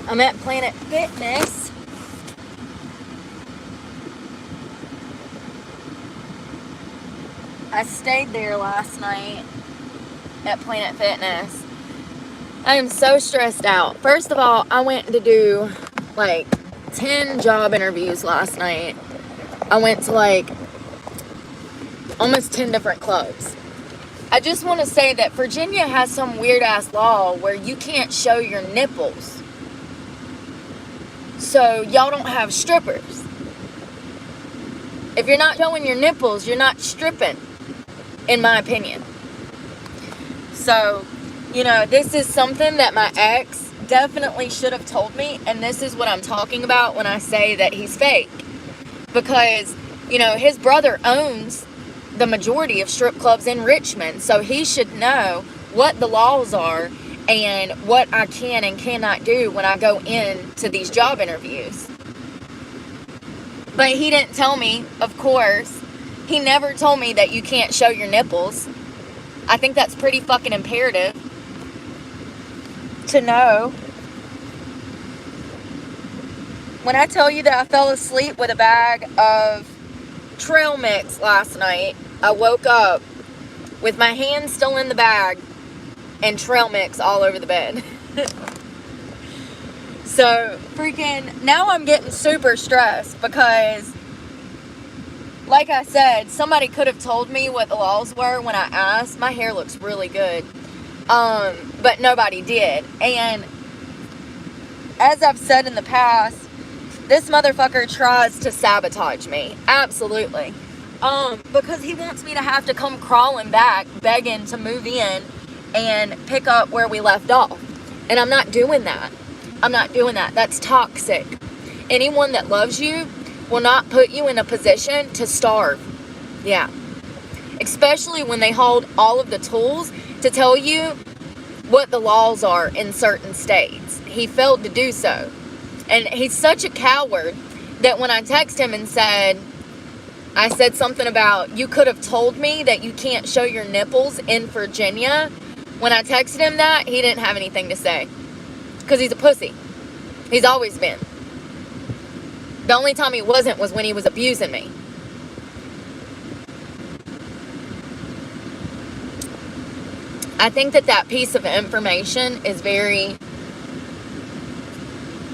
I'm at Planet Fitness. I stayed there last night at Planet Fitness. I am so stressed out. First of all, I went to do like 10 job interviews last night. I went to like almost 10 different clubs. I just want to say that Virginia has some weird ass law where you can't show your nipples. So y'all don't have strippers. If you're not showing your nipples, you're not stripping, in my opinion. So, you know, this is something that my ex definitely should have told me, and this is what I'm talking about when I say that he's fake. Because, you know, his brother owns the majority of strip clubs in Richmond, so he should know what the laws are and what I can and cannot do when I go into these job interviews. But he didn't tell me, of course. He never told me that you can't show your nipples. I think that's pretty fucking imperative to know. When I tell you that I fell asleep with a bag of trail mix last night, I woke up with my hand still in the bag and trail mix all over the bed. So, freaking, now I'm getting super stressed because, like I said, somebody could have told me what the laws were when I asked. My hair looks really good. But nobody did. And as I've said in the past, this motherfucker tries to sabotage me. Absolutely. Because he wants me to have to come crawling back, begging to move in and pick up where we left off. And I'm not doing that. I'm not doing that. That's toxic. Anyone that loves you will not put you in a position to starve. Yeah. Especially when they hold all of the tools to tell you what the laws are in certain states. He failed to do so. And he's such a coward that when I text him and I said something about, you could have told me that you can't show your nipples in Virginia. When I texted him that, he didn't have anything to say. Because he's a pussy. He's always been. The only time he wasn't was when he was abusing me. I think that piece of information is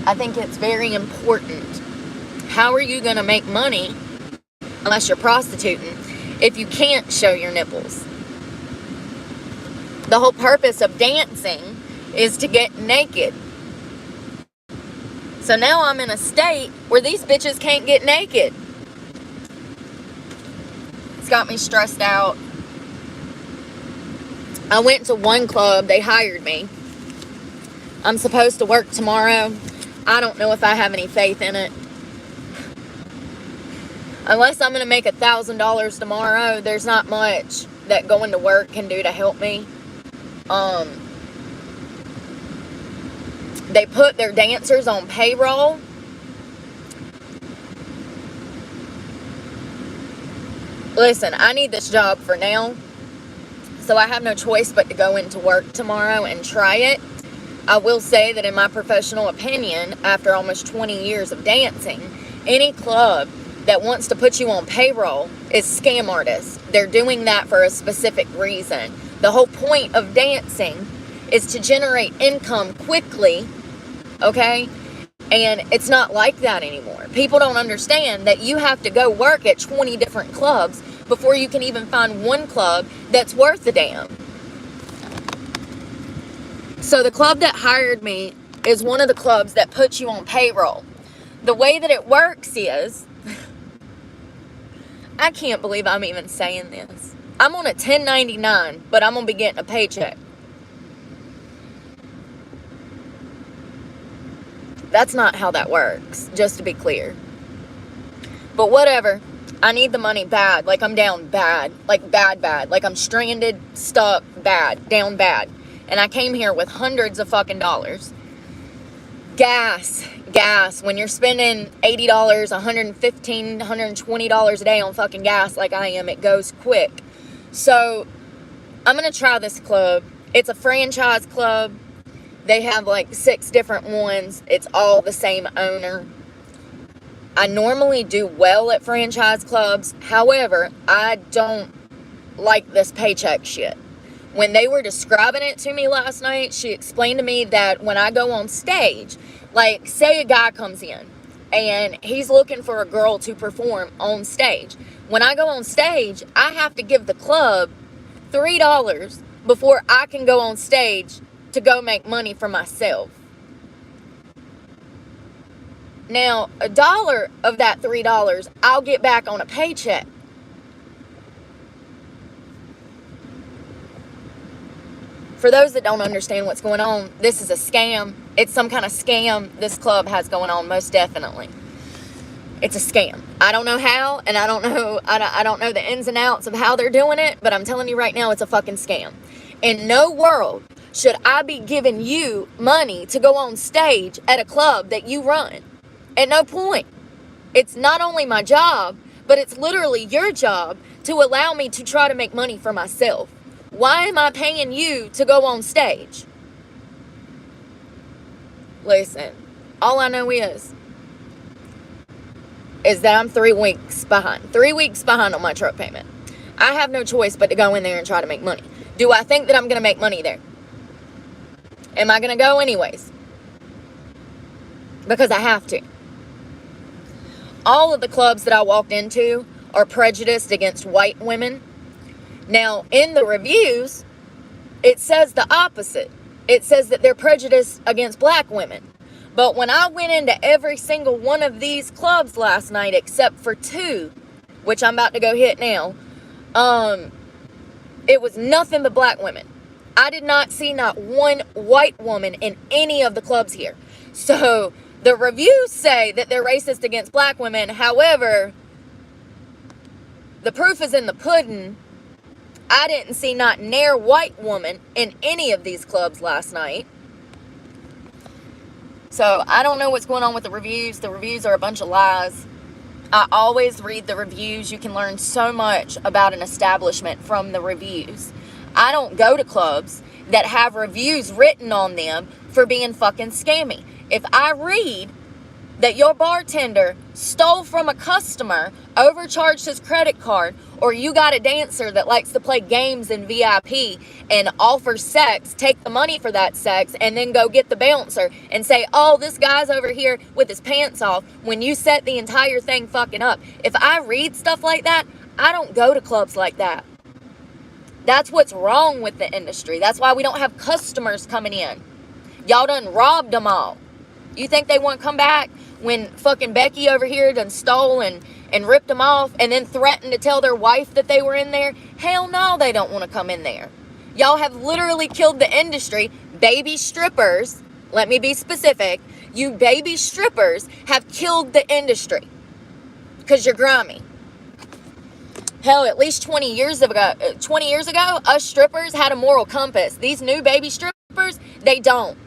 I think it's very important. How are you going to make money, unless you're prostituting, if you can't show your nipples? The whole purpose of dancing is to get naked. So now I'm in a state where these bitches can't get naked. It's got me stressed out. I went to one club. They hired me. I'm supposed to work tomorrow. I don't know if I have any faith in it. Unless I'm going to make $1,000 tomorrow, there's not much that going to work can do to help me. They put their dancers on payroll. Listen, I need this job for now. So I have no choice but to go into work tomorrow and try it. I will say that in my professional opinion, after almost 20 years of dancing, any club that wants to put you on payroll is scam artists. They're doing that for a specific reason. The whole point of dancing is to generate income quickly, okay? And it's not like that anymore. People don't understand that you have to go work at 20 different clubs before you can even find one club that's worth a damn. So the club that hired me is one of the clubs that puts you on payroll. The way that it works is, I can't believe I'm even saying this. I'm on a 1099, but I'm going to be getting a paycheck. That's not how that works, just to be clear. But whatever. I need the money bad. Like I'm down bad. Like bad. Like I'm stranded, stuck, bad. Down bad. And I came here with hundreds of fucking dollars. Gas. When you're spending $80, $115, $120 a day on fucking gas like I am, it goes quick. So I'm going to try this club. It's a franchise club. They have like 6 different ones. It's all the same owner. I normally do well at franchise clubs. However, I don't like this paycheck shit. When they were describing it to me last night, she explained to me that when I go on stage, like say a guy comes in and he's looking for a girl to perform on stage. When I go on stage, I have to give the club $3 before I can go on stage to go make money for myself. Now, $1 of that $3 I'll get back on a paycheck. For those that don't understand what's going on, this is a scam. It's some kind of scam this club has going on, most definitely. It's a scam. I don't know how, and I don't know the ins and outs of how they're doing it, but I'm telling you right now, it's a fucking scam. In no world should I be giving you money to go on stage at a club that you run. At no point. It's not only my job, but it's literally your job to allow me to try to make money for myself. Why am I paying you to go on stage? Listen, all I know is that I'm 3 weeks behind. 3 weeks behind on my truck payment. I have no choice but to go in there and try to make money. Do I think that I'm going to make money there? Am I going to go anyways? Because I have to. All of the clubs that I walked into are prejudiced against white women. Now, in the reviews, it says the opposite. It says that they're prejudiced against black women. But when I went into every single one of these clubs last night, except for 2, which I'm about to go hit now, it was nothing but black women. I did not see not one white woman in any of the clubs here. So the reviews say that they're racist against black women. However, the proof is in the pudding. I didn't see not near white woman in any of these clubs last night. So I don't know what's going on with the reviews. The reviews are a bunch of lies. I always read the reviews. You can learn so much about an establishment from the reviews. I don't go to clubs that have reviews written on them for being fucking scammy. If I read that your bartender stole from a customer, overcharged his credit card, or you got a dancer that likes to play games in VIP and offer sex, take the money for that sex, and then go get the bouncer and say, oh, this guy's over here with his pants off, when you set the entire thing fucking up. If I read stuff like that, I don't go to clubs like that. That's what's wrong with the industry. That's why we don't have customers coming in. Y'all done robbed them all. You think they won't come back when fucking Becky over here done stole and ripped them off and then threatened to tell their wife that they were in there? Hell no, they don't want to come in there. Y'all have literally killed the industry. Baby strippers, let me be specific, you baby strippers have killed the industry because you're grimy. Hell, at least 20 years ago, us strippers had a moral compass. These new baby strippers, they don't.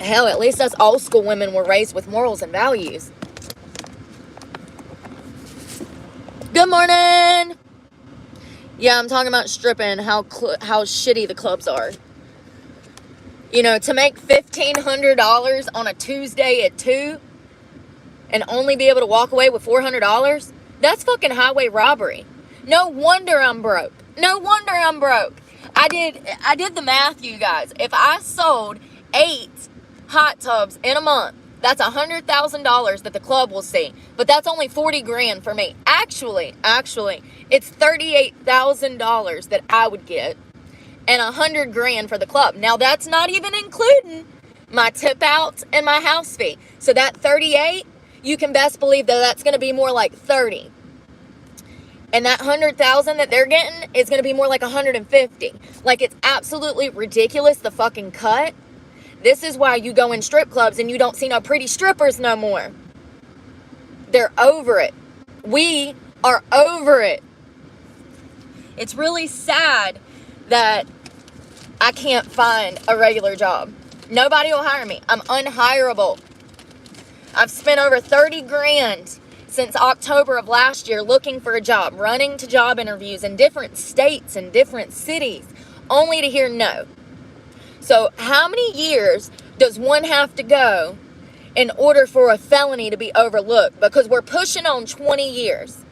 Hell, at least us old school women were raised with morals and values. Good morning. Yeah, I'm talking about stripping, how shitty the clubs are. You know, to make $1,500 on a Tuesday at 2 and only be able to walk away with $400, that's fucking highway robbery. No wonder I'm broke. No wonder I'm broke. I did the math, you guys. If I sold 8 hot tubs in a month, that's $100,000 that the club will see. But that's only 40 grand for me. Actually, it's $38,000 that I would get and 100 grand for the club. Now that's not even including my tip out and my house fee. So that 38, you can best believe that that's going to be more like 30. And that 100,000 that they're getting is going to be more like 150. Like, it's absolutely ridiculous, the fucking cut. This is why you go in strip clubs and you don't see no pretty strippers no more. They're over it. We are over it. It's really sad that I can't find a regular job. Nobody will hire me. I'm unhireable. I've spent over 30 grand since October of last year looking for a job, running to job interviews in different states and different cities only to hear no. So how many years does one have to go in order for a felony to be overlooked? Because we're pushing on 20 years.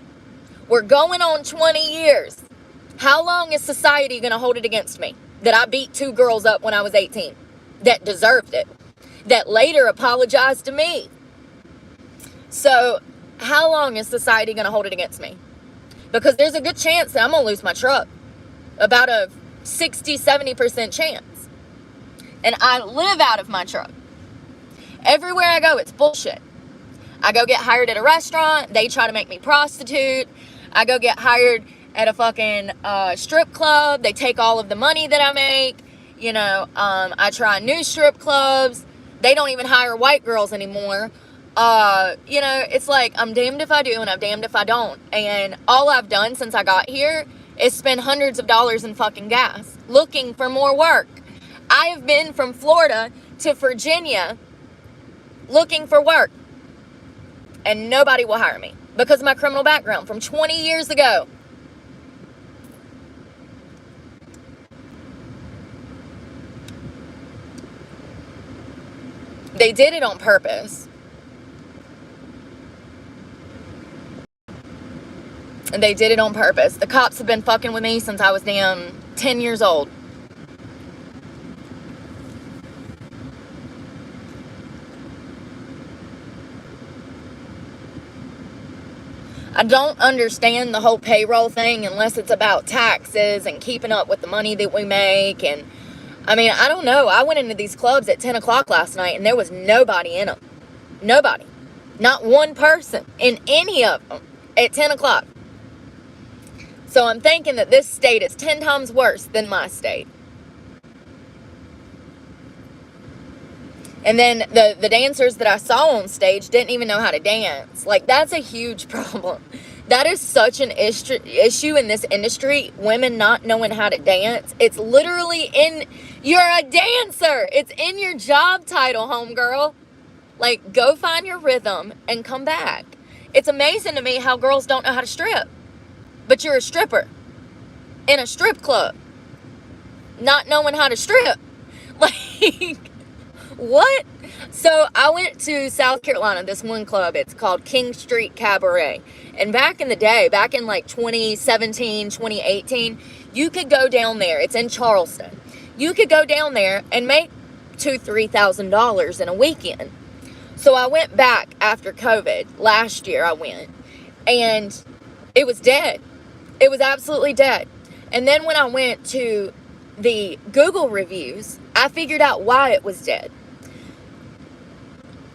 We're going on 20 years. How long is society going to hold it against me that I beat 2 girls up when I was 18 that deserved it, that later apologized to me? So how long is society going to hold it against me? Because there's a good chance that I'm going to lose my truck. About a 60-70% chance. And I live out of my truck. Everywhere I go, it's bullshit. I go get hired at a restaurant. They try to make me prostitute. I go get hired at a fucking strip club. They take all of the money that I make. You know, I try new strip clubs. They don't even hire white girls anymore. You know, it's like I'm damned if I do and I'm damned if I don't. And all I've done since I got here is spend hundreds of dollars in fucking gas looking for more work. I have been from Florida to Virginia looking for work, and nobody will hire me because of my criminal background from 20 years ago. They did it on purpose. And they did it on purpose. The cops have been fucking with me since I was damn 10 years old. I don't understand the whole payroll thing unless it's about taxes and keeping up with the money that we make. And I mean, I don't know. I went into these clubs at 10 o'clock last night and there was nobody in them. Nobody. Not one person in any of them at 10 o'clock. So I'm thinking that this state is 10 times worse than my state. And then the dancers that I saw on stage didn't even know how to dance. Like, that's a huge problem. That is such an issue in this industry, women not knowing how to dance. It's literally you're a dancer. It's in your job title, homegirl. Like, go find your rhythm and come back. It's amazing to me how girls don't know how to strip. But you're a stripper in a strip club, not knowing how to strip. Like, what? So I went to South Carolina, this one club. It's called King Street Cabaret. And back in the day, back in like 2017, 2018, you could go down there. It's in Charleston. You could go down there and make $2,000-$3,000 in a weekend. So I went back after COVID. Last year I went. And it was dead. It was absolutely dead. And then when I went to the Google reviews, I figured out why it was dead.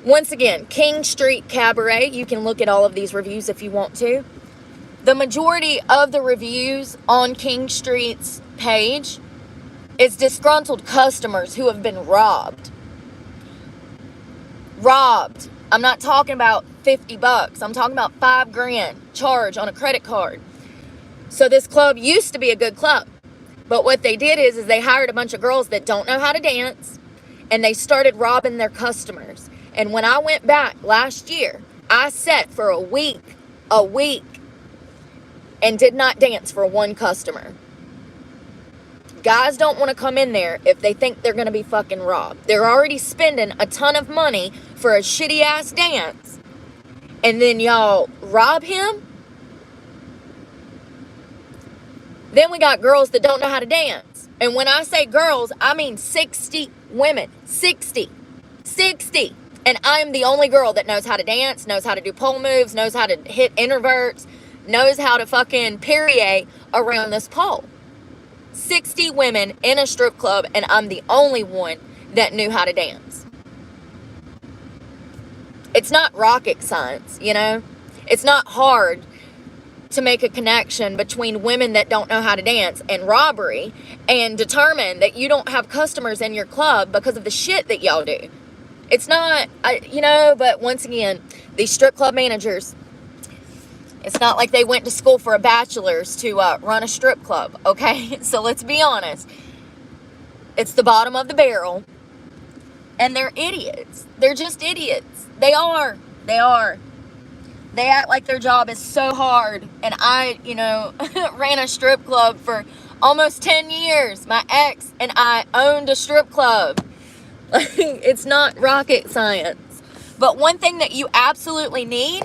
Once again, King Street Cabaret. You can look at all of these reviews if you want to. The majority of the reviews on King Street's page is disgruntled customers who have been robbed. Robbed. I'm not talking about $50. I'm talking about $5,000 charge on a credit card. So this club used to be a good club. But what they did is they hired a bunch of girls that don't know how to dance, and they started robbing their customers. And when I went back last year, I sat for a week, and did not dance for one customer. Guys don't want to come in there if they think they're going to be fucking robbed. They're already spending a ton of money for a shitty ass dance. And then y'all rob him? Then we got girls that don't know how to dance. And when I say girls, I mean 60 women. 60. And I am the only girl that knows how to dance, knows how to do pole moves, knows how to hit introverts, knows how to fucking Perrier around this pole. 60 women in a strip club, and I'm the only one that knew how to dance. It's not rocket science, you know? It's not hard to make a connection between women that don't know how to dance and robbery and determine that you don't have customers in your club because of the shit that y'all do. It's not, you know, but once again, these strip club managers, it's not like they went to school for a bachelor's to run a strip club, okay? So let's be honest. It's the bottom of the barrel, and they're idiots. They're just idiots. They are. They act like their job is so hard. And I, you know, ran a strip club for Almost 10 years, my ex and I owned a strip club. It's not rocket science. But one thing that you absolutely need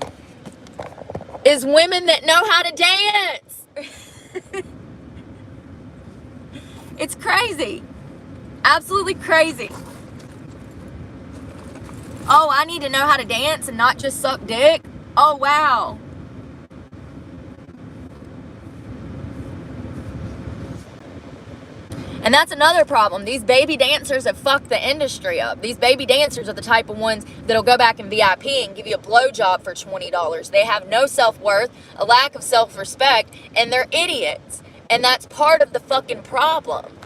is women that know how to dance. It's crazy. Absolutely crazy. Oh, I need to know how to dance and not just suck dick? Oh, wow. And that's another problem. These baby dancers have fucked the industry up. These baby dancers are the type of ones that'll go back in VIP and give you a blowjob for $20. They have no self-worth, a lack of self-respect, and they're idiots. And that's part of the fucking problem.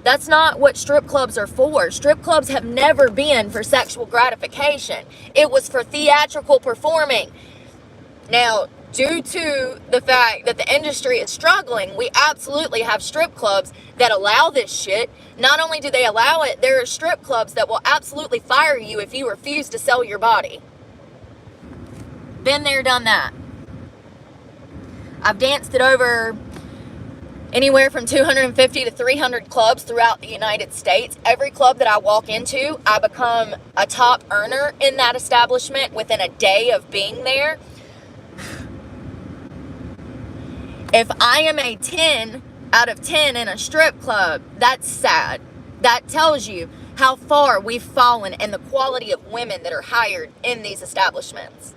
That's not what strip clubs are for. Strip clubs have never been for sexual gratification. It was for theatrical performing. Now, due to the fact that the industry is struggling, we absolutely have strip clubs that allow this shit. Not only do they allow it, there are strip clubs that will absolutely fire you if you refuse to sell your body. Been there, done that. I've danced at over anywhere from 250 to 300 clubs throughout the United States. Every club that I walk into, I become a top earner in that establishment within a day of being there. If I am a 10 out of 10 in a strip club, that's sad. That tells you how far we've fallen in the quality of women that are hired in these establishments.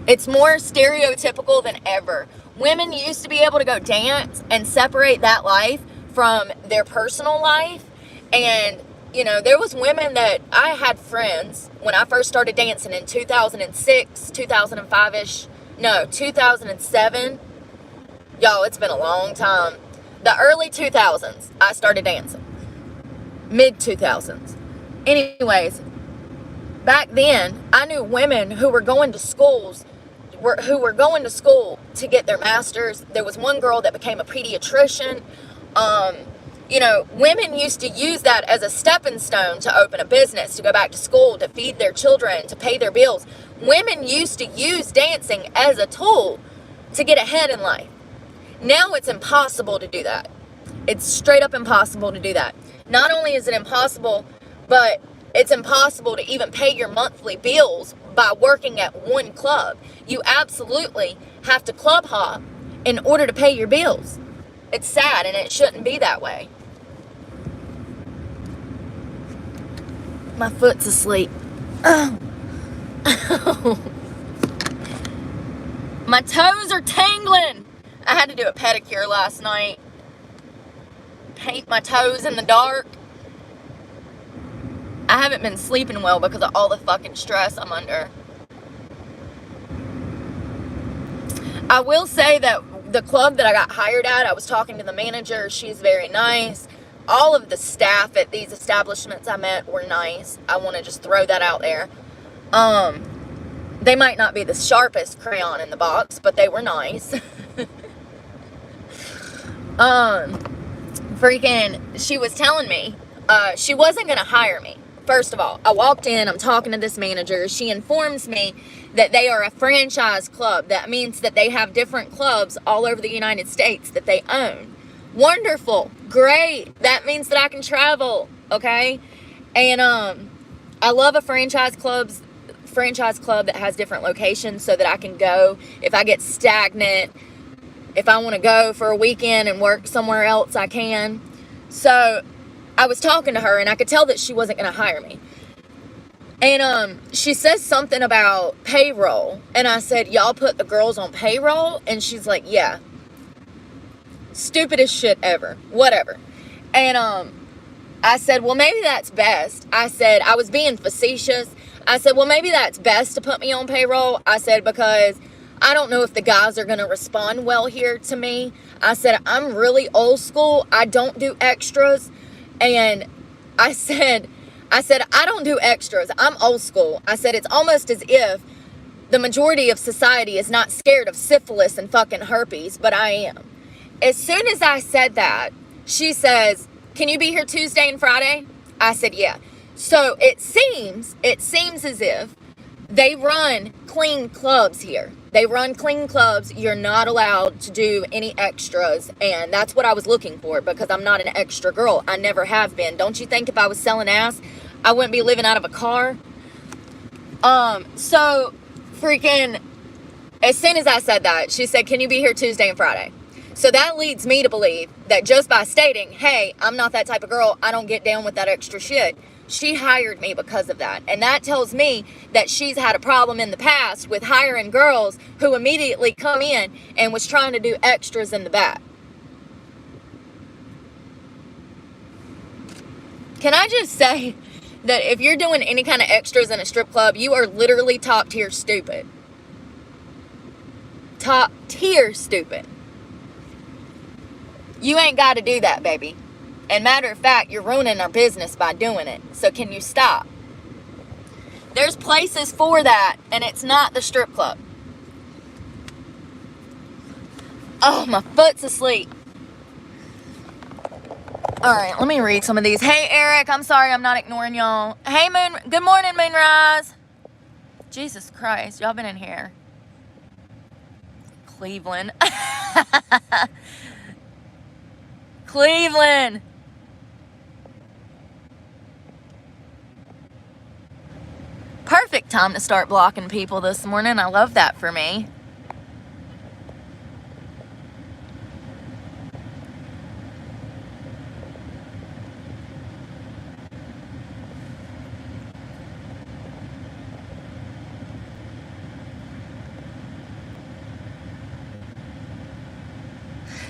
It's more stereotypical than ever. Women used to be able to go dance and separate that life from their personal life. And, you know, there was women that I had friends when I first started dancing in 2006, 2005-ish. No, 2007. Y'all, it's been a long time. The early 2000s, I started dancing. Mid 2000s. Anyways, back then, I knew women who were going to schools, who were going to school to get their masters. There was one girl that became a pediatrician. You know, women used to use that as a stepping stone to open a business, to go back to school, to feed their children, to pay their bills. Women used to use dancing as a tool to get ahead in life. Now it's impossible to do that. It's straight up impossible to do that. Not only is it impossible, but it's impossible to even pay your monthly bills by working at one club. You absolutely have to club hop in order to pay your bills. It's sad, and it shouldn't be that way. My foot's asleep. Oh. My toes are tingling. I had to do a pedicure last night. Paint my toes in the dark. I haven't been sleeping well because of all the fucking stress I'm under. I will say that the club that I got hired at, I was talking to the manager. She's very nice. All of the staff at these establishments I met were nice. I want to just throw that out there. They might not be the sharpest crayon in the box, but they were nice. She was telling me, she wasn't going to hire me. First of all, I walked in, I'm talking to this manager. She informs me that they are a franchise club. That means that they have different clubs all over the United States that they own. Wonderful. Great. That means that I can travel. Okay. And, I love a franchise club that has different locations so that I can go if I get stagnant. If I want to go for a weekend and work somewhere else, I can. So I was talking to her and I could tell that she wasn't going to hire me. And she says something about payroll. And I said, y'all put the girls on payroll? And she's like, yeah. Stupidest shit ever. Whatever. And I said, well, maybe that's best. I said, I was being facetious. I said, well, maybe that's best to put me on payroll. I said, because I don't know if the guys are going to respond well here to me. I said, I'm really old school. I don't do extras. And I said, I don't do extras. I'm old school. I said, it's almost as if the majority of society is not scared of syphilis and fucking herpes, but I am. As soon as I said that, she says, can you be here Tuesday and Friday? I said, yeah. So it seems as if they run clean clubs here. They run clean clubs. You're not allowed to do any extras. And that's what I was looking for, because I'm not an extra girl. I never have been. Don't you think if I was selling ass, I wouldn't be living out of a car? So freaking, as soon as I said that, she said, can you be here Tuesday and Friday? So that leads me to believe that just by stating, hey, I'm not that type of girl, I don't get down with that extra shit, she hired me because of that. And that tells me that she's had a problem in the past with hiring girls who immediately come in and was trying to do extras in the back. Can I just say that if you're doing any kind of extras in a strip club, you are literally top tier stupid. Top tier stupid. You ain't got to do that, baby. And matter of fact, you're ruining our business by doing it. So can you stop? There's places for that, and it's not the strip club. Oh, my foot's asleep. All right, let me read some of these. Hey, Eric, I'm sorry I'm not ignoring y'all. Hey, good morning, Moonrise. Jesus Christ, y'all been in here. Cleveland. Cleveland. Perfect time to start blocking people this morning. I love that for me.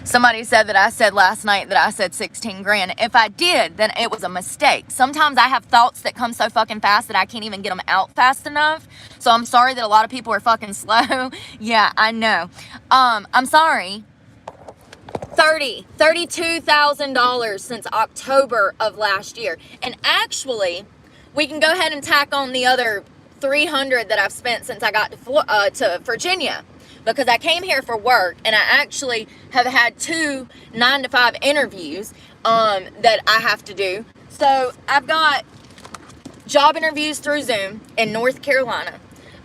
Somebody said that I said last night that I said 16 grand. If I did, then it was a mistake. Sometimes I have thoughts that come so fucking fast that I can't even get them out fast enough. So I'm sorry that a lot of people are fucking slow. Yeah, I know. I'm sorry. $32,000 since October of last year. And actually, we can go ahead and tack on the other 300 that I've spent since I got to Virginia. Because I came here for work, and I actually have had 2 9-to-5 interviews that I have to do. So I've got job interviews through Zoom in North Carolina.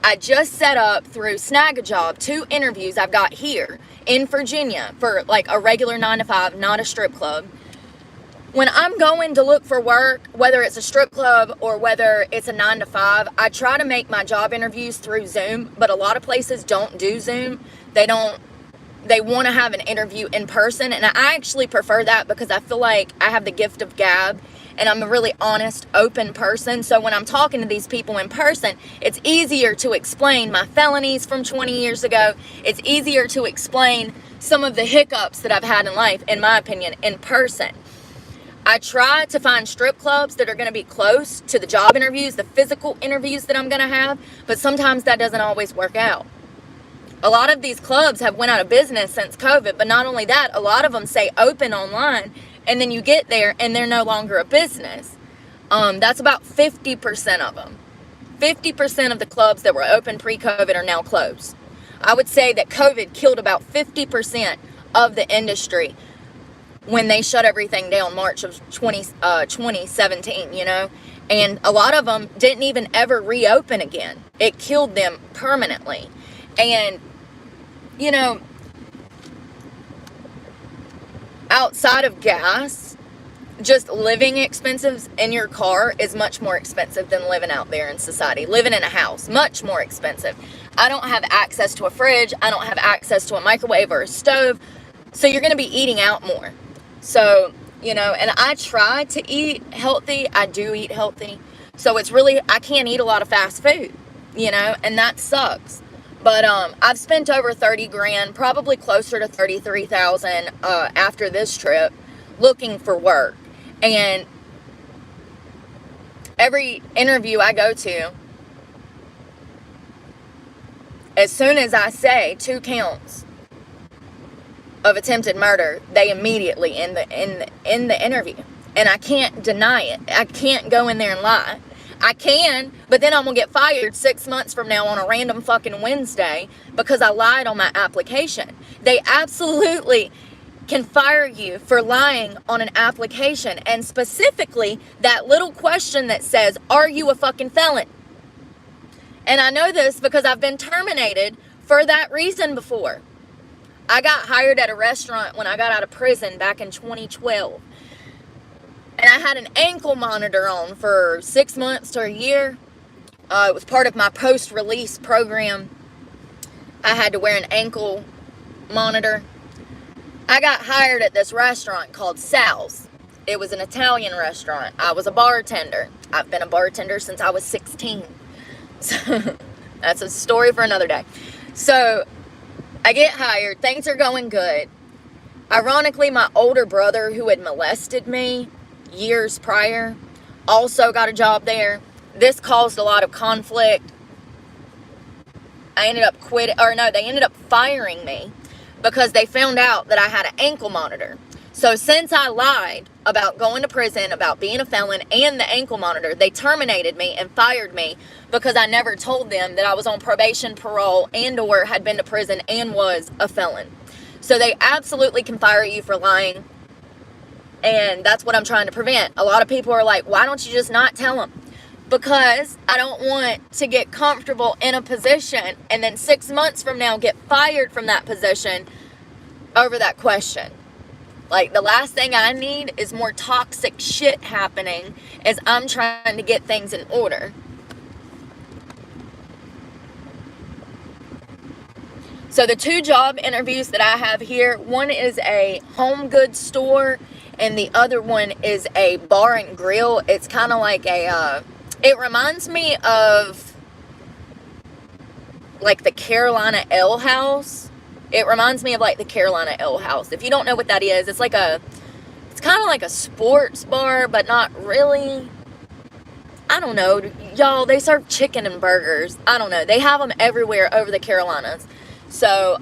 I just set up through Snag-a-Job 2 interviews I've got here in Virginia for like a regular 9-to-5, not a strip club. When I'm going to look for work, whether it's a strip club or whether it's a 9-to-5, I try to make my job interviews through Zoom, but a lot of places don't do Zoom. They want to have an interview in person, and I actually prefer that because I feel like I have the gift of gab, and I'm a really honest, open person. So when I'm talking to these people in person, it's easier to explain my felonies from 20 years ago. It's easier to explain some of the hiccups that I've had in life, in my opinion, in person. I try to find strip clubs that are going to be close to the job interviews, the physical interviews that I'm going to have, but sometimes that doesn't always work out. A lot of these clubs have went out of business since COVID, but not only that, a lot of them say open online, and then you get there and they're no longer a business. That's about 50% of them. 50% of the clubs that were open pre-COVID are now closed. I would say that COVID killed about 50% of the industry when they shut everything down March of 2017, you know, and a lot of them didn't even ever reopen again. It killed them permanently. And, you know, outside of gas, just living expenses in your car is much more expensive than living out there in society. Living in a house, much more expensive. I don't have access to a fridge. I don't have access to a microwave or a stove. So you're going to be eating out more. So, you know, and I try to eat healthy. I do eat healthy. So it's really, I can't eat a lot of fast food, you know, and that sucks. But I've spent over 30 grand, probably closer to 33,000 after this trip looking for work. And every interview I go to, as soon as I say 2 counts of attempted murder, they immediately end the interview, and I can't deny it. I can't go in there and lie. I can, but then I'm gonna get fired 6 months from now on a random fucking Wednesday because I lied on my application. They absolutely can fire you for lying on an application, and specifically that little question that says, "Are you a fucking felon?" And I know this because I've been terminated for that reason before. I got hired at a restaurant when I got out of prison back in 2012. And I had an ankle monitor on for 6 months to a year. It was part of my post-release program. I had to wear an ankle monitor. I got hired at this restaurant called Sal's. It was an Italian restaurant. I was a bartender. I've been a bartender since I was 16. So that's a story for another day. So I get hired. Things are going good. Ironically, my older brother, who had molested me years prior, also got a job there. This caused a lot of conflict. I ended up they ended up firing me because they found out that I had an ankle monitor. So since I lied about going to prison, about being a felon, and the ankle monitor, they terminated me and fired me because I never told them that I was on probation, parole, and or had been to prison and was a felon. So they absolutely can fire you for lying. And that's what I'm trying to prevent. A lot of people are like, why don't you just not tell them? Because I don't want to get comfortable in a position and then 6 months from now get fired from that position over that question. Like, the last thing I need is more toxic shit happening as I'm trying to get things in order. So the 2 job interviews that I have here, one is a home goods store and the other one is a bar and grill. It's kind of like it reminds me of like the Carolina Ale House. It reminds me of like the Carolina Ale House. If you don't know what that is, it's kind of like a sports bar, but not really. I don't know. Y'all, they serve chicken and burgers. I don't know. They have them everywhere over the Carolinas. So,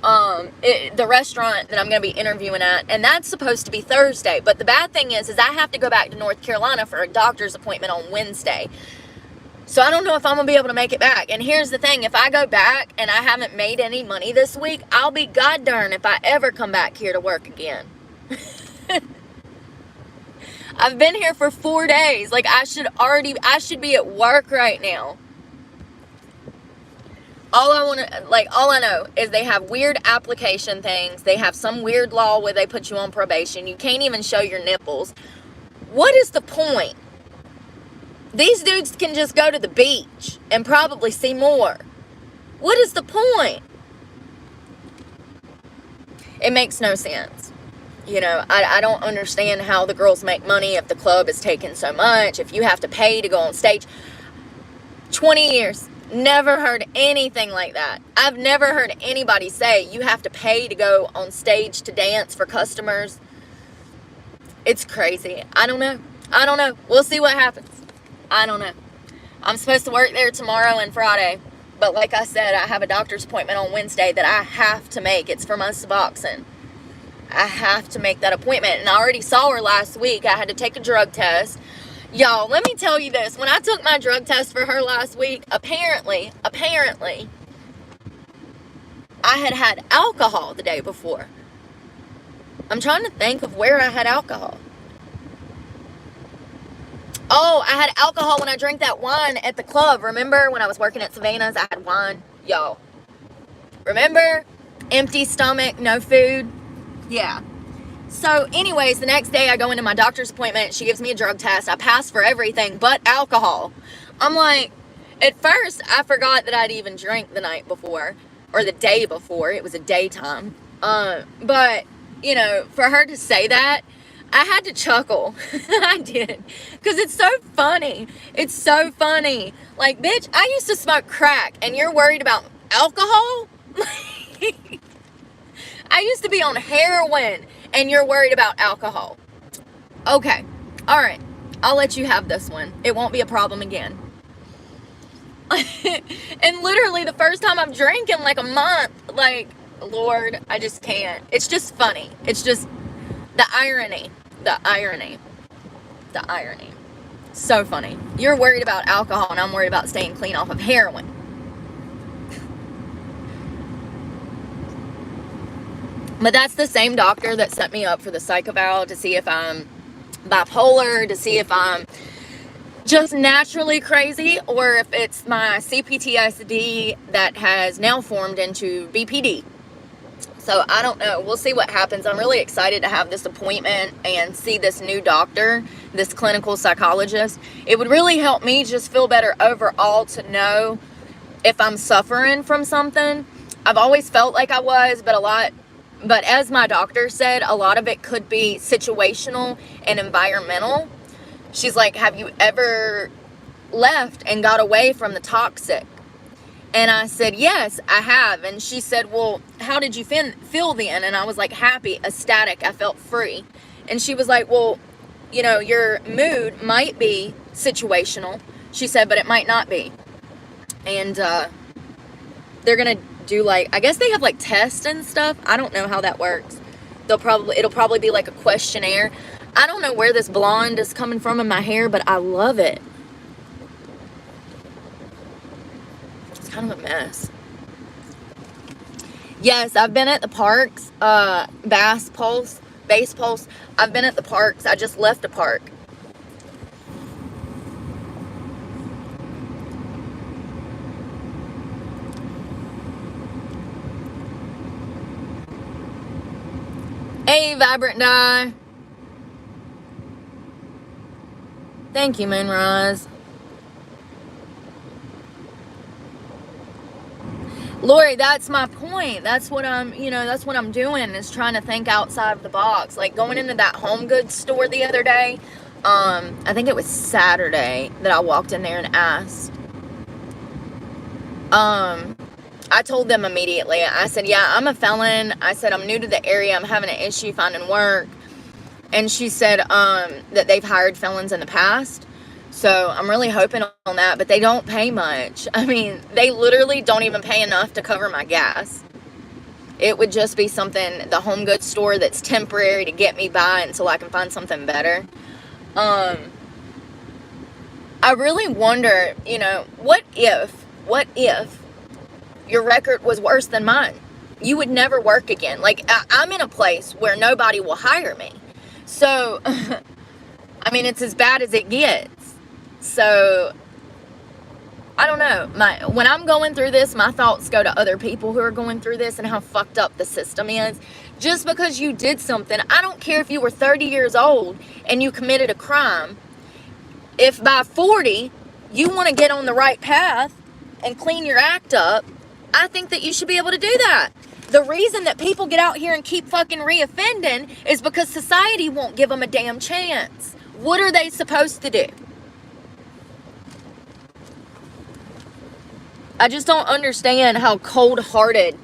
the restaurant that I'm going to be interviewing at, and that's supposed to be Thursday. But the bad thing is I have to go back to North Carolina for a doctor's appointment on Wednesday. So I don't know if I'm going to be able to make it back. And here's the thing. If I go back and I haven't made any money this week, I'll be goddarn if I ever come back here to work again. I've been here for 4 days. Like, I should be at work right now. All I know is they have weird application things. They have some weird law where they put you on probation. You can't even show your nipples. What is the point? These dudes can just go to the beach and probably see more. What is the point? It makes no sense. You know, I don't understand how the girls make money if the club is taking so much, if you have to pay to go on stage. 20 years. Never heard anything like that. I've never heard anybody say you have to pay to go on stage to dance for customers. It's crazy. I don't know. We'll see what happens. I don't know. I'm supposed to work there tomorrow and Friday. But like I said, I have a doctor's appointment on Wednesday that I have to make. It's for my Suboxone. I have to make that appointment. And I already saw her last week. I had to take a drug test. Y'all, let me tell you this. When I took my drug test for her last week, apparently, I had alcohol the day before. I'm trying to think of where I had alcohol. Oh, I had alcohol when I drank that wine at the club. Remember when I was working at Savannah's, I had wine? Y'all. Remember? Empty stomach, no food. Yeah. So anyways, the next day I go into my doctor's appointment. She gives me a drug test. I passed for everything but alcohol. I'm like, at first I forgot that I'd even drank the night before or the day before. It was a daytime. But, you know, for her to say that, I had to chuckle. I did. Because it's so funny. It's so funny. Like, bitch, I used to smoke crack and you're worried about alcohol? I used to be on heroin and you're worried about alcohol. Okay. All right. I'll let you have this one. It won't be a problem again. And literally the first time I've drank in like a month, like, Lord, I just can't. It's just funny. It's just the irony. So funny. You're worried about alcohol and I'm worried about staying clean off of heroin. But that's the same doctor that set me up for the psych eval to see if I'm bipolar, to see if I'm just naturally crazy, or if it's my CPTSD that has now formed into BPD. So I don't know. We'll see what happens. I'm really excited to have this appointment and see this new doctor, this clinical psychologist. It would really help me just feel better overall to know if I'm suffering from something. I've always felt like I was, but as my doctor said, a lot of it could be situational and environmental. She's like, have you ever left and got away from the toxic? And I said, yes, I have. And she said, well, how did you feel then? And I was like, happy, ecstatic. I felt free. And she was like, well, you know, your mood might be situational. She said, but it might not be. And they're going to do like, I guess they have like tests and stuff. I don't know how that works. It'll probably be like a questionnaire. I don't know where this blonde is coming from in my hair, but I love it. Kind of a mess. Yes, I've been at the parks, Base Pulse. I've been at the parks. I just left a park. Hey, Vibrant Dye. Thank you, Moonrise. Lori, that's my point. That's what I'm doing, is trying to think outside of the box. Like going into that home goods store the other day. I think it was Saturday that I walked in there and asked. I told them immediately. I said, yeah, I'm a felon. I said, I'm new to the area. I'm having an issue finding work. And she said, that they've hired felons in the past. So I'm really hoping on that, but they don't pay much. I mean, they literally don't even pay enough to cover my gas. It would just be something, the home goods store that's temporary to get me by until I can find something better. I really wonder, you know, what if your record was worse than mine? You would never work again. Like, I'm in a place where nobody will hire me. So, I mean, it's as bad as it gets. So, I don't know. When I'm going through this, my thoughts go to other people who are going through this and how fucked up the system is. Just because you did something, I don't care if you were 30 years old and you committed a crime. If by 40, you want to get on the right path and clean your act up, I think that you should be able to do that. The reason that people get out here and keep fucking reoffending is because society won't give them a damn chance. What are they supposed to do? I just don't understand how cold-hearted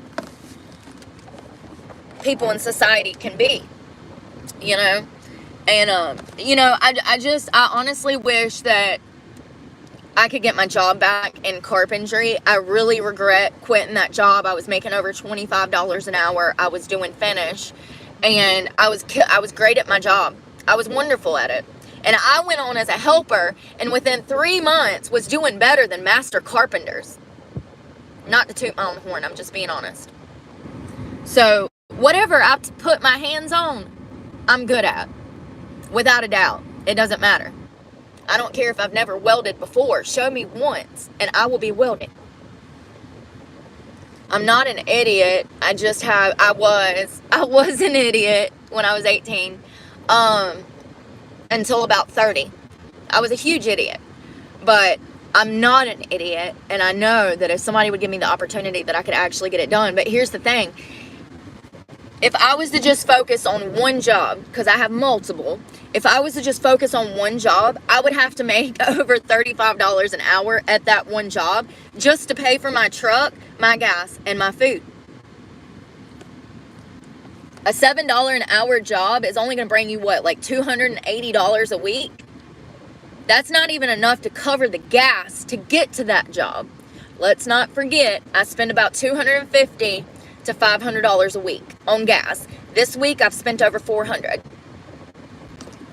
people in society can be, you know? And, you know, I honestly wish that I could get my job back in carpentry. I really regret quitting that job. I was making over $25 an hour. I was doing finish, and I was great at my job. I was wonderful at it. And I went on as a helper, and within 3 months was doing better than master carpenters. Not to toot my own horn, I'm just being honest. So, whatever I put my hands on, I'm good at. Without a doubt. It doesn't matter. I don't care if I've never welded before. Show me once, and I will be welding. I'm not an idiot. I was an idiot when I was 18. Until about 30. I was a huge idiot. But I'm not an idiot, and I know that if somebody would give me the opportunity that I could actually get it done. But here's the thing. If I was to just focus on one job, because I have multiple, if I was to just focus on one job, I would have to make over $35 an hour at that one job just to pay for my truck, my gas, and my food. A $7 an hour job is only going to bring you, what, like $280 a week? That's not even enough to cover the gas to get to that job. Let's not forget, I spend about $250 to $500 a week on gas. This week, I've spent over $400.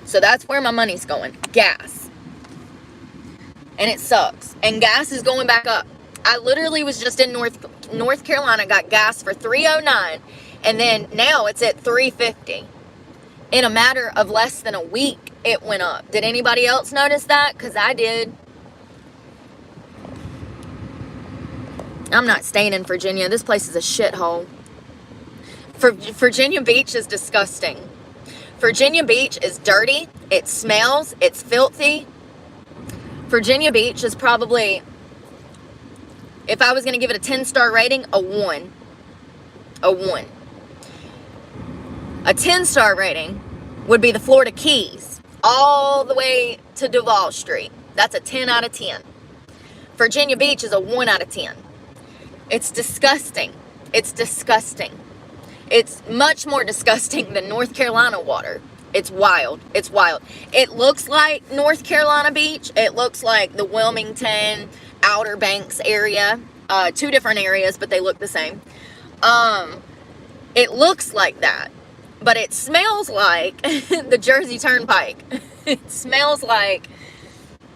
So that's where my money's going, gas. And it sucks. And gas is going back up. I literally was just in North Carolina, got gas for $3.09, and then now it's at $3.50. In a matter of less than a week, it went up. Did anybody else notice that? Because I did. I'm not staying in Virginia. This place is a shithole. Virginia Beach is disgusting. Virginia Beach is dirty. It smells. It's filthy. Virginia Beach is probably, if I was going to give it a 10-star rating, a 1. A 1. A 10-star rating would be the Florida Keys, all the way to Duval Street. That's a 10 out of 10. Virginia Beach is a 1 out of 10. It's disgusting. It's disgusting. It's much more disgusting than North Carolina water. It's wild. It's wild. It looks like North Carolina Beach. It looks like the Wilmington, Outer Banks area. 2 different areas, but they look the same. It looks like that. But it smells like the Jersey Turnpike. It smells like,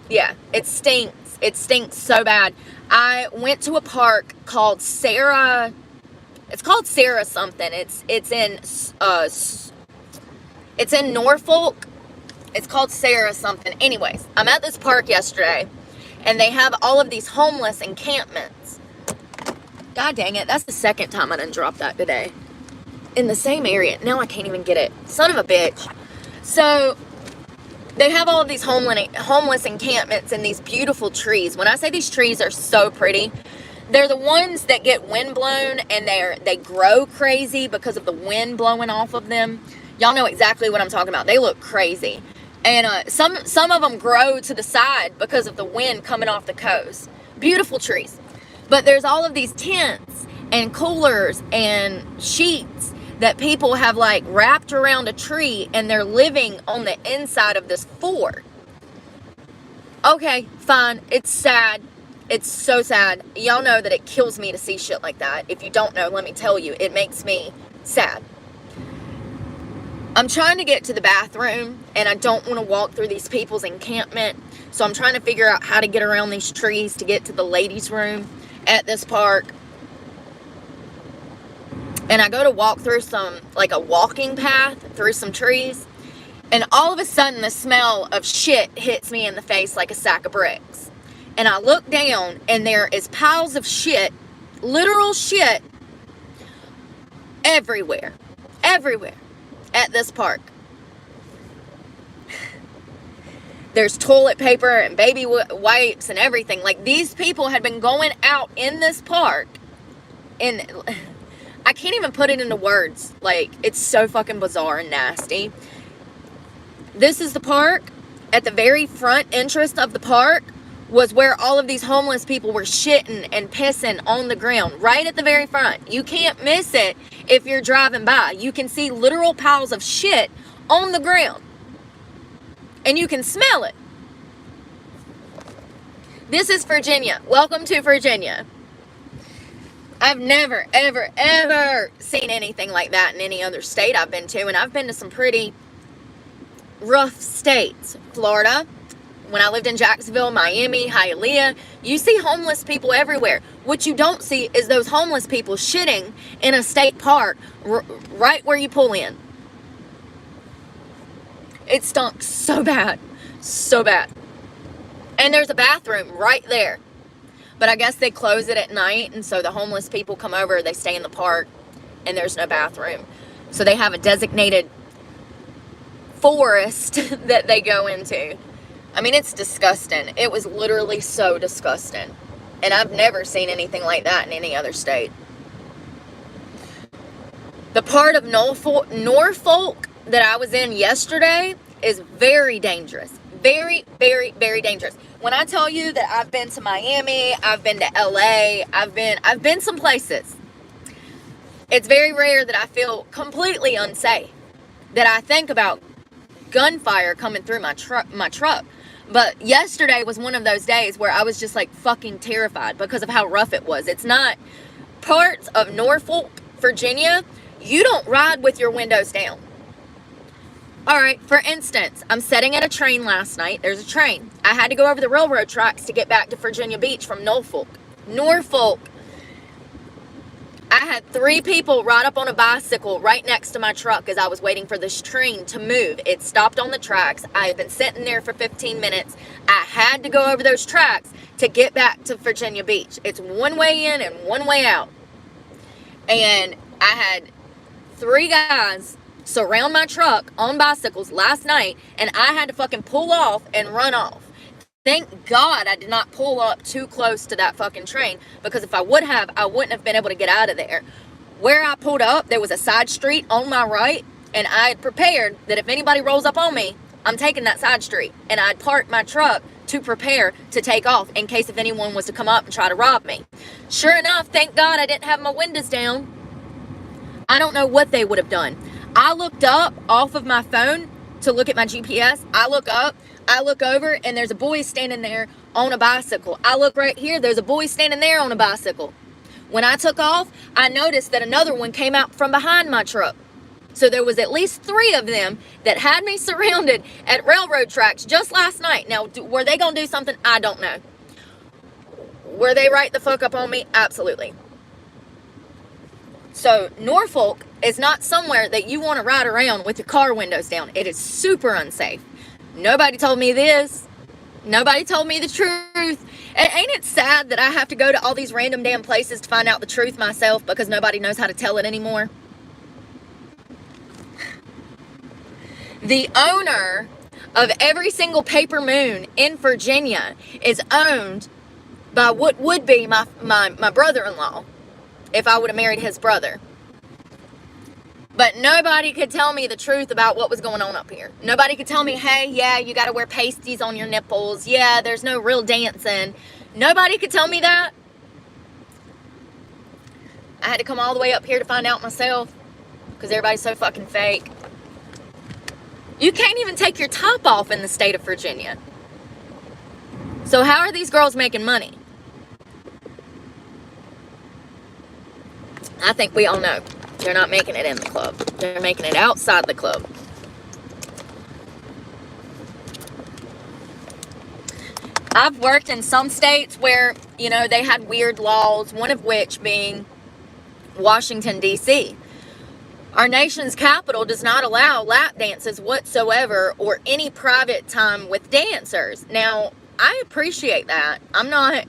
yeah, it stinks. It stinks so bad. I went to a park called Sarah. It's called Sarah something. It's in Norfolk. It's called Sarah something. Anyways, I'm at this park yesterday, and they have all of these homeless encampments. God dang it, that's the second time I done dropped that today. In the same area. Now I can't even get it. Son of a bitch. So, they have all of these homeless encampments and these beautiful trees. When I say these trees are so pretty, they're the ones that get wind blown and they grow crazy because of the wind blowing off of them. Y'all know exactly what I'm talking about. They look crazy. And some of them grow to the side because of the wind coming off the coast. Beautiful trees. But there's all of these tents and coolers and sheets that people have like wrapped around a tree, and they're living on the inside of this fort. Okay, fine. It's sad. It's so sad. Y'all know that it kills me to see shit like that. If you don't know, let me tell you, it makes me sad. I'm trying to get to the bathroom, and I don't want to walk through these people's encampment, so I'm trying to figure out how to get around these trees to get to the ladies' room at this park. And I go to walk through like a walking path through some trees. And all of a sudden, the smell of shit hits me in the face like a sack of bricks. And I look down, and there is piles of shit, literal shit, everywhere. Everywhere at this park. There's toilet paper and baby wipes and everything. Like, these people had been going out in this park, and I can't even put it into words. Like, it's so fucking bizarre and nasty. This is the park. At the very front entrance of the park was where all of these homeless people were shitting and pissing on the ground. Right at the very front. You can't miss it if you're driving by. You can see literal piles of shit on the ground. And you can smell it. This is Virginia. Welcome to Virginia. I've never, ever, ever seen anything like that in any other state I've been to. And I've been to some pretty rough states. Florida, when I lived in Jacksonville, Miami, Hialeah, you see homeless people everywhere. What you don't see is those homeless people shitting in a state park right where you pull in. It stunk so bad. So bad. And there's a bathroom right there. But I guess they close it at night, and so the homeless people come over, they stay in the park, and there's no bathroom. So they have a designated forest that they go into. I mean, it's disgusting. It was literally so disgusting. And I've never seen anything like that in any other state. The part of Norfolk that I was in yesterday is very dangerous. Very, very, very dangerous. When I tell you that I've been to Miami, I've been to LA, I've been some places. It's very rare that I feel completely unsafe. That I think about gunfire coming through my truck. But yesterday was one of those days where I was just like fucking terrified because of how rough it was. It's not parts of Norfolk, Virginia, you don't ride with your windows down. Alright, for instance, I'm sitting at a train last night. There's a train. I had to go over the railroad tracks to get back to Virginia Beach from Norfolk. Norfolk. I had 3 people ride up on a bicycle right next to my truck as I was waiting for this train to move. It stopped on the tracks. I had been sitting there for 15 minutes. I had to go over those tracks to get back to Virginia Beach. It's one way in and one way out. And I had 3 guys surround my truck on bicycles last night, and I had to fucking pull off and run off. Thank God I did not pull up too close to that fucking train, because if I would have, I wouldn't have been able to get out of there. Where I pulled up, there was a side street on my right, and I had prepared that if anybody rolls up on me, I'm taking that side street. And I'd parked my truck to prepare to take off in case if anyone was to come up and try to rob me. Sure enough, thank God I didn't have my windows down. I don't know what they would have done. I looked up off of my phone to look at my GPS. I look up, I look over, and there's a boy standing there on a bicycle. I look right here, there's a boy standing there on a bicycle. When I took off, I noticed that another one came out from behind my truck. So there was at least 3 of them that had me surrounded at railroad tracks just last night. Now, were they going to do something? I don't know. Were they right the fuck up on me? Absolutely. So Norfolk is not somewhere that you want to ride around with your car windows down. It is super unsafe. Nobody told me this. Nobody told me the truth. And ain't it sad that I have to go to all these random damn places to find out the truth myself because nobody knows how to tell it anymore? The owner of every single paper moon in Virginia is owned by what would be my brother-in-law if I would have married his brother. But nobody could tell me the truth about what was going on up here. Nobody could tell me, hey, yeah, you got to wear pasties on your nipples. Yeah, there's no real dancing. Nobody could tell me that. I had to come all the way up here to find out myself because everybody's so fucking fake. You can't even take your top off in the state of Virginia. So how are these girls making money? I think we all know. They're not making it in the club. They're making it outside the club. I've worked in some states where, you know, they had weird laws, one of which being Washington, D.C. Our nation's capital does not allow lap dances whatsoever or any private time with dancers. Now, I appreciate that. I'm not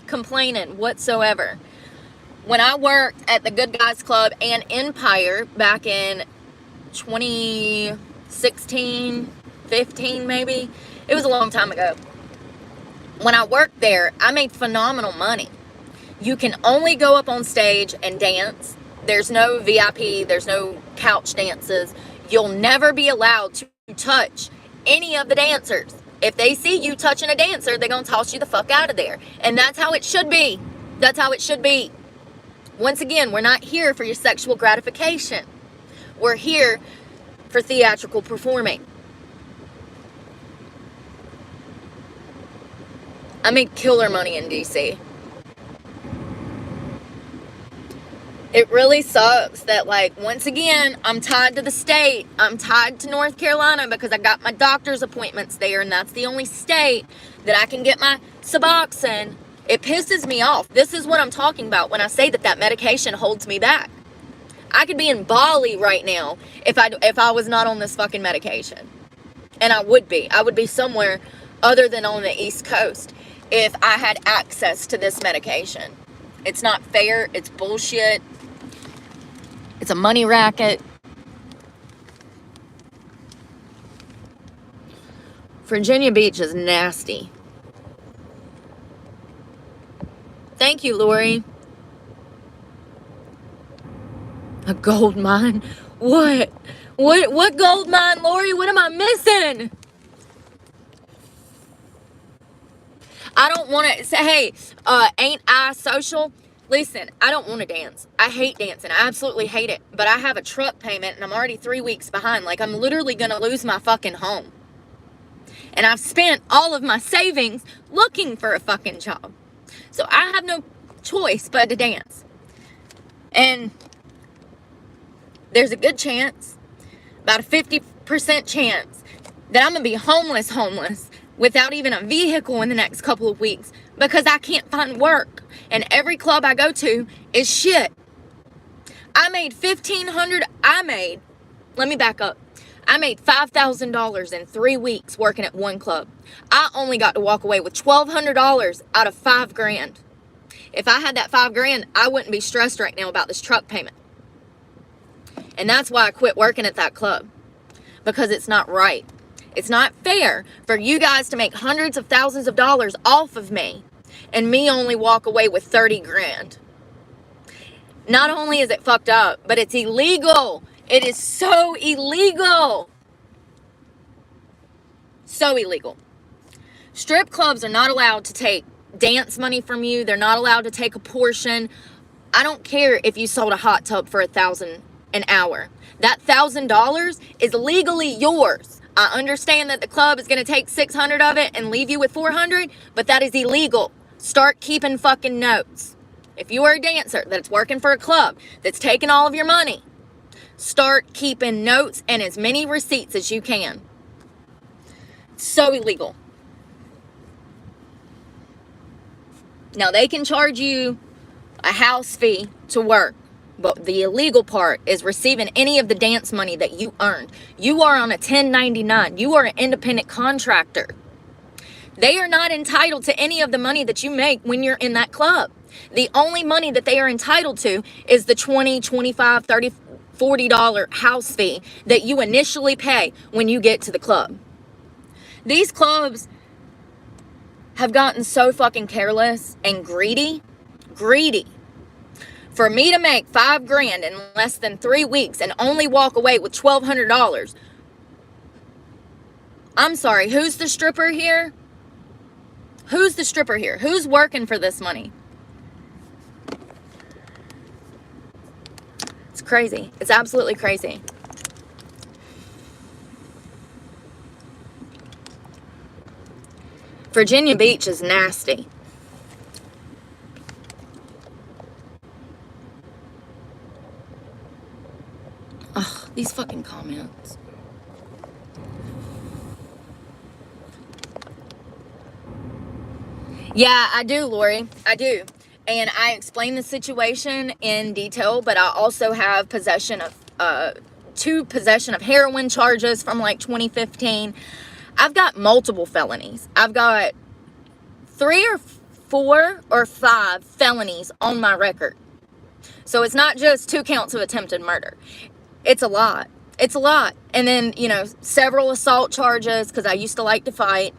complaining whatsoever. When I worked at the Good Guys Club and Empire back in 2016, 15 maybe, it was a long time ago. When I worked there, I made phenomenal money. You can only go up on stage and dance. There's no VIP, there's no couch dances. You'll never be allowed to touch any of the dancers. If they see you touching a dancer, they're going to toss you the fuck out of there. And that's how it should be. That's how it should be. Once again, we're not here for your sexual gratification. We're here for theatrical performing. I make killer money in DC. It really sucks that, like, once again, I'm tied to the state. I'm tied to North Carolina because I got my doctor's appointments there, and that's the only state that I can get my Suboxone. It pisses me off. This is what I'm talking about when I say that medication holds me back. I could be in Bali right now if I was not on this fucking medication. And I would be. I would be somewhere other than on the East Coast if I had access to this medication. It's not fair. It's bullshit. It's a money racket. Virginia Beach is nasty. Thank you, Lori. A gold mine? What? What gold mine, Lori? What am I missing? I don't want to say, hey, ain't I social? Listen, I don't want to dance. I hate dancing. I absolutely hate it. But I have a truck payment and I'm already 3 weeks behind. Like, I'm literally going to lose my fucking home. And I've spent all of my savings looking for a fucking job. So I have no choice but to dance. And there's a good chance, about a 50% chance, that I'm going to be homeless without even a vehicle in the next couple of weeks because I can't find work. And every club I go to is shit. made $1,500. Let me back up. I made $5,000 in 3 weeks working at one club. I only got to walk away with $1,200 out of $5,000. If I had that $5,000, I wouldn't be stressed right now about this truck payment. And that's why I quit working at that club. Because it's not right. It's not fair for you guys to make hundreds of thousands of dollars off of me and me only walk away with 30 grand. Not only is it fucked up, but it's illegal. It is so illegal. So illegal. Strip clubs are not allowed to take dance money from you. They're not allowed to take a portion. I don't care if you sold a hot tub for $1,000 an hour. That $1,000 is legally yours. I understand that the club is going to take $600 of it and leave you with $400, but that is illegal. Start keeping fucking notes. If you are a dancer that's working for a club that's taking all of your money, start keeping notes and as many receipts as you can. It's so illegal. Now, they can charge you a house fee to work, but the illegal part is receiving any of the dance money that you earned. You are on a 1099. You are an independent contractor. They are not entitled to any of the money that you make when you're in that club. The only money that they are entitled to is the $20, $25, $30, $40 house fee that you initially pay when you get to the club. These clubs have gotten so fucking careless and greedy. For me to make $5,000 in less than 3 weeks and only walk away with $1,200. I'm sorry, who's the stripper here? Who's the stripper here? Who's working for this money? It's crazy. It's absolutely crazy. Virginia Beach is nasty. Ugh, these fucking comments. Yeah, I do, Lori. I do. And I explain the situation in detail, but I also have possession of heroin charges from like 2015. I've got multiple felonies. I've got 3 or 4 or 5 felonies on my record. So it's not just 2 counts of attempted murder. It's a lot. It's a lot. And then, several assault charges because I used to like to fight.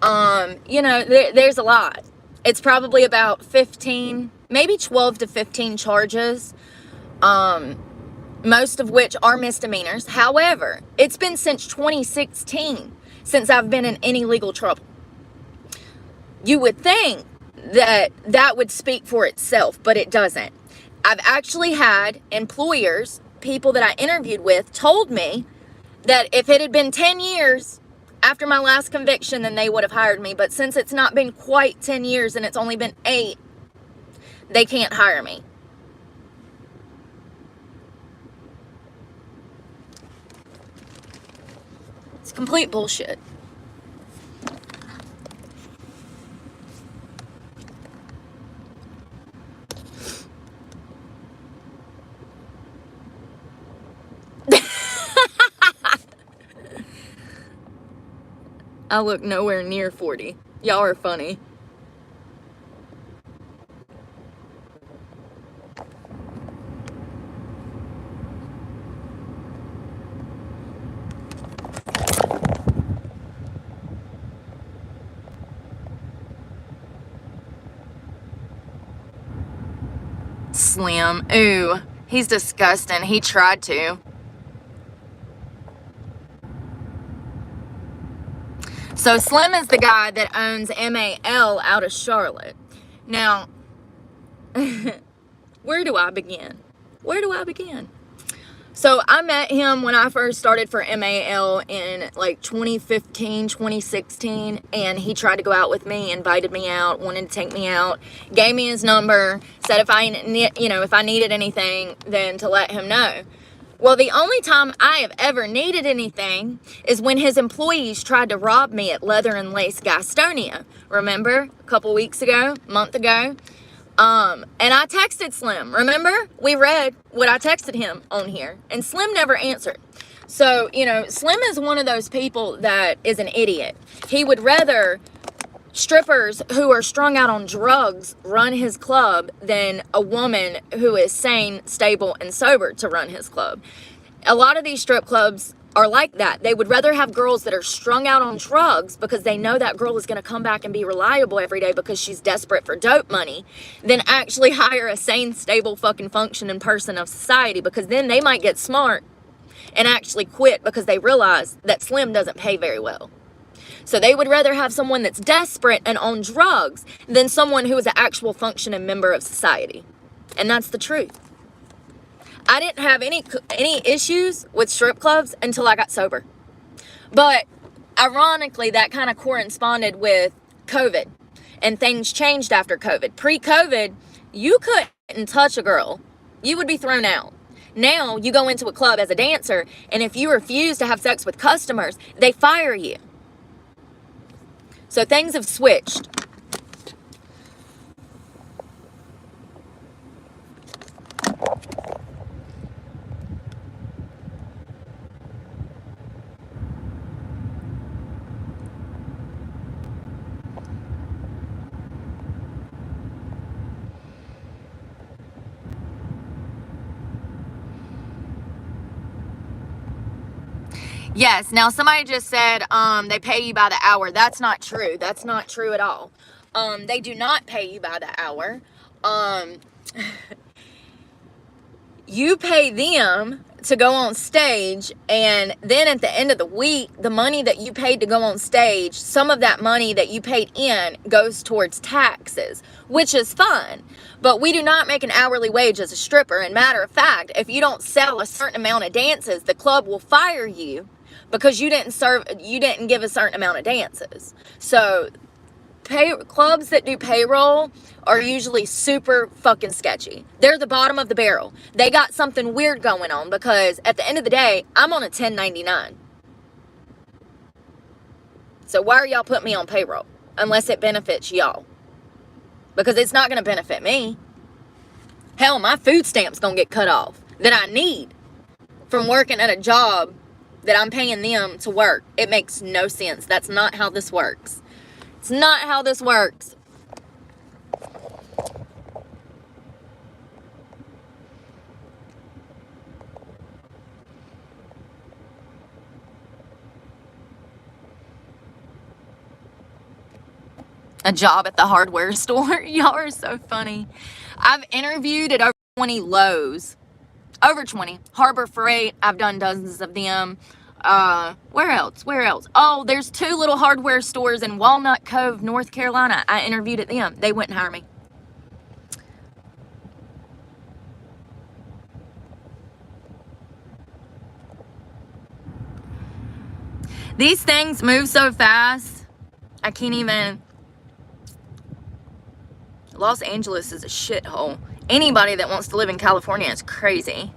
There's a lot. It's probably about 15, maybe 12 to 15 charges, most of which are misdemeanors. However, it's been since 2016 since I've been in any legal trouble. You would think that that would speak for itself, but it doesn't. I've actually had employers, people that I interviewed with, told me that if it had been 10 years after my last conviction, then they would have hired me. But since it's not been quite 10 years and it's only been 8, they can't hire me. It's complete bullshit. I look nowhere near 40. Y'all are funny. Slim. Ooh, he's disgusting. He tried to. So Slim is the guy that owns MAL out of Charlotte. Now, where do I begin? So I met him when I first started for MAL in like 2015, 2016, and he tried to go out with me, invited me out, wanted to take me out, gave me his number, said if I needed anything, then to let him know. Well, the only time I have ever needed anything is when his employees tried to rob me at Leather and Lace Gastonia. Remember? A couple weeks ago, a month ago. And I texted Slim. Remember? We read what I texted him on here. And Slim never answered. So, you know, Slim is one of those people that is an idiot. He would rather strippers who are strung out on drugs run his club than a woman who is sane, stable, and sober to run his club. A lot of these strip clubs are like that. They would rather have girls that are strung out on drugs because they know that girl is going to come back and be reliable every day because she's desperate for dope money than actually hire a sane, stable, fucking functioning person of society, because then they might get smart and actually quit because they realize that Slim doesn't pay very well. So they would rather have someone that's desperate and on drugs than someone who is an actual functioning member of society. And that's the truth. I didn't have any issues with strip clubs until I got sober. But ironically, that kind of corresponded with COVID. And things changed after COVID. Pre-COVID, you couldn't touch a girl. You would be thrown out. Now, you go into a club as a dancer, and if you refuse to have sex with customers, they fire you. So things have switched. Yes, now somebody just said they pay you by the hour. That's not true. That's not true at all. They do not pay you by the hour. You pay them to go on stage, and then at the end of the week, the money that you paid to go on stage, some of that money that you paid in goes towards taxes, which is fine. But we do not make an hourly wage as a stripper. And matter of fact, if you don't sell a certain amount of dances, the club will fire you because you didn't give a certain amount of dances. So clubs that do payroll are usually super fucking sketchy. They're the bottom of the barrel. They got something weird going on, because at the end of the day, I'm on a 1099. So why are y'all putting me on payroll? Unless it benefits y'all. Because it's not going to benefit me. Hell, my food stamp's going to get cut off that I need from working at a job that I'm paying them to work. It makes no sense. That's not how this works. It's not how this works. A job at the hardware store. Y'all are so funny. I've interviewed at over 20 Lowe's. Over 20. Harbor Freight. I've done dozens of them. Where else? Oh, there's 2 little hardware stores in Walnut Cove, North Carolina. I interviewed at them. They wouldn't hire me. These things move so fast. I can't even. Los Angeles is a shithole. Anybody that wants to live in California is crazy.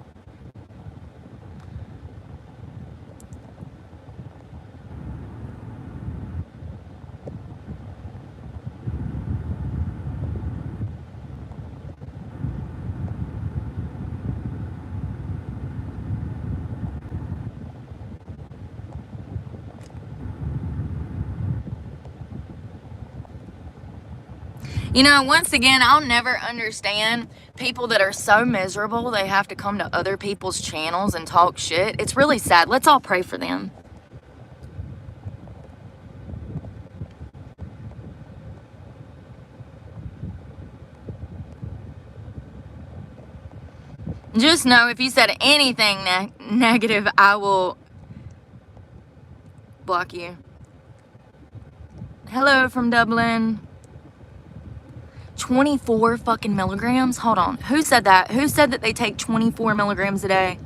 You know, once again, I'll never understand people that are so miserable they have to come to other people's channels and talk shit. It's really sad. Let's all pray for them. Just know, if you said anything negative, I will block you. Hello from Dublin. 24 fucking milligrams? Hold on. Who said that? Who said that they take 24 milligrams a day?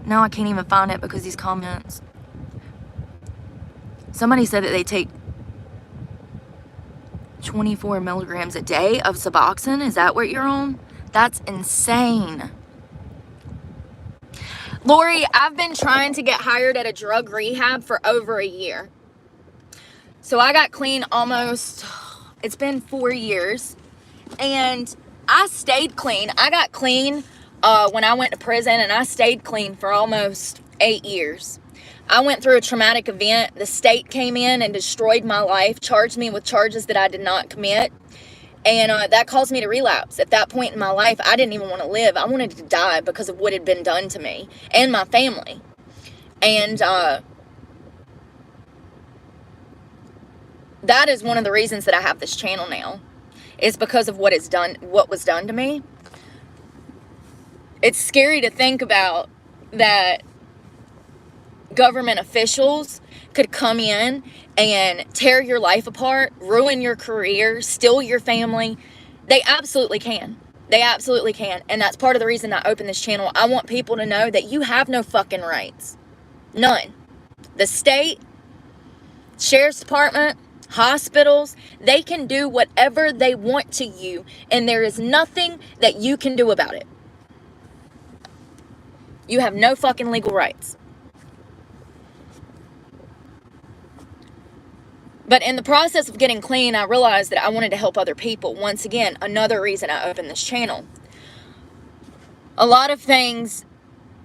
No, I can't even find it because these comments. Somebody said that they take 24 milligrams a day of Suboxone. Is that what you're on? That's insane. Lori, I've been trying to get hired at a drug rehab for over a year. So I got clean almost, it's been 4 years. And I stayed clean. I got clean when I went to prison, and I stayed clean for almost 8 years. I went through a traumatic event. The state came in and destroyed my life, charged me with charges that I did not commit, and that caused me to relapse. At that point in my life, I didn't even want to live. I wanted to die because of what had been done to me and my family. And that is one of the reasons that I have this channel now, is because of what was done to me. It's scary to think about that government officials could come in and tear your life apart, ruin your career, steal your family. They absolutely can. They absolutely can. And that's part of the reason I opened this channel. I want people to know that you have no fucking rights. None. The state, sheriff's department, hospitals, they can do whatever they want to you, and there is nothing that you can do about it. You have no fucking legal rights. But in the process of getting clean, I realized that I wanted to help other people. Once again, another reason I opened this channel. A lot of things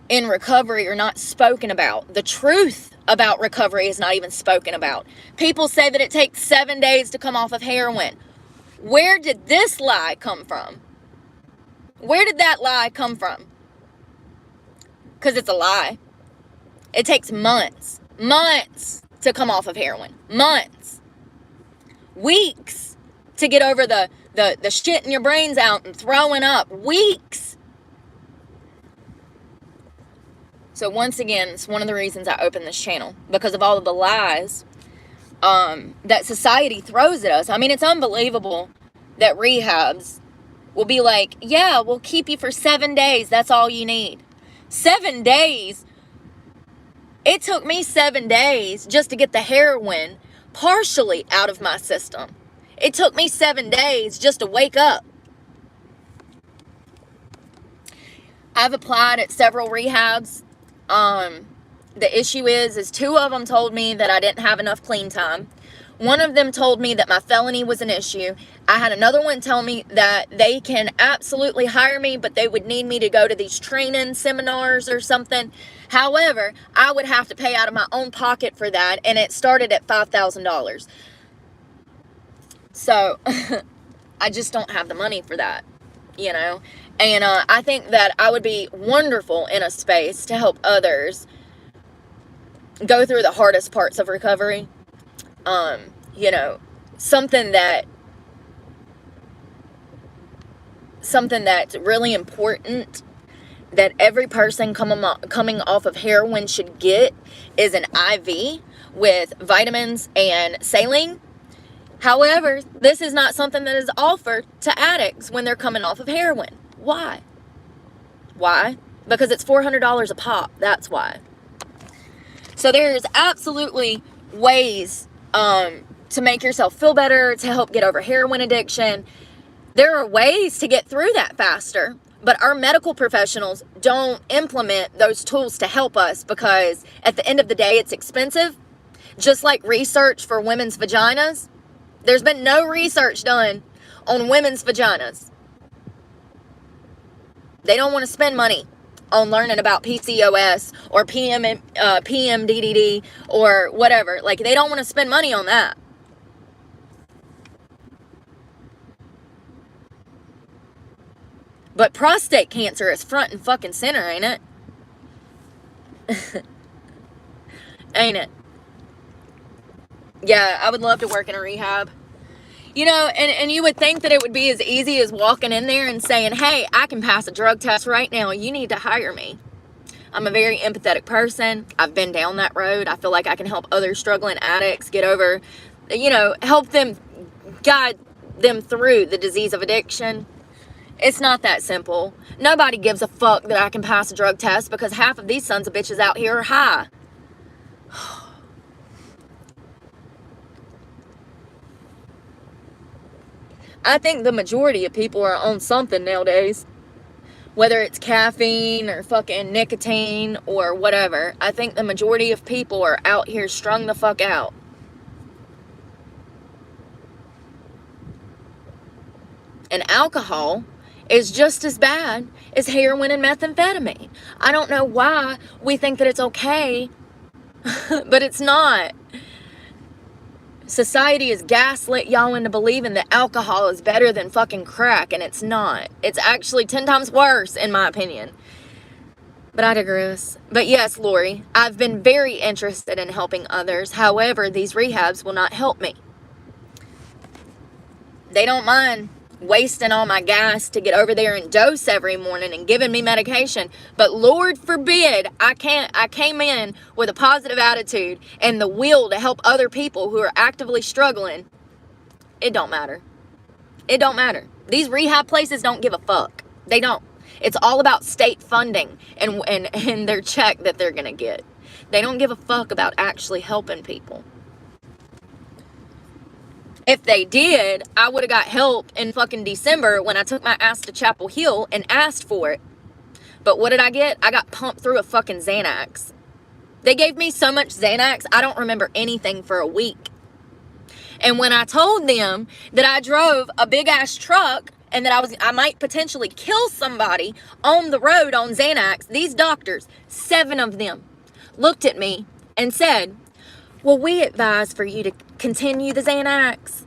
in recovery are not spoken about. The truth about recovery is not even spoken about. People say that it takes 7 days to come off of heroin. Where did this lie come from? Where did that lie come from? Because it's a lie. It takes months. Months to come off of heroin. Months. Weeks to get over the shitting your brains out and throwing up. Weeks. So once again, it's one of the reasons I opened this channel. Because of all of the lies that society throws at us. I mean, it's unbelievable that rehabs will be like, yeah, we'll keep you for 7 days. That's all you need. 7 days? It took me 7 days just to get the heroin partially out of my system. It took me 7 days just to wake up. I've applied at several rehabs. The issue is 2 of them told me that I didn't have enough clean time. One of them told me that my felony was an issue. I had another one tell me that they can absolutely hire me, but they would need me to go to these training seminars or something. However, I would have to pay out of my own pocket for that, and it started at $5,000. So, I just don't have the money for that, you know. And I think that I would be wonderful in a space to help others go through the hardest parts of recovery. You know, something that's really important that every person coming off of heroin should get is an IV with vitamins and saline. However, this is not something that is offered to addicts when they're coming off of heroin. Why? Why? Because it's $400 a pop. That's why. So there's absolutely ways to make yourself feel better, to help get over heroin addiction. There are ways to get through that faster, but our medical professionals don't implement those tools to help us because at the end of the day, it's expensive. Just like research for women's vaginas. There's been no research done on women's vaginas. They don't want to spend money on learning about PCOS or PMDD or whatever. Like, they don't want to spend money on that. But prostate cancer is front and fucking center, ain't it? Ain't it? Yeah, I would love to work in a rehab. You know, and you would think that it would be as easy as walking in there and saying, hey, I can pass a drug test right now. You need to hire me. I'm a very empathetic person. I've been down that road. I feel like I can help other struggling addicts get over, you know, help them, guide them through the disease of addiction. It's not that simple. Nobody gives a fuck that I can pass a drug test because half of these sons of bitches out here are high. I think the majority of people are on something nowadays. Whether it's caffeine or fucking nicotine or whatever. I think the majority of people are out here strung the fuck out. And alcohol is just as bad as heroin and methamphetamine. I don't know why we think that it's okay, but it's not. Society has gaslit y'all into believing that alcohol is better than fucking crack, and it's not. It's actually 10 times worse, in my opinion. But I digress. But yes, Lori, I've been very interested in helping others. However, these rehabs will not help me. They don't mind wasting all my gas to get over there and dose every morning and giving me medication. But Lord forbid, I came in with a positive attitude and the will to help other people who are actively struggling. It don't matter. It don't matter. These rehab places don't give a fuck. They don't. It's all about state funding and their check that they're gonna get. They don't give a fuck about actually helping people. If they did, I would have got help in fucking December when I took my ass to Chapel Hill and asked for it. But what did I get? I got pumped through a fucking Xanax. They gave me so much Xanax, I don't remember anything for a week. And when I told them that I drove a big ass truck and that I might potentially kill somebody on the road on Xanax, these doctors, 7 of them, looked at me and said, well, we advise for you to continue the Xanax.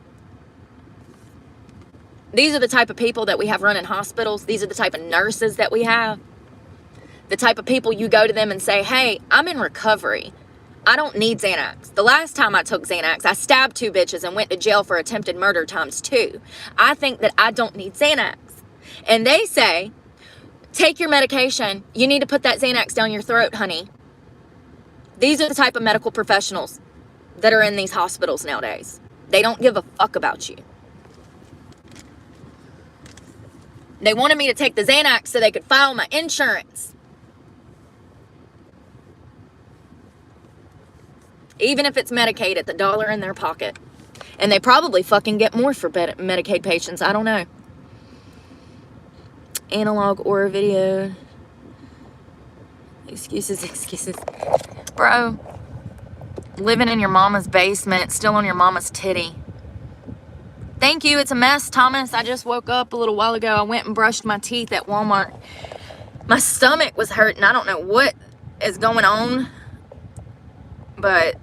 These are the type of people that we have running hospitals. These are the type of nurses that we have. The type of people you go to them and say, hey, I'm in recovery. I don't need Xanax. The last time I took Xanax, I stabbed 2 bitches and went to jail for attempted murder ×2. I think that I don't need Xanax. And they say, take your medication. You need to put that Xanax down your throat, honey. These are the type of medical professionals that are in these hospitals nowadays. They don't give a fuck about you. They wanted me to take the Xanax so they could file my insurance. Even if it's Medicaid at the dollar in their pocket. And they probably fucking get more for Medicaid patients. I don't know. Analog or video. Excuses. Bro. Living in your mama's basement. Still on your mama's titty. Thank you. It's a mess, Thomas. I just woke up a little while ago. I went and brushed my teeth at Walmart. My stomach was hurting. I don't know what is going on. But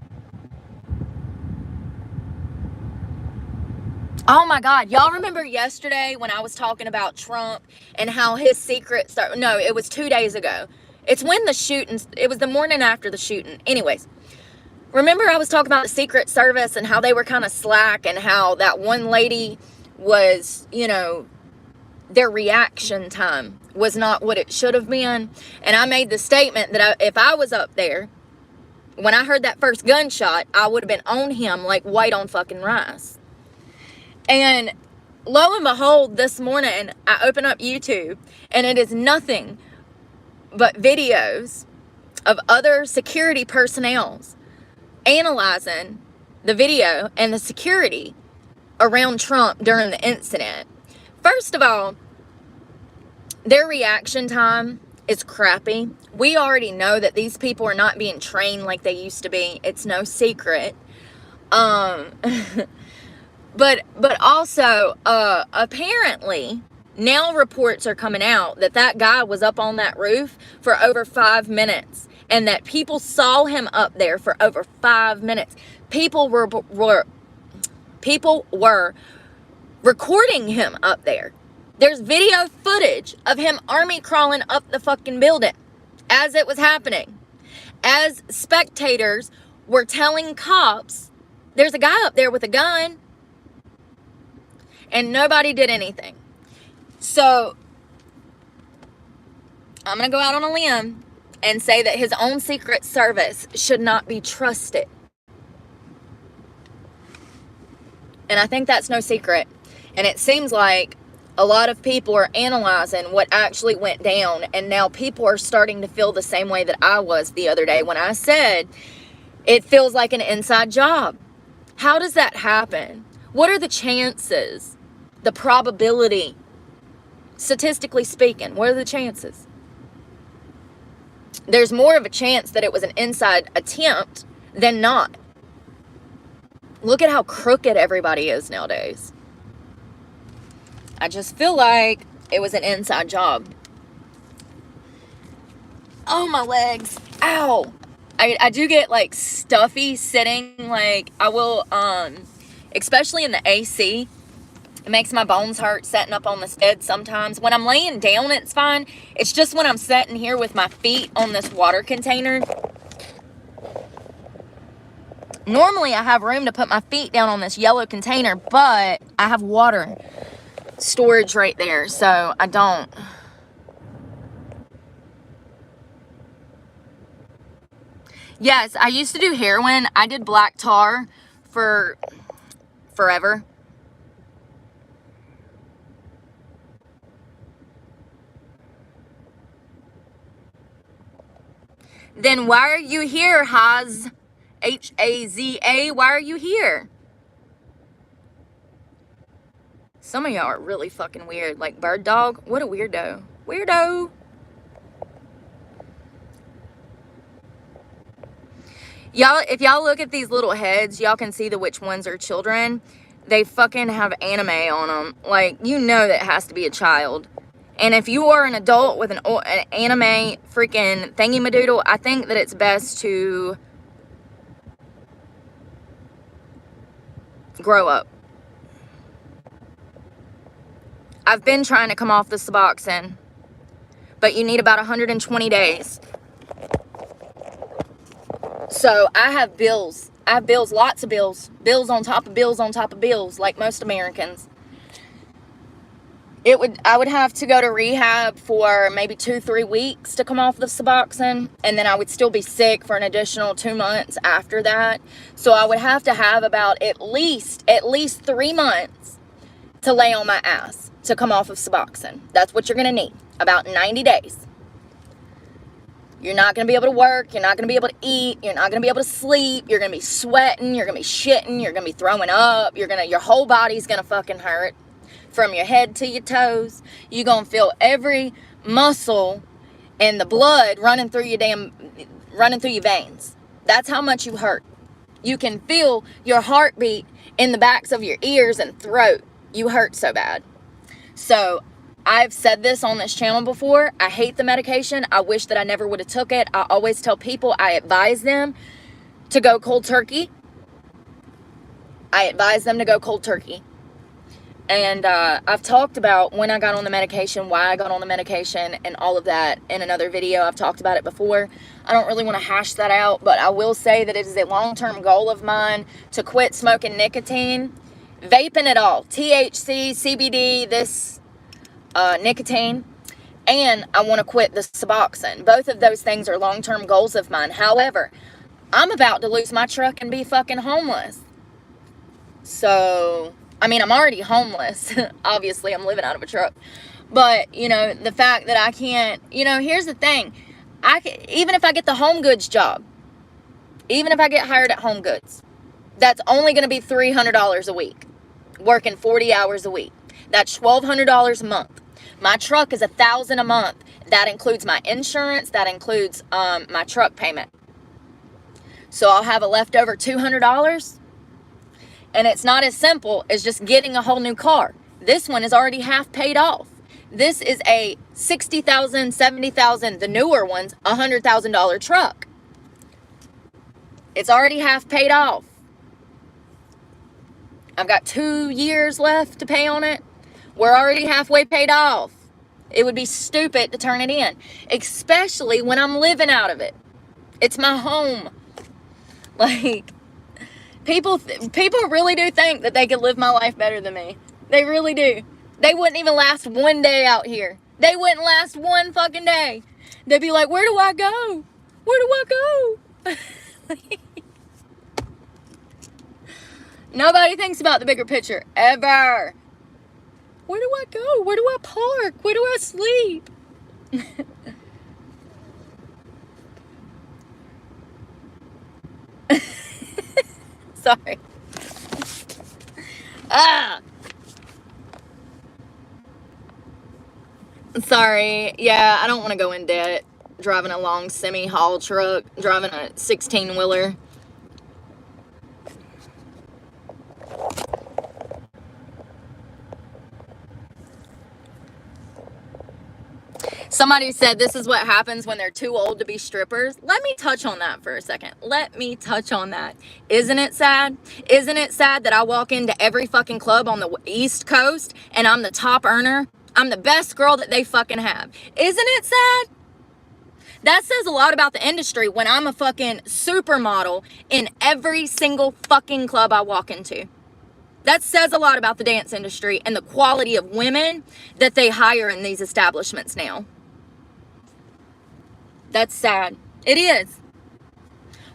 oh my God, y'all remember yesterday when I was talking about Trump and how his secret started? No, it was 2 days ago. It's when the shooting, it was the morning after the shooting. Anyways, remember I was talking about the Secret Service and how they were kind of slack and how that one lady was, you know, their reaction time was not what it should have been. And I made the statement that if I was up there, when I heard that first gunshot, I would have been on him like white on fucking rice. And lo and behold, this morning, I open up YouTube, and it is nothing but videos of other security personnel analyzing the video and the security around Trump during the incident. First of all, their reaction time is crappy. We already know that these people are not being trained like they used to be. It's no secret. But also, apparently, now reports are coming out that that guy was up on that roof for over 5 minutes. And that people saw him up there for over 5 minutes. People were recording him up there. There's video footage of him army crawling up the fucking building as it was happening. As spectators were telling cops, there's a guy up there with a gun. And nobody did anything. So, I'm going to go out on a limb and say that his own Secret Service should not be trusted. And I think that's no secret. And it seems like a lot of people are analyzing what actually went down. And now people are starting to feel the same way that I was the other day when I said it feels like an inside job. How does that happen? What are the chances? The probability? Statistically speaking, what are the chances? There's more of a chance that it was an inside attempt than not. Look at how crooked everybody is nowadays. I just feel like it was an inside job. Oh, my legs. Ow. I do get like stuffy sitting. Like I will, especially in the AC. It makes my bones hurt setting up on this bed sometimes. When I'm laying down, it's fine. It's just when I'm sitting here with my feet on this water container. Normally, I have room to put my feet down on this yellow container, but I have water storage right there, so I don't. Yes, I used to do heroin. I did black tar for forever. Then why are you here, Haza? H-A-Z-A? Why are you here? Some of y'all are really fucking weird. Like Bird Dog? What a weirdo. Weirdo. Y'all, if y'all look at these little heads, y'all can see which ones are children. They fucking have anime on them. Like, you know that has to be a child. And if you are an adult with an anime freaking thingy-madoodle, I think that it's best to grow up. I've been trying to come off the Suboxone, but you need about 120 days. So I have bills. I have bills, lots of bills. Bills on top of bills on top of bills, like most Americans. I would have to go to rehab for maybe 2-3 weeks to come off the Suboxone, and then I would still be sick for an additional 2 months after that. So I would have to have about at least 3 months to lay on my ass to come off of Suboxone. That's what you're going to need, about 90 days. You're not going to be able to work. You're not going to be able to eat. You're not going to be able to sleep. You're going to be sweating. You're going to be shitting. You're going to be throwing up. Your whole body's going to fucking hurt. From your head to your toes. You're going to feel every muscle and the blood running through your veins. That's how much you hurt. You can feel your heartbeat in the backs of your ears and throat. You hurt so bad. So, I've said this on this channel before. I hate the medication. I wish that I never would have took it. I always tell people, I advise them to go cold turkey. And I've talked about when I got on the medication, why I got on the medication, and all of that in another video. I've talked about it before. I don't really want to hash that out, but I will say that it is a long-term goal of mine to quit smoking nicotine, vaping at all, THC, CBD, this nicotine, and I want to quit the Suboxone. Both of those things are long-term goals of mine. However, I'm about to lose my truck and be fucking homeless. So, I mean, I'm already homeless. Obviously, I'm living out of a truck. But, you know, the fact that I can't, you know, here's the thing. Even if I get the Home Goods job, even if I get hired at Home Goods, that's only going to be $300 a week, working 40 hours a week. That's $1,200 a month. My truck is $1,000 a month. That includes my insurance. That includes my truck payment. So I'll have a leftover $200. And it's not as simple as just getting a whole new car. This one is already half paid off. This is a $60,000, $70,000, the newer one's $100,000 truck. It's already half paid off. I've got 2 years left to pay on it. We're already halfway paid off. It would be stupid to turn it in, especially when I'm living out of it. It's my home. Like, people really do think that they could live my life better than me. They really do. They wouldn't even last one day out here. They wouldn't last one fucking day. They'd be like, where do I go? Where do I go? Nobody thinks about the bigger picture, ever. Where do I go? Where do I park? Where do I sleep? Sorry. Sorry. Yeah, I don't want to go in debt driving a long semi-haul truck, driving a 16-wheeler. Somebody said this is what happens when they're too old to be strippers. Let me touch on that for a second. Let me touch on that. Isn't it sad? Isn't it sad that I walk into every fucking club on the East Coast and I'm the top earner? I'm the best girl that they fucking have. Isn't it sad? That says a lot about the industry when I'm a fucking supermodel in every single fucking club I walk into. That says a lot about the dance industry and the quality of women that they hire in these establishments now. That's sad. It is.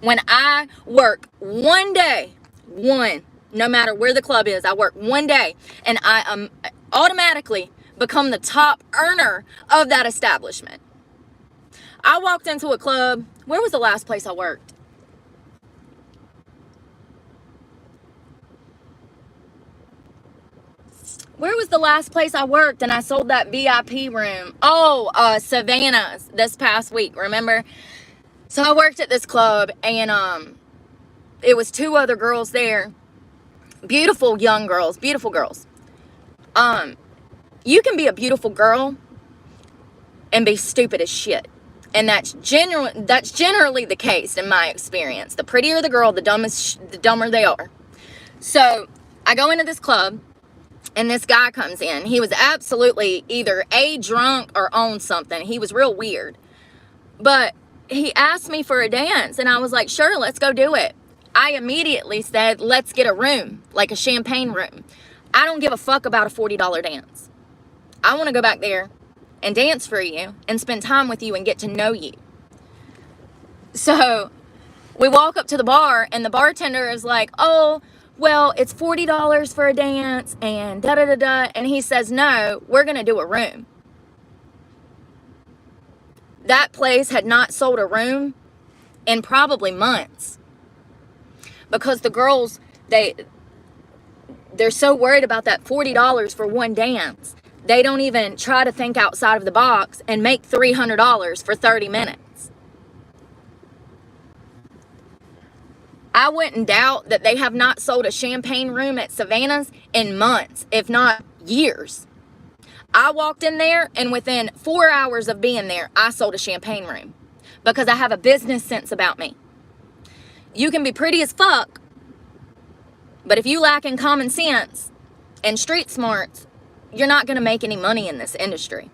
When I work one day, no matter where the club is, I work one day and I automatically become the top earner of that establishment. I walked into a club. Where was the last place I worked? Where was the last place I worked and I sold that VIP room? Oh, Savannah's this past week, remember? So I worked at this club and it was 2 other girls there. Beautiful young girls, beautiful girls. You can be a beautiful girl and be stupid as shit. And that's generally the case in my experience. The prettier the girl, the dumber they are. So I go into this club and this guy comes in. He was absolutely either A, drunk or on something. He was real weird. But he asked me for a dance and I was like, sure, let's go do it. I immediately said, let's get a room, like a champagne room. I don't give a fuck about a $40 dance. I want to go back there and dance for you and spend time with you and get to know you. So we walk up to the bar and the bartender is like, oh, well, it's $40 for a dance and da-da-da-da. And he says, no, we're going to do a room. That place had not sold a room in probably months. Because the girls, they're so worried about that $40 for one dance. They don't even try to think outside of the box and make $300 for 30 minutes. I wouldn't doubt that they have not sold a champagne room at Savannah's in months, if not years. I walked in there and within 4 hours of being there, I sold a champagne room because I have a business sense about me. You can be pretty as fuck, but if you lack in common sense and street smarts, you're not going to make any money in this industry.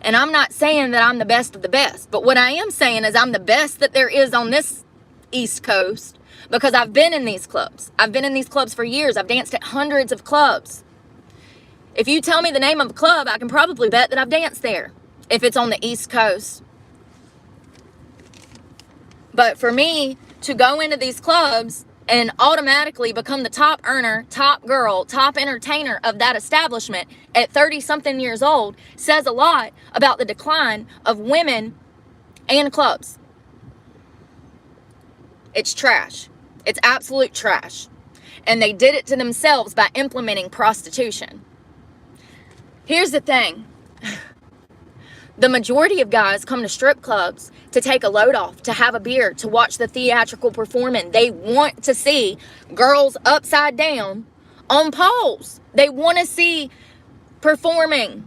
And I'm not saying that I'm the best of the best, but what I am saying is I'm the best that there is on this East Coast because I've been in these clubs. I've been in these clubs for years. I've danced at hundreds of clubs. If you tell me the name of a club, I can probably bet that I've danced there if it's on the East Coast. But for me to go into these clubs and automatically become the top earner, top girl, top entertainer of that establishment at 30-something years old says a lot about the decline of women and clubs. It's trash. It's absolute trash. And they did it to themselves by implementing prostitution. Here's the thing. The majority of guys come to strip clubs to take a load off, to have a beer, to watch the theatrical performance. They want to see girls upside down on poles. They want to see performing.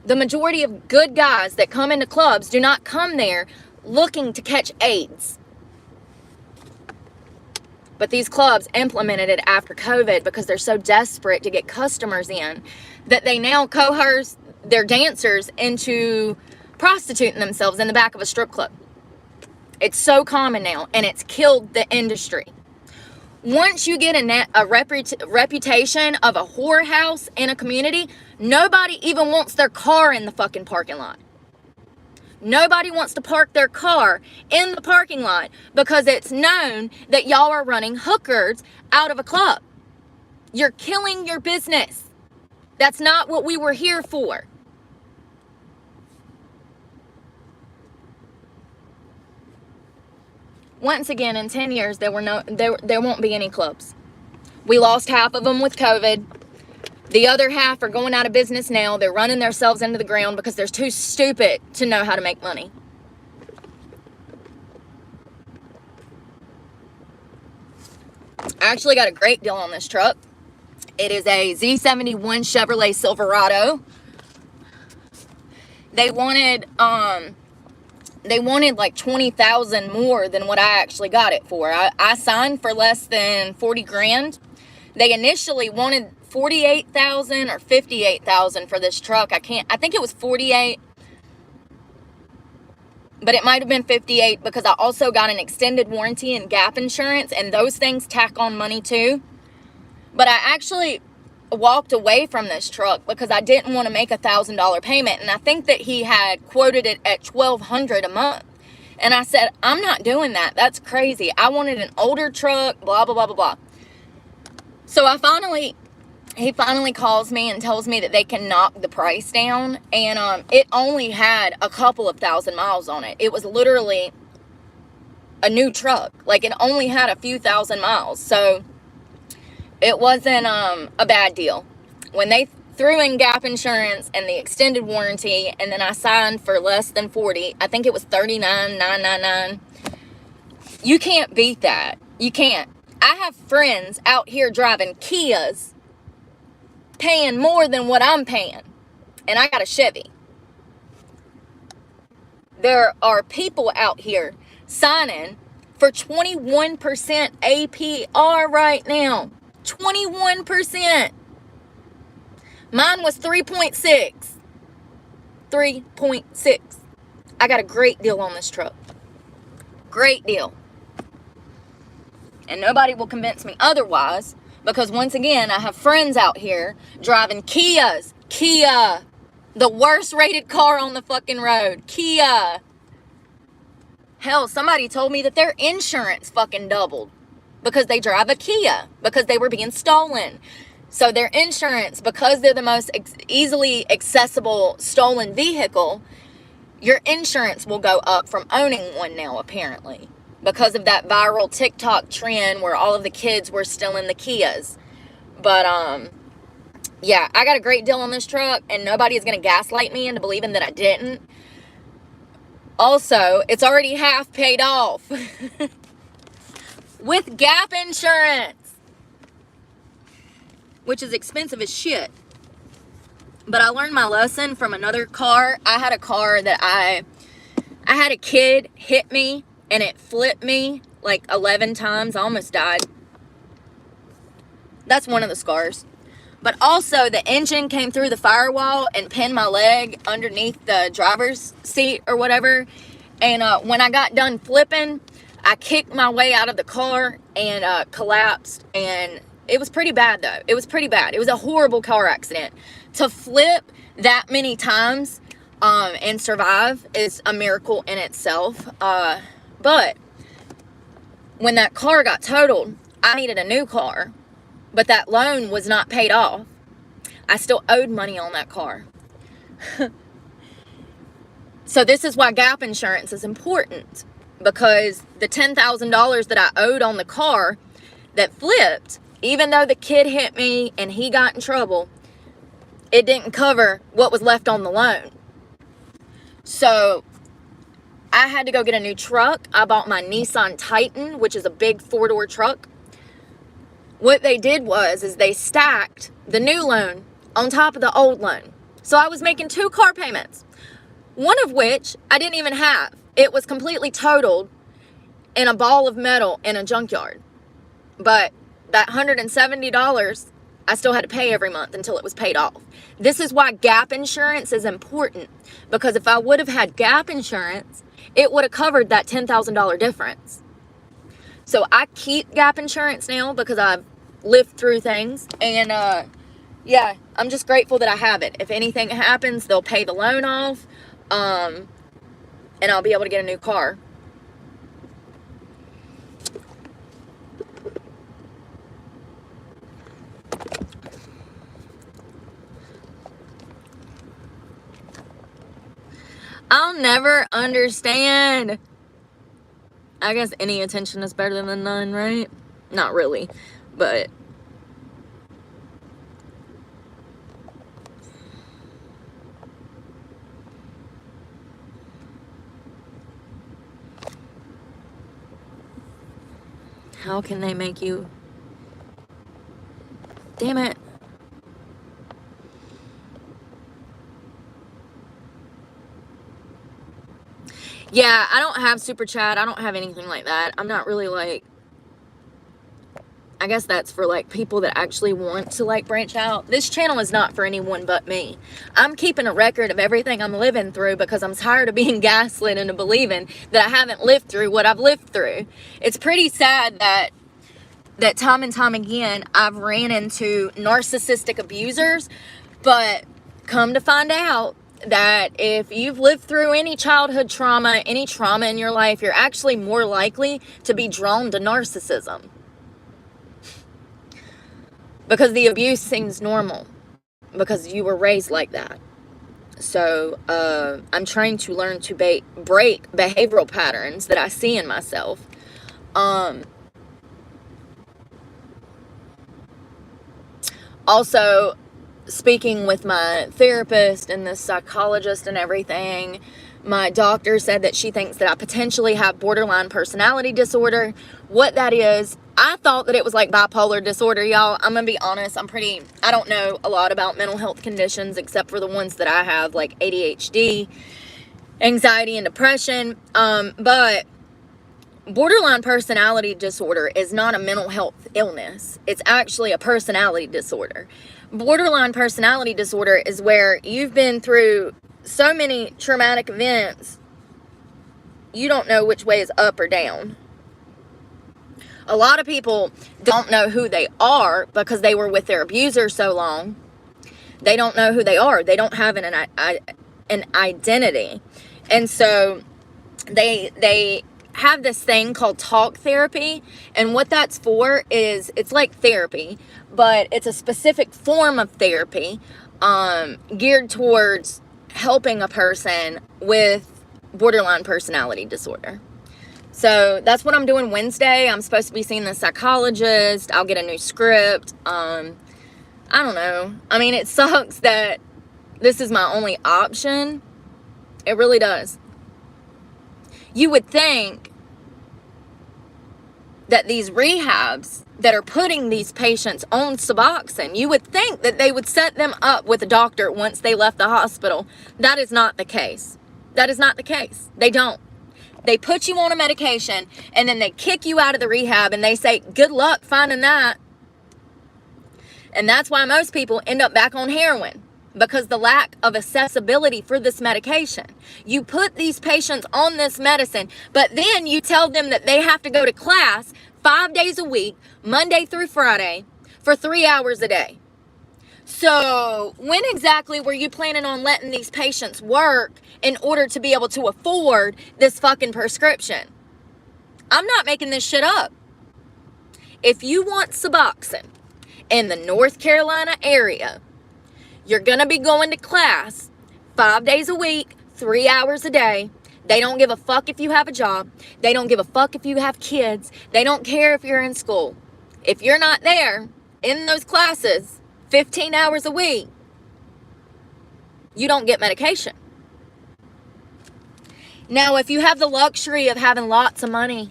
The majority of good guys that come into clubs do not come there looking to catch AIDS. But these clubs implemented it after COVID because they're so desperate to get customers in that they now coerce their dancers into prostituting themselves in the back of a strip club. It's so common now, and it's killed the industry. Once you get a reputation of a whorehouse in a community, nobody even wants their car in the fucking parking lot. Nobody wants to park their car in the parking lot because it's known that y'all are running hookers out of a club. You're killing your business. That's not what we were here for. Once again, in 10 years, there won't be any clubs. We lost half of them with COVID. The other half are going out of business now. They're running themselves into the ground because they're too stupid to know how to make money. I actually got a great deal on this truck. It is a Z71 Chevrolet Silverado. they wanted like 20,000 more than what I actually got it for. I signed for less than 40 grand. They initially wanted 48,000 or 58,000 for this truck. I think it was 48, but it might have been 58 because I also got an extended warranty and gap insurance, and those things tack on money too. But I actually walked away from this truck because I didn't want to make $1,000 payment, and I think that he had quoted it at $1,200 a month, and I said, I'm not doing that. That's crazy. I wanted an older truck, blah blah blah blah blah. So he finally calls me and tells me that they can knock the price down, and it only had a couple of thousand miles on it. It was literally a new truck. Like, it only had a few thousand miles, so it wasn't a bad deal. When they threw in gap insurance and the extended warranty, and then I signed for less than 40, I think it was $39,999. You can't beat that. You can't. I have friends out here driving Kias paying more than what I'm paying, and I got a Chevy. There are people out here signing for 21% APR right now. 21%. Mine was 3.6. 3.6. I got a great deal on this truck. Great deal. And nobody will convince me otherwise, because once again, I have friends out here driving Kias. Kia. The worst rated car on the fucking road. Kia. Hell, somebody told me that their insurance fucking doubled because they drive a Kia, because they were being stolen. So their insurance, because they're the most easily accessible stolen vehicle, your insurance will go up from owning one now, apparently, because of that viral TikTok trend where all of the kids were still in the Kias. But yeah, I got a great deal on this truck, and nobody is going to gaslight me into believing that I didn't. Also, it's already half paid off with gap insurance, which is expensive as shit. But I learned my lesson from another car. I had a car that I had a kid hit me, and it flipped me like 11 times. I almost died. That's one of the scars. But also, the engine came through the firewall and pinned my leg underneath the driver's seat or whatever. And when I got done flipping, I kicked my way out of the car and collapsed. And it was pretty bad, though. It was pretty bad. It was a horrible car accident. To flip that many times and survive is a miracle in itself. But when that car got totaled, I needed a new car. But that loan was not paid off. I still owed money on that car. So this is why gap insurance is important. Because the $10,000 that I owed on the car that flipped, even though the kid hit me and he got in trouble, it didn't cover what was left on the loan. So I had to go get a new truck. I bought my Nissan Titan, which is a big 4-door truck. What they did is they stacked the new loan on top of the old loan. So I was making 2 car payments, one of which I didn't even have. It was completely totaled in a ball of metal in a junkyard. But that $170, I still had to pay every month until it was paid off. This is why gap insurance is important, because if I would have had gap insurance, it would have covered that $10,000 difference. So I keep gap insurance now because I've lived through things. And yeah, I'm just grateful that I have it. If anything happens, they'll pay the loan off. And I'll be able to get a new car. I'll never understand. I guess any attention is better than none, right? Not really, but how can they make you? Damn it. Yeah, I don't have super chat. I don't have anything like that. I'm not really like, I guess that's for like people that actually want to like branch out. This channel is not for anyone but me. I'm keeping a record of everything I'm living through because I'm tired of being gaslit into believing that I haven't lived through what I've lived through. It's pretty sad that time and time again I've ran into narcissistic abusers, but come to find out that if you've lived through any childhood trauma, any trauma in your life, you're actually more likely to be drawn to narcissism. Because the abuse seems normal. Because you were raised like that. So, I'm trying to learn to break behavioral patterns that I see in myself. Also, speaking with my therapist and the psychologist and everything, my doctor said that she thinks that I potentially have borderline personality disorder. What that is, I thought that it was like bipolar disorder, y'all. I'm gonna be honest, I don't know a lot about mental health conditions except for the ones that I have, like ADHD, anxiety, and depression. But borderline personality disorder is not a mental health illness. It's actually a personality disorder. Borderline personality disorder is where you've been through so many traumatic events, you don't know which way is up or down. A lot of people don't know who they are because they were with their abuser so long. They don't know who they are. They don't have an identity. And so they have this thing called talk therapy, and what that's for is, it's like therapy, but it's a specific form of therapy geared towards helping a person with borderline personality disorder. So that's what I'm doing Wednesday. I'm supposed to be seeing the psychologist. I'll get a new script. I don't know. I mean, it sucks that this is my only option. It really does. You would think that these rehabs that are putting these patients on Suboxone, you would think that they would set them up with a doctor once they left the hospital. That is not the case. That is not the case. They don't. They put you on a medication and then they kick you out of the rehab and they say, good luck finding that. And that's why most people end up back on heroin, because the lack of accessibility for this medication. You put these patients on this medicine, but then you tell them that they have to go to class 5 days a week, Monday through Friday, for 3 hours a day. So when exactly were you planning on letting these patients work in order to be able to afford this fucking prescription? I'm not making this shit up. If you want Suboxone in the North Carolina area, you're going to be going to class 5 days a week, 3 hours a day. They don't give a fuck if you have a job. They don't give a fuck if you have kids. They don't care if you're in school. If you're not there in those classes 15 hours a week, you don't get medication. Now, if you have the luxury of having lots of money,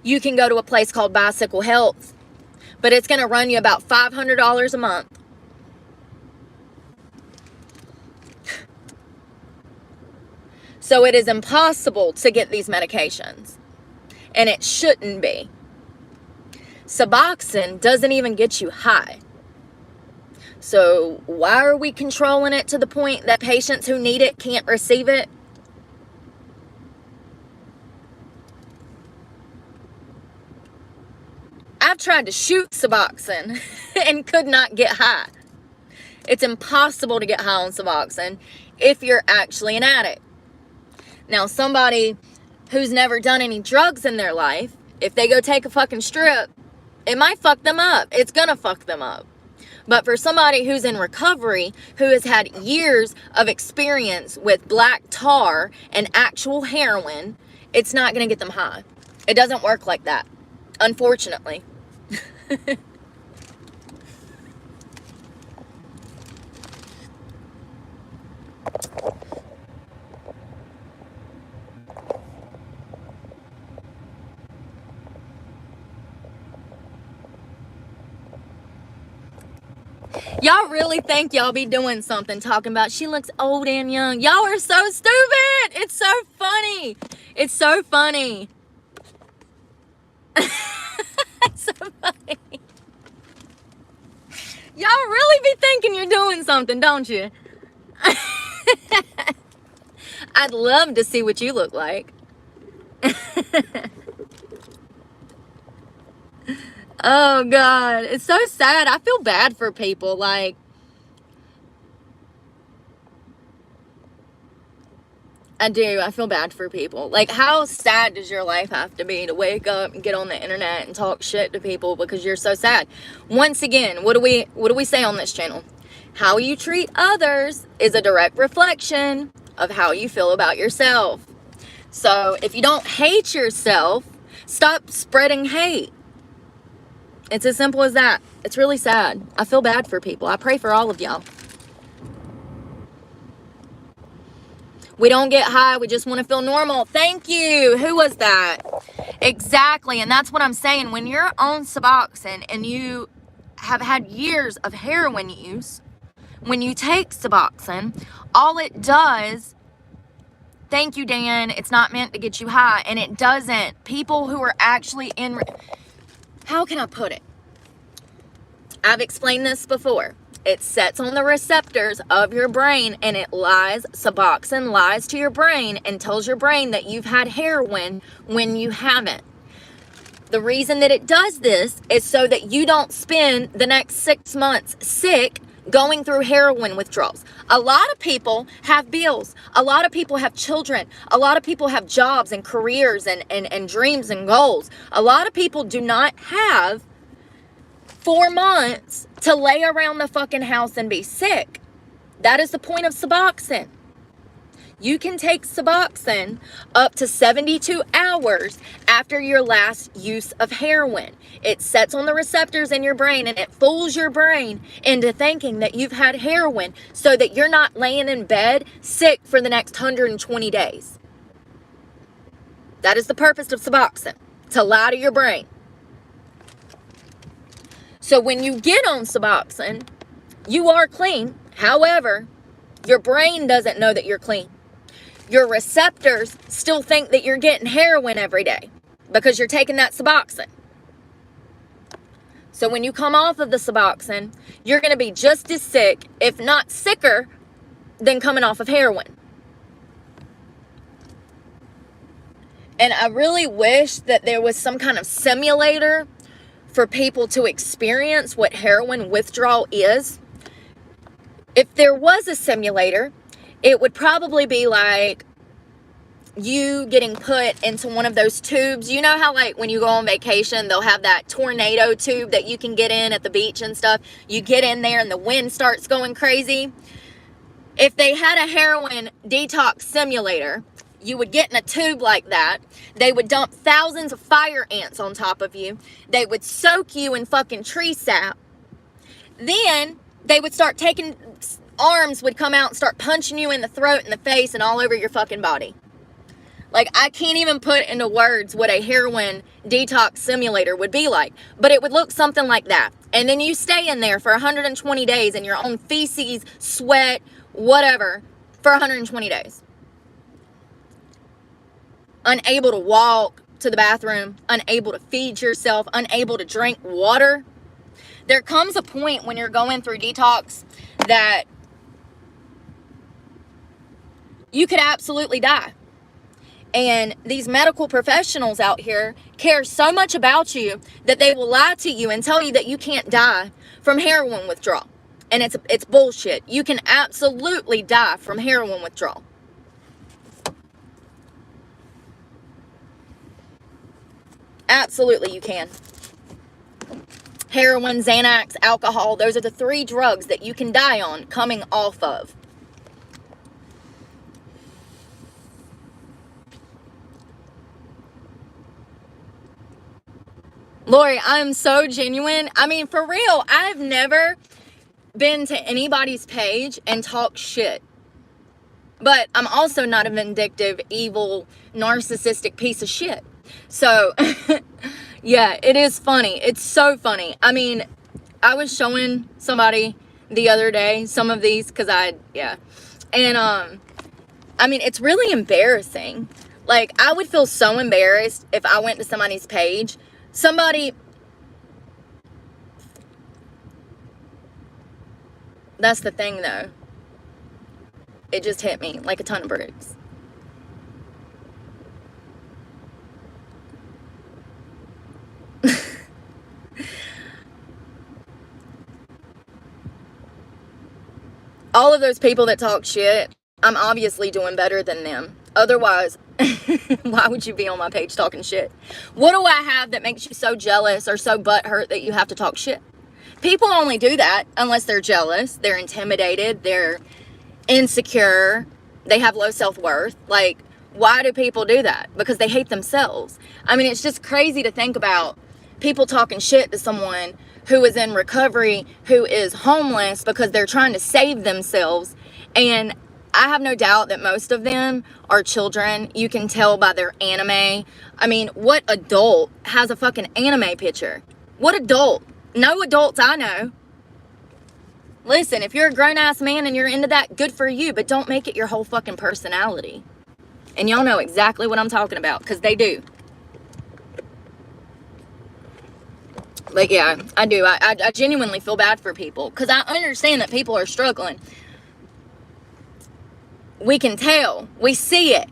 you can go to a place called Bicycle Health, but it's going to run you about $500 a month. So it is impossible to get these medications, and it shouldn't be. Suboxone doesn't even get you high. So why are we controlling it to the point that patients who need it can't receive it? I've tried to shoot Suboxone and could not get high. It's impossible to get high on Suboxone if you're actually an addict. Now, somebody who's never done any drugs in their life, if they go take a fucking strip, it might fuck them up. It's gonna fuck them up. But for somebody who's in recovery, who has had years of experience with black tar and actual heroin, it's not gonna get them high. It doesn't work like that, unfortunately. Y'all really think y'all be doing something talking about she looks old and young. Y'all are so stupid. It's so funny. It's so funny. It's so funny. Y'all really be thinking you're doing something, don't you? I'd love to see what you look like. Oh God, it's so sad. I feel bad for people. Like, I do. I feel bad for people. Like, how sad does your life have to be to wake up and get on the internet and talk shit to people because you're so sad? Once again, what do we say on this channel? How you treat others is a direct reflection of how you feel about yourself. So if you don't hate yourself, stop spreading hate. It's as simple as that. It's really sad. I feel bad for people. I pray for all of y'all. We don't get high. We just want to feel normal. Thank you. Who was that? Exactly. And that's what I'm saying. When you're on Suboxone and you have had years of heroin use, when you take Suboxone, all it does, thank you, Dan, it's not meant to get you high. And it doesn't. People who are actually in... How can I put it? I've explained this before. It sets on the receptors of your brain and it lies, Suboxone lies to your brain and tells your brain that you've had heroin when you haven't. The reason that it does this is so that you don't spend the next 6 months sick going through heroin withdrawals. A lot of people have bills. A lot of people have children. A lot of people have jobs and careers and dreams and goals. A lot of people do not have 4 months to lay around the fucking house and be sick. That is the point of Suboxone. You can take Suboxone up to 72 hours after your last use of heroin. It sets on the receptors in your brain and it fools your brain into thinking that you've had heroin so that you're not laying in bed sick for the next 120 days. That is the purpose of Suboxone, to lie to your brain. So when you get on Suboxone, you are clean. However, your brain doesn't know that you're clean. Your receptors still think that you're getting heroin every day because you're taking that Suboxone. So when you come off of the Suboxone, you're going to be just as sick, if not sicker, than coming off of heroin. And I really wish that there was some kind of simulator for people to experience what heroin withdrawal is. If there was a simulator, it would probably be like you getting put into one of those tubes. You know how, like, when you go on vacation, they'll have that tornado tube that you can get in at the beach and stuff. You get in there and the wind starts going crazy. If they had a heroin detox simulator, you would get in a tube like that. They would dump thousands of fire ants on top of you. They would soak you in fucking tree sap. Then they would start taking... Arms would come out and start punching you in the throat and the face and all over your fucking body. Like, I can't even put into words what a heroin detox simulator would be like. But it would look something like that. And then you stay in there for 120 days in your own feces, sweat, whatever, for 120 days. Unable to walk to the bathroom, unable to feed yourself, unable to drink water. There comes a point when you're going through detox that you could absolutely die. And these medical professionals out here care so much about you that they will lie to you and tell you that you can't die from heroin withdrawal. And it's bullshit. You can absolutely die from heroin withdrawal. Absolutely you can. Heroin, Xanax, alcohol, those are the 3 drugs that you can die on coming off of. Lori, I'm so genuine. I mean, for real, I've never been to anybody's page and talked shit. But I'm also not a vindictive, evil, narcissistic piece of shit. So, yeah, it is funny. It's so funny. I mean, I was showing somebody the other day, some of these, because yeah. And, I mean, it's really embarrassing. Like, I would feel so embarrassed if I went to somebody's page. That's the thing, though. It just hit me like a ton of bricks. All of those people that talk shit, I'm obviously doing better than them. Otherwise, why would you be on my page talking shit? What do I have that makes you so jealous or so butthurt that you have to talk shit? People only do that unless they're jealous, they're intimidated, they're insecure, they have low self-worth. Like, why do people do that? Because they hate themselves. I mean, it's just crazy to think about people talking shit to someone who is in recovery, who is homeless, because they're trying to save themselves. And I have no doubt that most of them are children. You can tell by their anime. I mean, what adult has a fucking anime picture? What adult? No adults I know. Listen, if you're a grown-ass man and you're into that, good for you, but don't make it your whole fucking personality. And y'all know exactly what I'm talking about, because they do. But yeah, I do. I genuinely feel bad for people, because I understand that people are struggling. We can tell. We see it.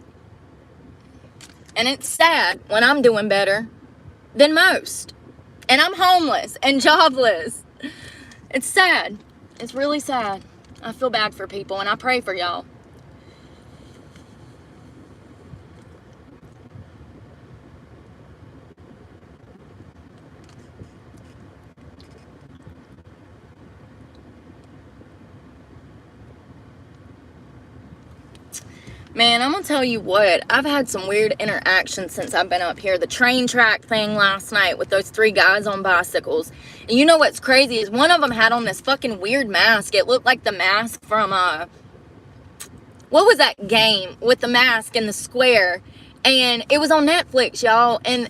And it's sad when I'm doing better than most. And I'm homeless and jobless. It's sad. It's really sad. I feel bad for people, and I pray for y'all. Man, I'm gonna tell you what, I've had some weird interactions since I've been up here. The train track thing last night with those 3 guys on bicycles. And you know what's crazy is one of them had on this fucking weird mask. It looked like the mask from, what was that game with the mask in the square? And it was on Netflix, y'all. And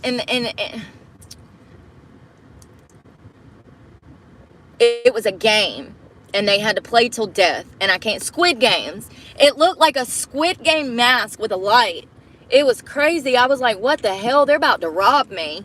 it was a game. And they had to play till death. And I can't. Squid Games. It looked like a Squid Game mask with a light. It was crazy. I was like, what the hell? They're about to rob me.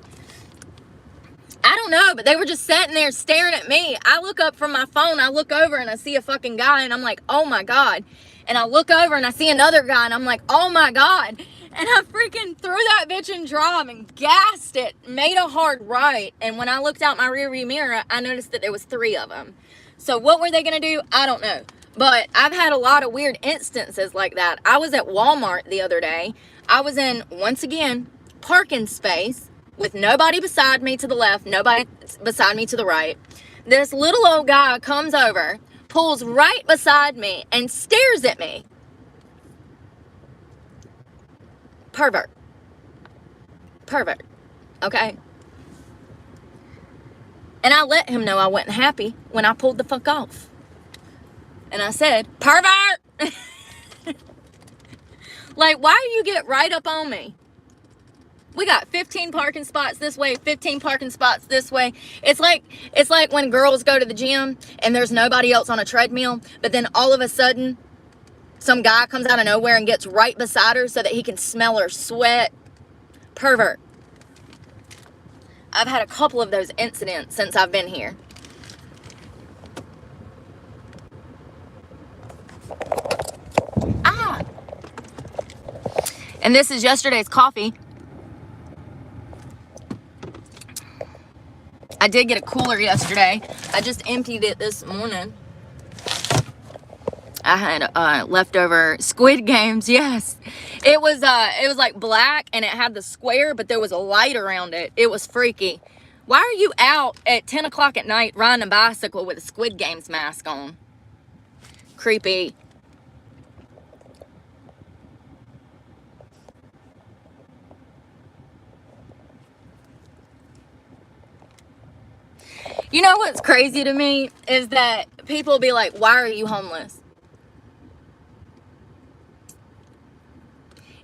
I don't know, but they were just sitting there staring at me. I look up from my phone. I look over and I see a fucking guy. And I'm like, oh my God. And I look over and I see another guy. And I'm like, oh my God. And I freaking threw that bitch in drive and gassed it. Made a hard right. And when I looked out my rearview mirror, I noticed that there was 3 of them. So what were they going to do? I don't know. But I've had a lot of weird instances like that. I was at Walmart the other day. I was in, once again, parking space with nobody beside me to the left, nobody beside me to the right. This little old guy comes over, pulls right beside me, and stares at me. Pervert. Pervert. Okay? And I let him know I wasn't happy when I pulled the fuck off. And I said, pervert! Like, why do you get right up on me? We got 15 parking spots this way, 15 parking spots this way. It's like when girls go to the gym and there's nobody else on a treadmill, but then all of a sudden, some guy comes out of nowhere and gets right beside her so that he can smell her sweat. Pervert. I've had a couple of those incidents since I've been here. Ah! And this is yesterday's coffee. I did get a cooler yesterday. I just emptied it this morning. I had leftover Squid Games. Yes, it was like black and it had the square, but there was a light around it. It was freaky. Why are you out at 10 o'clock at night riding a bicycle with a Squid Games mask on? Creepy. You know what's crazy to me is that people be like, why are you homeless?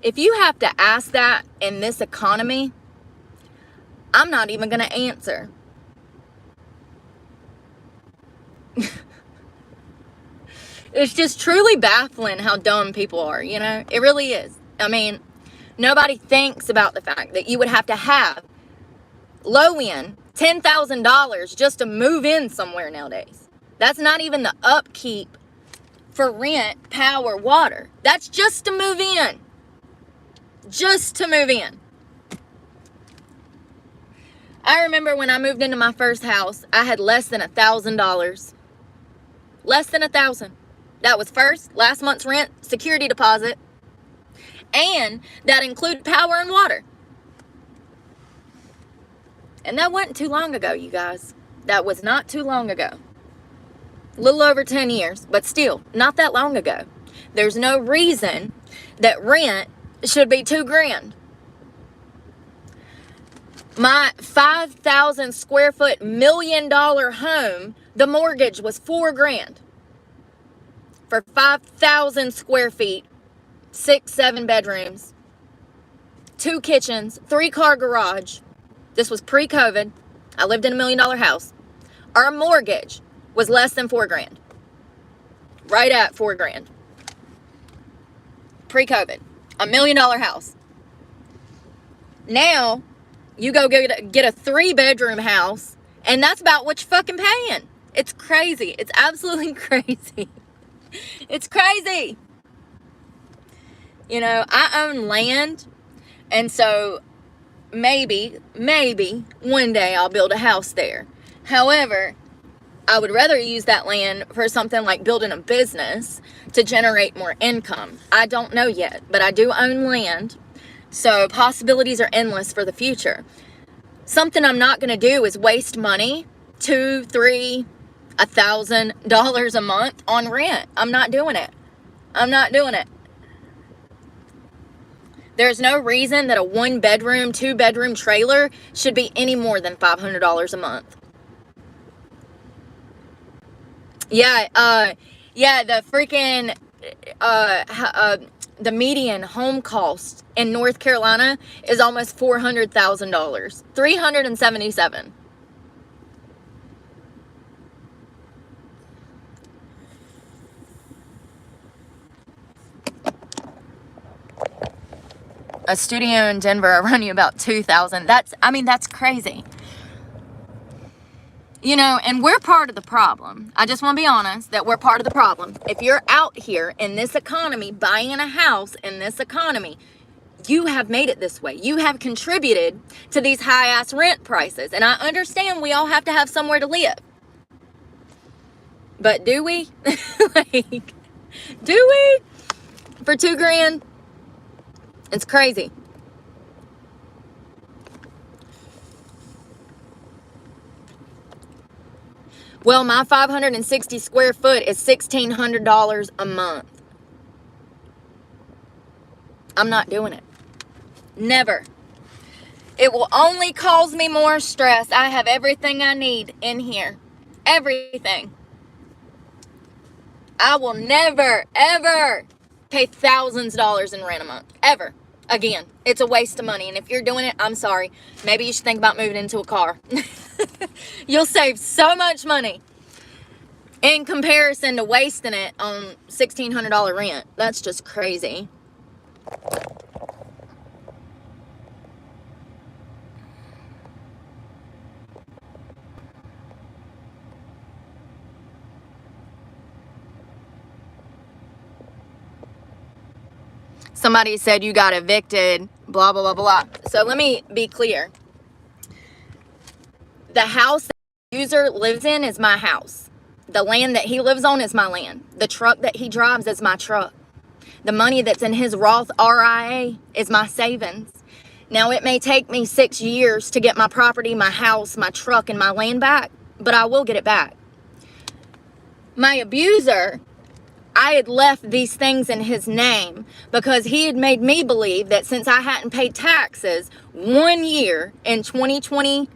If you have to ask that in this economy, I'm not even going to answer. It's just truly baffling how dumb people are, you know? It really is. I mean, nobody thinks about the fact that you would have to have low end $10,000 just to move in somewhere nowadays. That's not even the upkeep for rent, power, water. That's just to move in. Just to move in. I remember when I moved into my first house, I had less than $1,000. Less than $1,000. That was last month's rent, security deposit, and that included power and water. And that wasn't too long ago, you guys. That was not too long ago. A little over 10 years, but still, not that long ago. There's no reason that rent should be $2,000. My 5,000 square foot $1 million home, the mortgage was $4,000. For 5,000 square feet, 6-7 bedrooms, 2 kitchens, 3-car garage. This was pre-COVID. I lived in $1 million house. Our mortgage was less than $4,000. Right at $4,000. Pre-COVID. $1 million house. Now, you go get a 3-bedroom house, and that's about what you're fucking paying. It's crazy. It's absolutely crazy. It's crazy. You know, I own land, and so maybe one day I'll build a house there. However, I would rather use that land for something like building a business to generate more income. I don't know yet, but I do own land, so possibilities are endless for the future. Something I'm not going to do is waste money, $2,000, $3,000, $1,000 a month on rent. I'm not doing it. I'm not doing it. There's no reason that a 1-bedroom, 2-bedroom trailer should be any more than $500 a month. Yeah, the freaking, the median home cost in North Carolina is almost $400,000. $377,000. A studio in Denver, I run you about $2,000. That's crazy. You know, and we're part of the problem. I just want to be honest that we're part of the problem. If you're out here in this economy, buying a house in this economy, you have made it this way. You have contributed to these high-ass rent prices. And I understand we all have to have somewhere to live. But do we? Like, do we? For $2,000? It's crazy. Well, my 560 square foot is $1,600 a month. I'm not doing it. Never. It will only cause me more stress. I have everything I need in here. Everything. I will never, ever pay thousands of dollars in rent a month. Ever. Again, it's a waste of money. And if you're doing it, I'm sorry. Maybe you should think about moving into a car. You'll save so much money in comparison to wasting it on $1,600 rent. That's just crazy. Somebody said you got evicted, blah, blah, blah, blah. So let me be clear. The house that the user lives in is my house. The land that he lives on is my land. The truck that he drives is my truck. The money that's in his Roth RIA is my savings. Now, it may take me 6 years to get my property, my house, my truck, and my land back, but I will get it back. My abuser, I had left these things in his name because he had made me believe that since I hadn't paid taxes 1 year in 2020,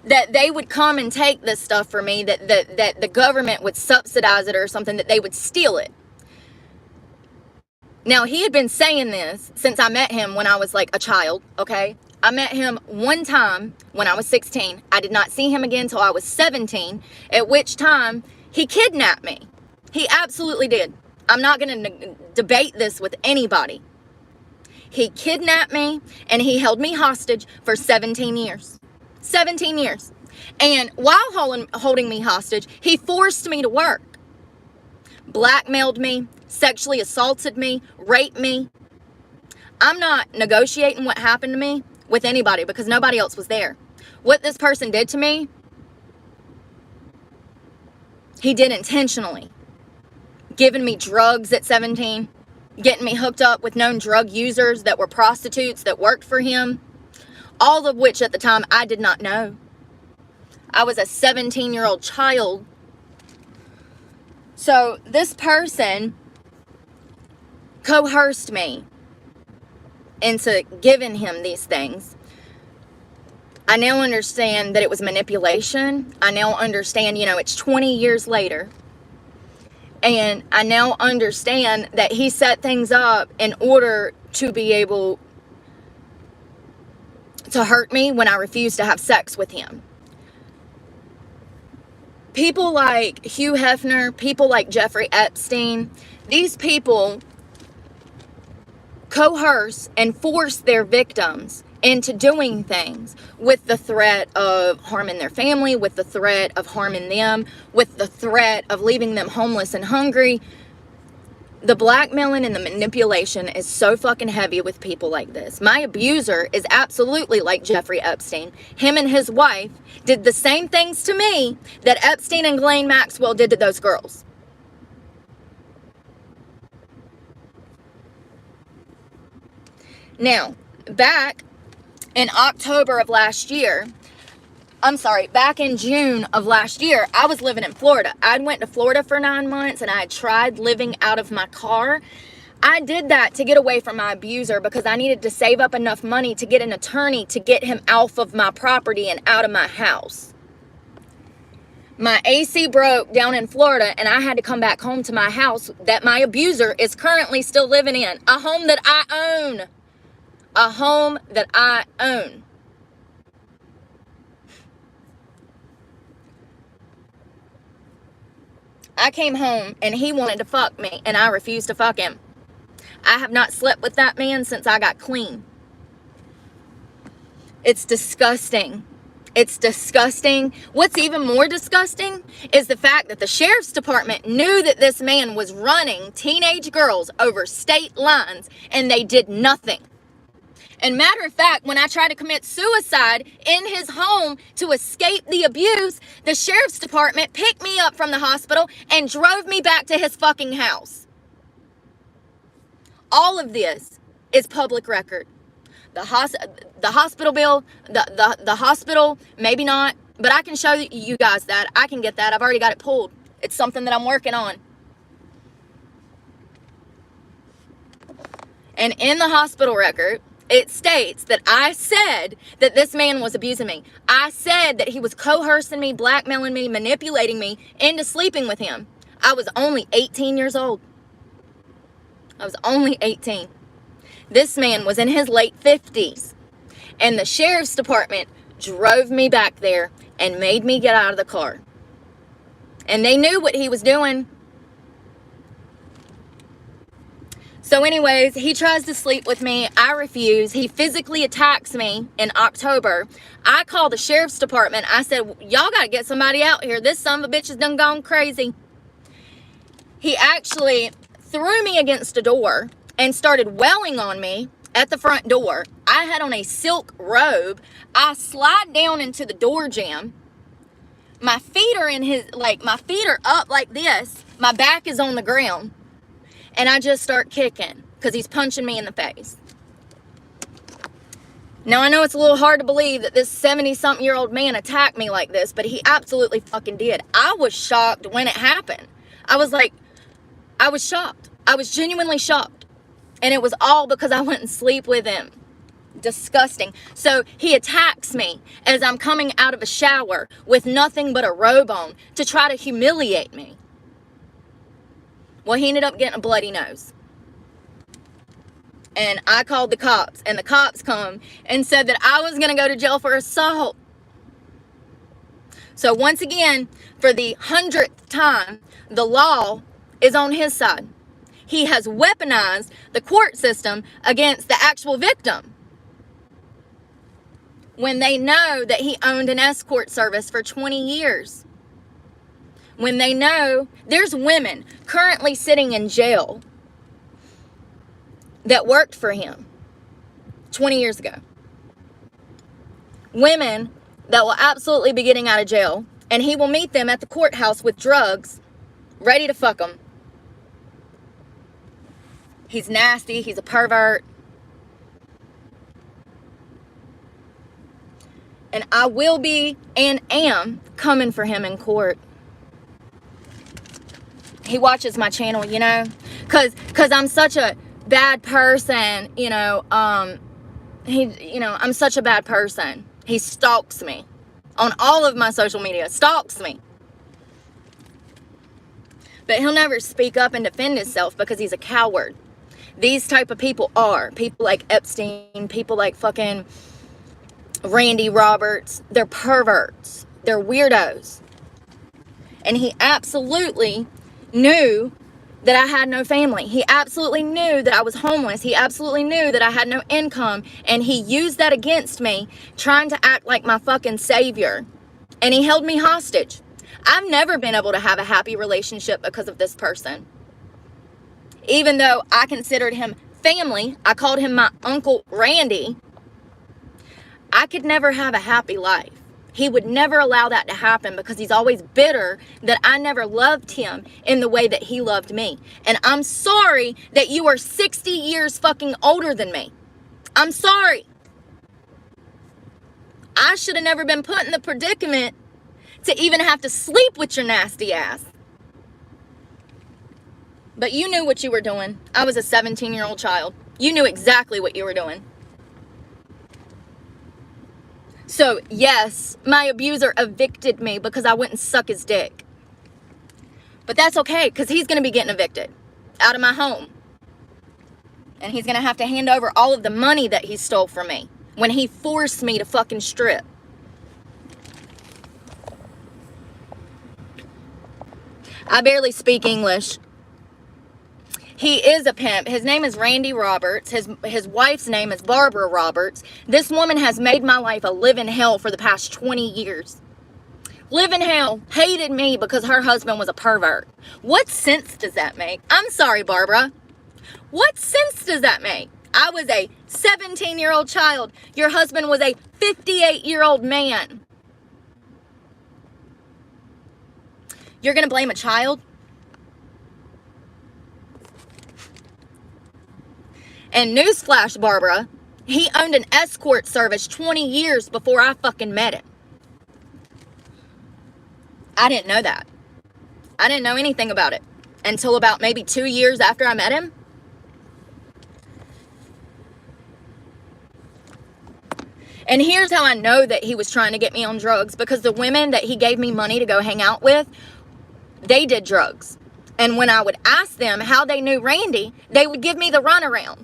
that they would come and take this stuff for me, that the government would subsidize it or something, that they would steal it. Now, he had been saying this since I met him when I was like a child, okay? I met him one time when I was 16. I did not see him again until I was 17, at which time he kidnapped me. He absolutely did. I'm not going to debate this with anybody. He kidnapped me and he held me hostage for 17 years. 17 years. And while holding me hostage, he forced me to work. Blackmailed me, sexually assaulted me, raped me. I'm not negotiating what happened to me with anybody because nobody else was there. What this person did to me, he did intentionally. Giving me drugs at 17, getting me hooked up with known drug users that were prostitutes that worked for him, all of which at the time I did not know. I was a 17-year-old child. So this person coerced me into giving him these things. I now understand that it was manipulation. I now understand, it's 20 years later. And I now understand that he set things up in order to be able to hurt me when I refused to have sex with him. People like Hugh Hefner, people like Jeffrey Epstein, these people coerce and force their victims into doing things with the threat of harming their family, with the threat of harming them, with the threat of leaving them homeless and hungry. The blackmailing and the manipulation is so fucking heavy with people like this. My abuser is absolutely like Jeffrey Epstein. Him and his wife did the same things to me that Epstein and Ghislaine Maxwell did to those girls. Now, back in October of last year, back in June of last year, I was living in Florida. I went to Florida for 9 months and I had tried living out of my car. I did that to get away from my abuser because I needed to save up enough money to get an attorney to get him off of my property and out of my house. My AC broke down in Florida and I had to come back home to my house that my abuser is currently still living in. A home that I own. A home that I own. I came home and he wanted to fuck me and I refused to fuck him. I have not slept with that man since I got clean. It's disgusting. It's disgusting. What's even more disgusting is the fact that the sheriff's department knew that this man was running teenage girls over state lines and they did nothing. And matter of fact, when I tried to commit suicide in his home to escape the abuse, the sheriff's department picked me up from the hospital and drove me back to his fucking house. All of this is public record. The hospital bill, the hospital, maybe not, but I can show you guys that. I can get that. I've already got it pulled. It's something that I'm working on. And in the hospital record, it states that I said that this man was abusing me. I said that he was coercing me, blackmailing me, manipulating me into sleeping with him. I was only 18 years old. I was only 18. This man was in his late 50s. And the sheriff's department drove me back there and made me get out of the car. And they knew what he was doing. So anyways, he tries to sleep with me. I refuse. He physically attacks me in October. I call the sheriff's department. I said, y'all got to get somebody out here. This son of a bitch has done gone crazy. He actually threw me against a door and started wailing on me at the front door. I had on a silk robe. I slide down into the door jamb. My feet are my feet are up like this. My back is on the ground. And I just start kicking because he's punching me in the face. Now, I know it's a little hard to believe that this 70-something-year-old man attacked me like this, but he absolutely fucking did. I was shocked when it happened. I was shocked. I was genuinely shocked. And it was all because I wouldn't sleep with him. Disgusting. So he attacks me as I'm coming out of a shower with nothing but a robe on to try to humiliate me. Well, he ended up getting a bloody nose. And I called the cops. And the cops come and said that I was going to go to jail for assault. So once again, for the 100th time, the law is on his side. He has weaponized the court system against the actual victim. When they know that he owned an escort service for 20 years. When they know there's women currently sitting in jail that worked for him 20 years ago. Women that will absolutely be getting out of jail, and he will meet them at the courthouse with drugs, ready to fuck them. He's nasty. He's a pervert. And I will be and am coming for him in court. He watches my channel, you know, cause I'm such a bad person, you know. I'm such a bad person. He stalks me on all of my social media. Stalks me. But he'll never speak up and defend himself because he's a coward. These type of people are people like Epstein, people like fucking Randy Roberts. They're perverts. They're weirdos. And he absolutely knew that I had no family. He absolutely knew that I was homeless. He absolutely knew that I had no income. And he used that against me, trying to act like my fucking savior. And he held me hostage. I've never been able to have a happy relationship because of this person. Even though I considered him family, I called him my Uncle Randy, I could never have a happy life. He would never allow that to happen because he's always bitter that I never loved him in the way that he loved me. And I'm sorry that you are 60 years fucking older than me. I'm sorry. I should have never been put in the predicament to even have to sleep with your nasty ass. But you knew what you were doing. I was a 17-year-old child. You knew exactly what you were doing. So, yes, my abuser evicted me because I wouldn't suck his dick. But that's okay, because he's going to be getting evicted out of my home. And he's going to have to hand over all of the money that he stole from me when he forced me to fucking strip. I barely speak English. He is a pimp. His name is Randy Roberts. His wife's name is Barbara Roberts. This woman has made my life a living hell for the past 20 years. Living hell. Hated me because her husband was a pervert. What sense does that make? I'm sorry, Barbara. What sense does that make? I was a 17-year-old child. Your husband was a 58-year-old man. You're going to blame a child? And newsflash, Barbara, he owned an escort service 20 years before I fucking met him. I didn't know that. I didn't know anything about it until about maybe 2 years after I met him. And here's how I know that he was trying to get me on drugs, because the women that he gave me money to go hang out with, they did drugs. And when I would ask them how they knew Randy, they would give me the runaround.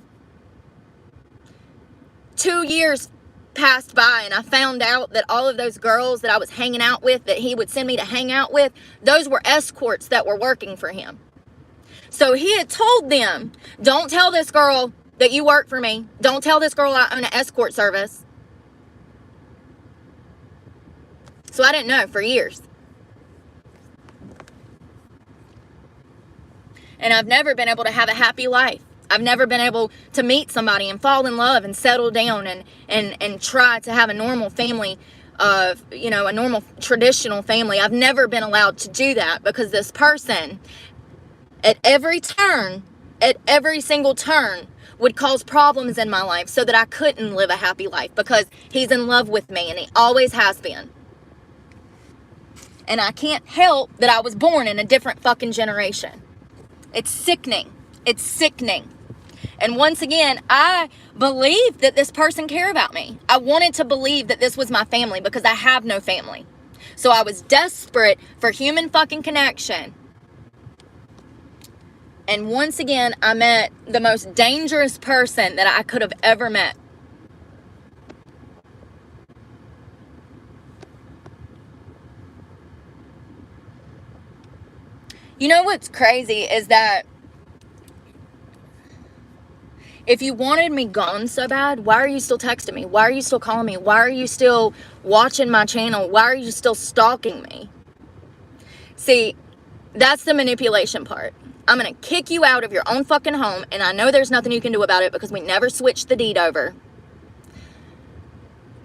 2 years passed by and I found out that all of those girls that I was hanging out with, that he would send me to hang out with, those were escorts that were working for him. So he had told them, don't tell this girl that you work for me. Don't tell this girl I own an escort service. So I didn't know for years. And I've never been able to have a happy life. I've never been able to meet somebody and fall in love and settle down and try to have a normal family, a normal traditional family. I've never been allowed to do that because this person at every single turn would cause problems in my life so that I couldn't live a happy life, because he's in love with me and he always has been. And I can't help that I was born in a different fucking generation. It's sickening. It's sickening. And once again, I believed that this person cared about me. I wanted to believe that this was my family because I have no family. So I was desperate for human fucking connection. And once again, I met the most dangerous person that I could have ever met. You know what's crazy is that if you wanted me gone so bad, why are you still texting me? Why are you still calling me? Why are you still watching my channel? Why are you still stalking me? See, that's the manipulation part. I'm going to kick you out of your own fucking home, and I know there's nothing you can do about it because we never switched the deed over.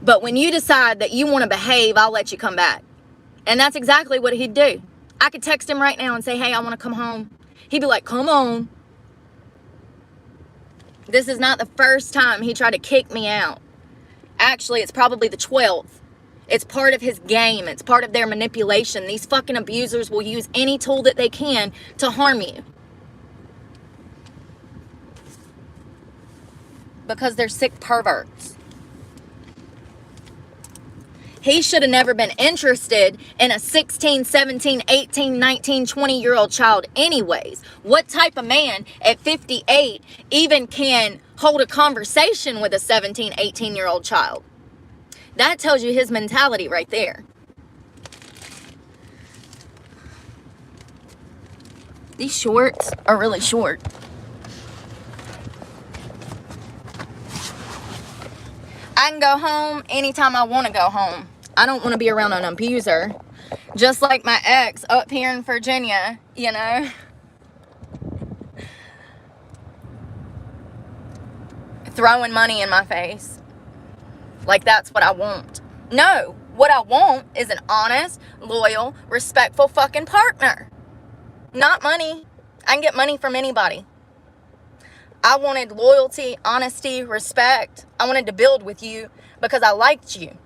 But when you decide that you want to behave, I'll let you come back. And that's exactly what he'd do. I could text him right now and say, hey, I want to come home. He'd be like, come on. This is not the first time he tried to kick me out. Actually, it's probably the 12th. It's part of his game. It's part of their manipulation. These fucking abusers will use any tool that they can to harm you. Because they're sick perverts. He should have never been interested in a 16, 17, 18, 19, 20-year-old child anyways. What type of man at 58 even can hold a conversation with a 17, 18-year-old child? That tells you his mentality right there. These shorts are really short. I can go home anytime I want to go home. I don't want to be around an abuser. Just like my ex up here in Virginia, you know. Throwing money in my face. Like that's what I want. No, what I want is an honest, loyal, respectful fucking partner. Not money. I can get money from anybody. I wanted loyalty, honesty, respect. I wanted to build with you because I liked you.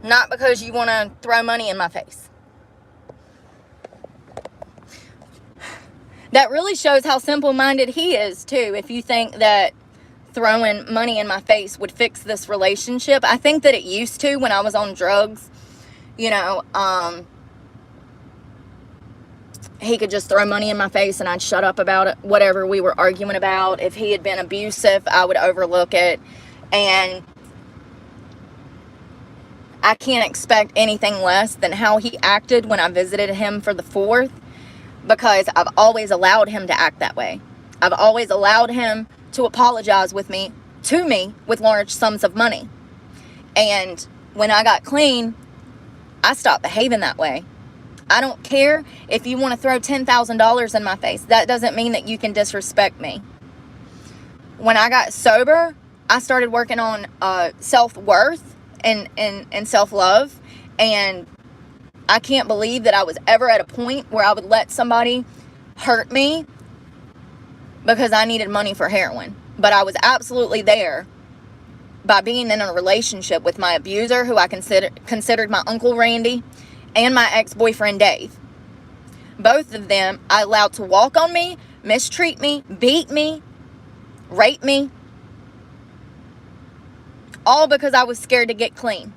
Not because you want to throw money in my face. That really shows how simple-minded he is, too. If you think that throwing money in my face would fix this relationship. I think that it used to when I was on drugs. You know, he could just throw money in my face and I'd shut up about it, whatever we were arguing about. If he had been abusive, I would overlook it. And I can't expect anything less than how he acted when I visited him for the 4th, because I've always allowed him to act that way. I've always allowed him to apologize to me with large sums of money. And when I got clean, I stopped behaving that way. I don't care if you want to throw $10,000 in my face. That doesn't mean that you can disrespect me. When I got sober, I started working on self-worth and self-love. And I can't believe that I was ever at a point where I would let somebody hurt me because I needed money for heroin. But I was absolutely there by being in a relationship with my abuser, who I considered my Uncle Randy, and my ex-boyfriend Dave. Both of them I allowed to walk on me, mistreat me, beat me, rape me, all because I was scared to get clean.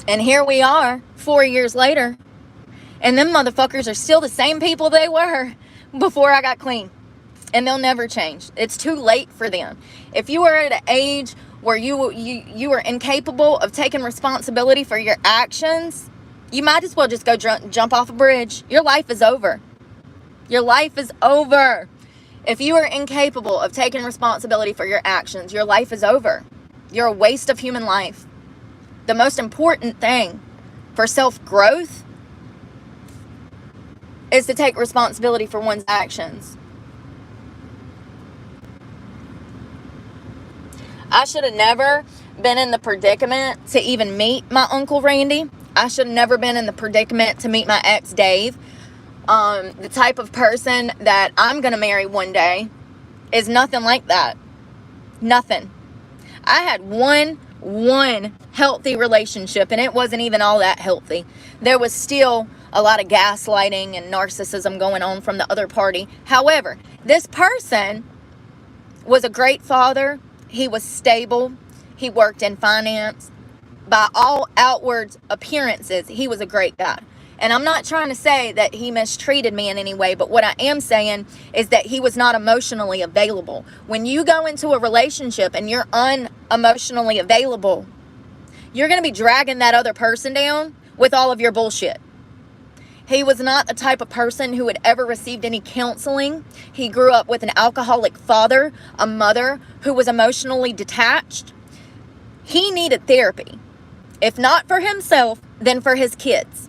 And here we are 4 years later, and them motherfuckers are still the same people they were before I got clean. And they'll never change. It's too late for them. If you are at an age where you are incapable of taking responsibility for your actions, you might as well just go jump off a bridge. Your life is over. Your life is over. If you are incapable of taking responsibility for your actions, your life is over. You're a waste of human life. The most important thing for self-growth is to take responsibility for one's actions. I should have never been in the predicament to even meet my Uncle Randy. I should have never been in the predicament to meet my ex Dave. The type of person that I'm going to marry one day is nothing like that. Nothing. I had one healthy relationship, and it wasn't even all that healthy. There was still a lot of gaslighting and narcissism going on from the other party. However, this person was a great father. He was stable. He worked in finance. By all outward appearances, he was a great guy. And I'm not trying to say that he mistreated me in any way, but what I am saying is that he was not emotionally available. When you go into a relationship and you're unemotionally available, you're going to be dragging that other person down with all of your bullshit. He was not the type of person who had ever received any counseling. He grew up with an alcoholic father, a mother who was emotionally detached. He needed therapy. If not for himself, then for his kids.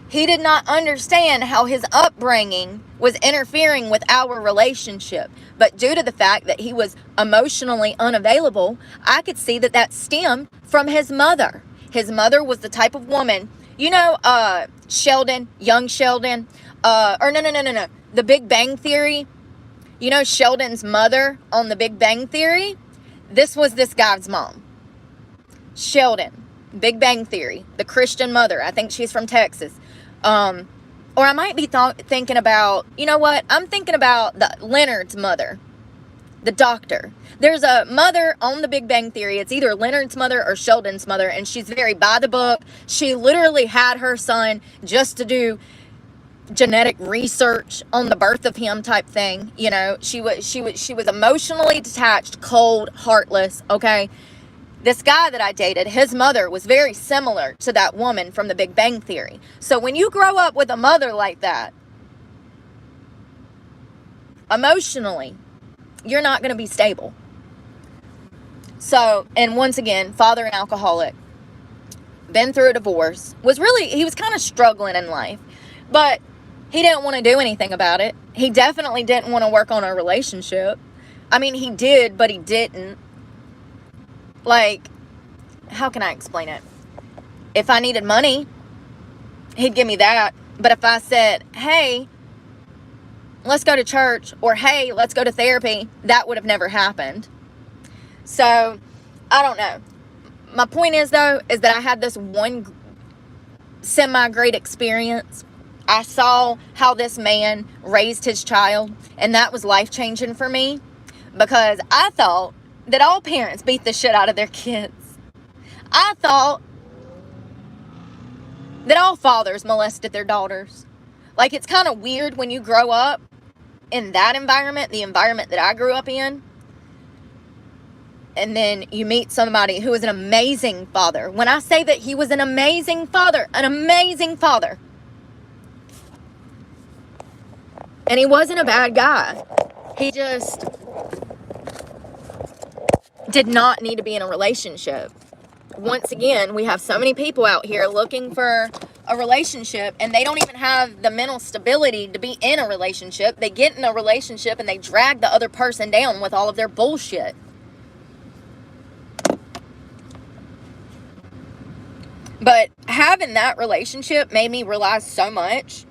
He did not understand how his upbringing was interfering with our relationship. But due to the fact that he was emotionally unavailable, I could see that that stemmed from his mother. His mother was the type of woman, you know, Sheldon, young Sheldon, no. The Big Bang Theory. You know Sheldon's mother on The Big Bang Theory? This was this guy's mom. Sheldon, Big Bang Theory, the Christian mother. I think she's from Texas. Or I might be thinking about, you know what? I'm thinking about Leonard's mother, the doctor. There's a mother on The Big Bang Theory. It's either Leonard's mother or Sheldon's mother, and she's very by the book. She literally had her son just to do genetic research on the birth of him type thing. You know, she was emotionally detached, cold, heartless, okay? This guy that I dated, his mother was very similar to that woman from The Big Bang Theory. So when you grow up with a mother like that, emotionally, you're not going to be stable. So, and once again, father an alcoholic, been through a divorce, he was kind of struggling in life, but he didn't want to do anything about it. He definitely didn't want to work on a relationship. I mean, he did, but he didn't. Like, how can I explain it? If I needed money, he'd give me that. But if I said, hey, let's go to church, or hey, let's go to therapy, that would have never happened. So, I don't know. My point is, though, is that I had this one semi-great experience. I saw how this man raised his child, and that was life-changing for me, because I thought that all parents beat the shit out of their kids. I thought that all fathers molested their daughters. Like, it's kind of weird when you grow up in that environment, the environment that I grew up in, and then you meet somebody who is an amazing father. When I say that he was an amazing father, and he wasn't a bad guy. He just did not need to be in a relationship. Once again, we have so many people out here looking for a relationship, and they don't even have the mental stability to be in a relationship. They get in a relationship and they drag the other person down with all of their bullshit. But having that relationship made me realize so much.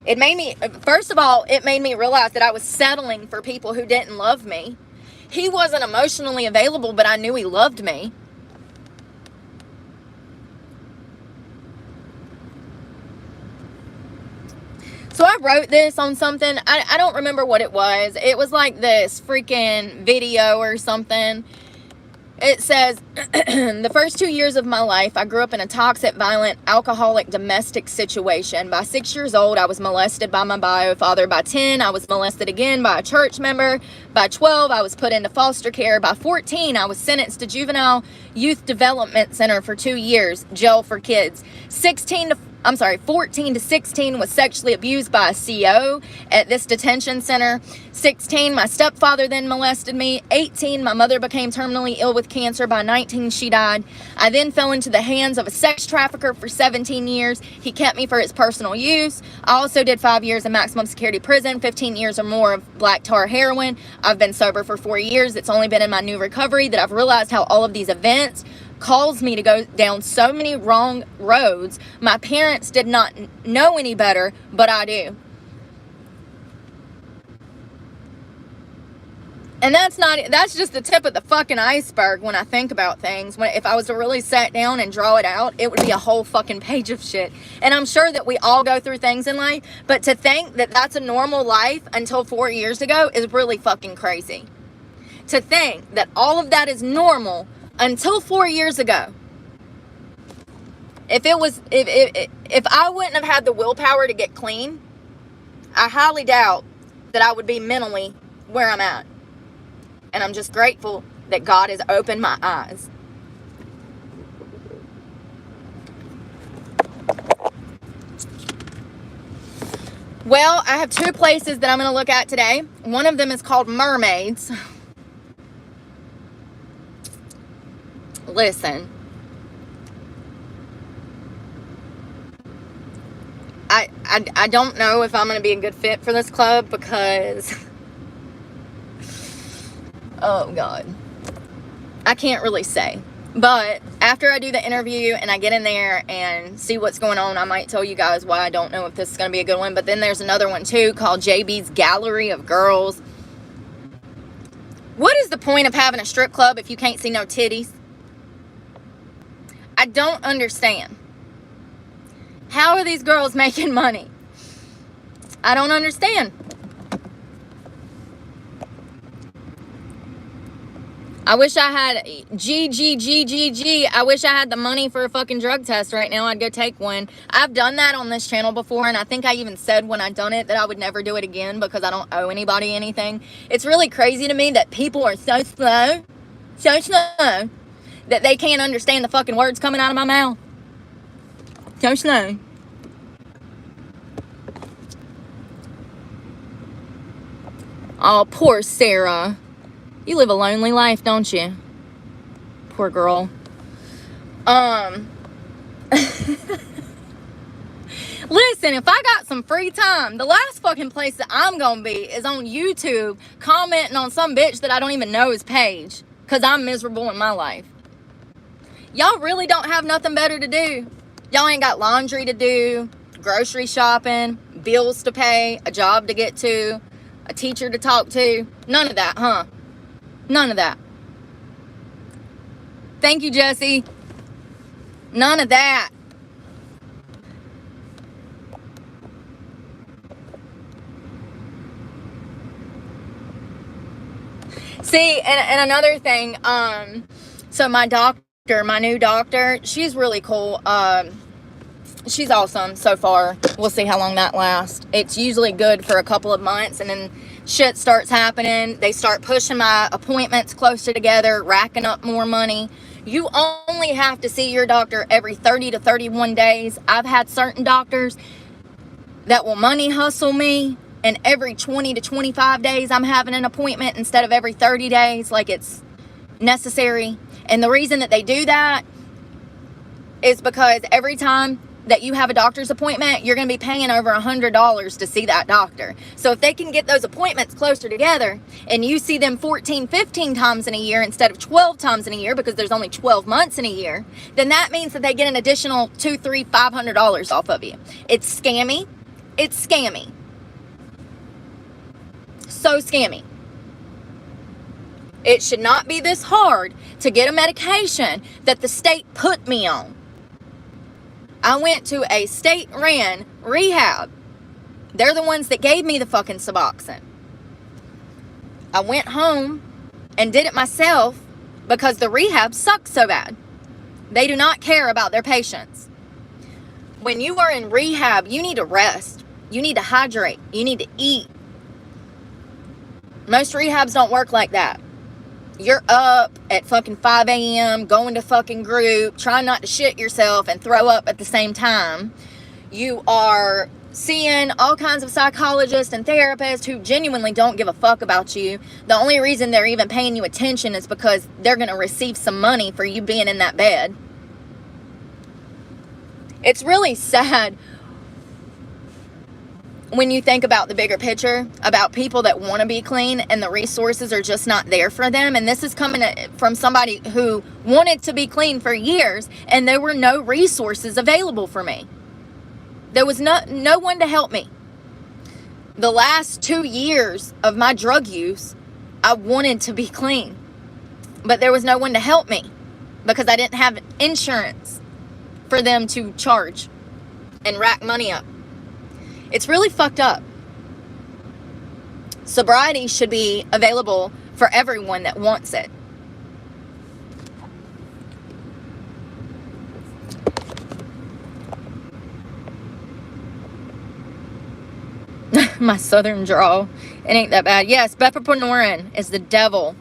It made me, first of all, it made me realize that I was settling for people who didn't love me. He wasn't emotionally available, but I knew he loved me. So I wrote this on something. I don't remember what it was. It was like this freaking video or something. It says, the first 2 years of my life, I grew up in a toxic, violent, alcoholic, domestic situation. By 6 years old, I was molested by my bio father. By 10, I was molested again by a church member. By 12, I was put into foster care. By 14, I was sentenced to Juvenile Youth Development Center for 2 years, jail for kids. 14 to 16 was sexually abused by a CO at this detention center. 16, my stepfather then molested me. 18, my mother became terminally ill with cancer. By 19, she died. I then fell into the hands of a sex trafficker for 17 years. He kept me for his personal use. I also did 5 years in maximum security prison, 15 years or more of black tar heroin. I've been sober for 4 years. It's only been in my new recovery that I've realized how all of these events caused me to go down so many wrong roads. My parents did not know any better, but I do. And that's just the tip of the fucking iceberg when I think about things. If I was to really sit down and draw it out, it would be a whole fucking page of shit. And I'm sure that we all go through things in life, but to think that that's a normal life until 4 years ago is really fucking crazy. To think that all of that is normal until 4 years ago. If I wouldn't have had the willpower to get clean, I highly doubt that I would be mentally where I'm at. And I'm just grateful that God has opened my eyes. Well, I have 2 places that I'm going to look at today. One of them is called Mermaids. Listen. I don't know if I'm going to be a good fit for this club because... oh, God. I can't really say. But after I do the interview and I get in there and see what's going on, I might tell you guys why I don't know if this is going to be a good one. But then there's another one too called JB's Gallery of Girls. What is the point of having a strip club if you can't see no titties? I don't understand. How are these girls making money? I don't understand. I wish I had I wish I had the money for a fucking drug test right now. I'd go take one. I've done that on this channel before, and I think I even said when I done it that I would never do it again because I don't owe anybody anything. It's really crazy to me that people are so slow, that they can't understand the fucking words coming out of my mouth. So slow. Oh, poor Sarah. You live a lonely life, don't you? Poor girl. Listen, if I got some free time, the last fucking place that I'm gonna be is on YouTube commenting on some bitch that I don't even know his page. Because I'm miserable in my life. Y'all really don't have nothing better to do. Y'all ain't got laundry to do, grocery shopping, bills to pay, a job to get to, a teacher to talk to. None of that, huh? None of that. Thank you, Jesse. None of that. See, and another thing, so my doctor, my new doctor, she's really cool. She's awesome so far. We'll see how long that lasts. It's usually good for a couple of months, and then shit starts happening. They start pushing my appointments closer together, racking up more money. You only have to see your doctor every 30 to 31 days. I've had certain doctors that will money hustle me, and every 20 to 25 days I'm having an appointment instead of every 30 days like it's necessary. And the reason that they do that is because every time that you have a doctor's appointment, you're going to be paying over $100 to see that doctor. So if they can get those appointments closer together and you see them 14, 15 times in a year instead of 12 times in a year because there's only 12 months in a year, then that means that they get an additional $200, $300, $500 off of you. It's scammy. It's scammy. So scammy. It should not be this hard to get a medication that the state put me on. I went to a state-ran rehab. They're the ones that gave me the fucking Suboxone. I went home and did it myself because the rehab sucks so bad. They do not care about their patients. When you are in rehab, you need to rest. You need to hydrate. You need to eat. Most rehabs don't work like that. You're up at fucking 5 a.m. going to fucking group, trying not to shit yourself and throw up at the same time. You are seeing all kinds of psychologists and therapists who genuinely don't give a fuck about you. The only reason they're even paying you attention is because they're going to receive some money for you being in that bed. It's really sad when you think about the bigger picture, about people that want to be clean and the resources are just not there for them. And this is coming from somebody who wanted to be clean for years and there were no resources available for me. There was no one to help me. The last 2 years of my drug use, I wanted to be clean, but there was no one to help me because I didn't have insurance for them to charge and rack money up. It's really fucked up. Sobriety should be available for everyone that wants it. My southern drawl. It ain't that bad. Yes, Bepperpenorin is the devil.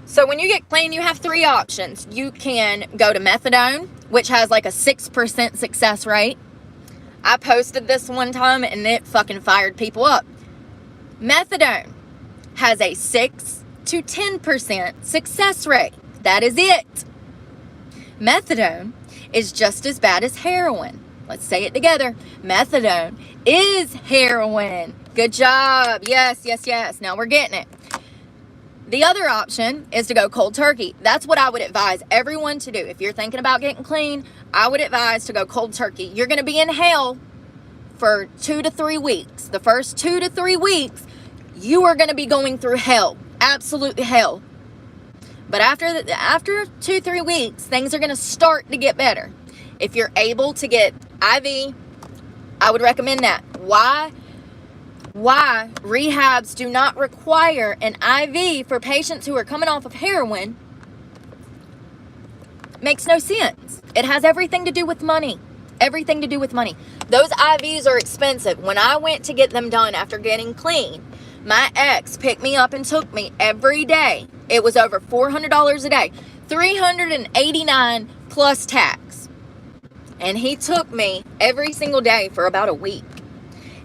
So when you get clean, you have 3 options. You can go to methadone, which has like a 6% success rate. I posted this one time and it fucking fired people up. Methadone has a 6 to 10% success rate. That is it. Methadone is just as bad as heroin. Let's say it together. Methadone is heroin. Good job. Yes, yes, yes. Now we're getting it. The other option is to go cold turkey. That's what I would advise everyone to do. If you're thinking about getting clean, I would advise to go cold turkey. You're going to be in hell for 2 to 3 weeks. The first 2 to 3 weeks, you are going to be going through hell. Absolute hell. But after 2-3 weeks, things are going to start to get better. If you're able to get IV, I would recommend that. Why rehabs do not require an IV for patients who are coming off of heroin makes no sense. It has everything to do with money. Everything to do with money. Those IVs are expensive. When I went to get them done after getting clean, my ex picked me up and took me every day. It was over $400 a day. $389 plus tax. And he took me every single day for about a week.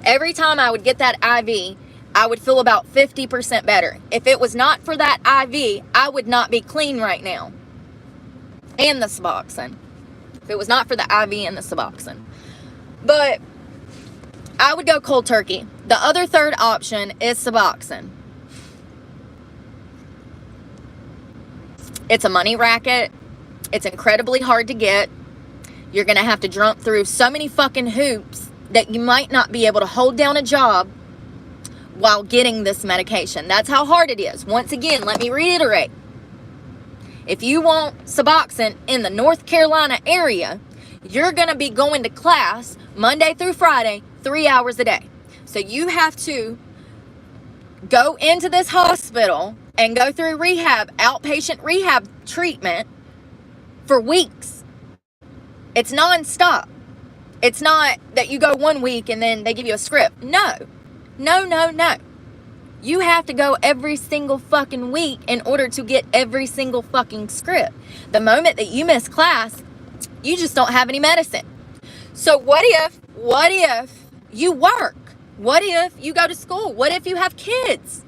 Every time I would get that IV, I would feel about 50% better. If it was not for that IV, I would not be clean right now. And the Suboxone. If it was not for the IV and the Suboxone. But I would go cold turkey. The other third option is Suboxone. It's a money racket. It's incredibly hard to get. You're going to have to jump through so many fucking hoops that you might not be able to hold down a job while getting this medication. That's how hard it is. Once again, let me reiterate. If you want Suboxone in the North Carolina area, you're going to be going to class Monday through Friday, 3 hours a day. So you have to go into this hospital and go through rehab, outpatient rehab treatment for weeks. It's nonstop. It's not that you go 1 week and then they give you a script. No. No, no, no. You have to go every single fucking week in order to get every single fucking script. The moment that you miss class, you just don't have any medicine. So what if you work? What if you go to school? What if you have kids?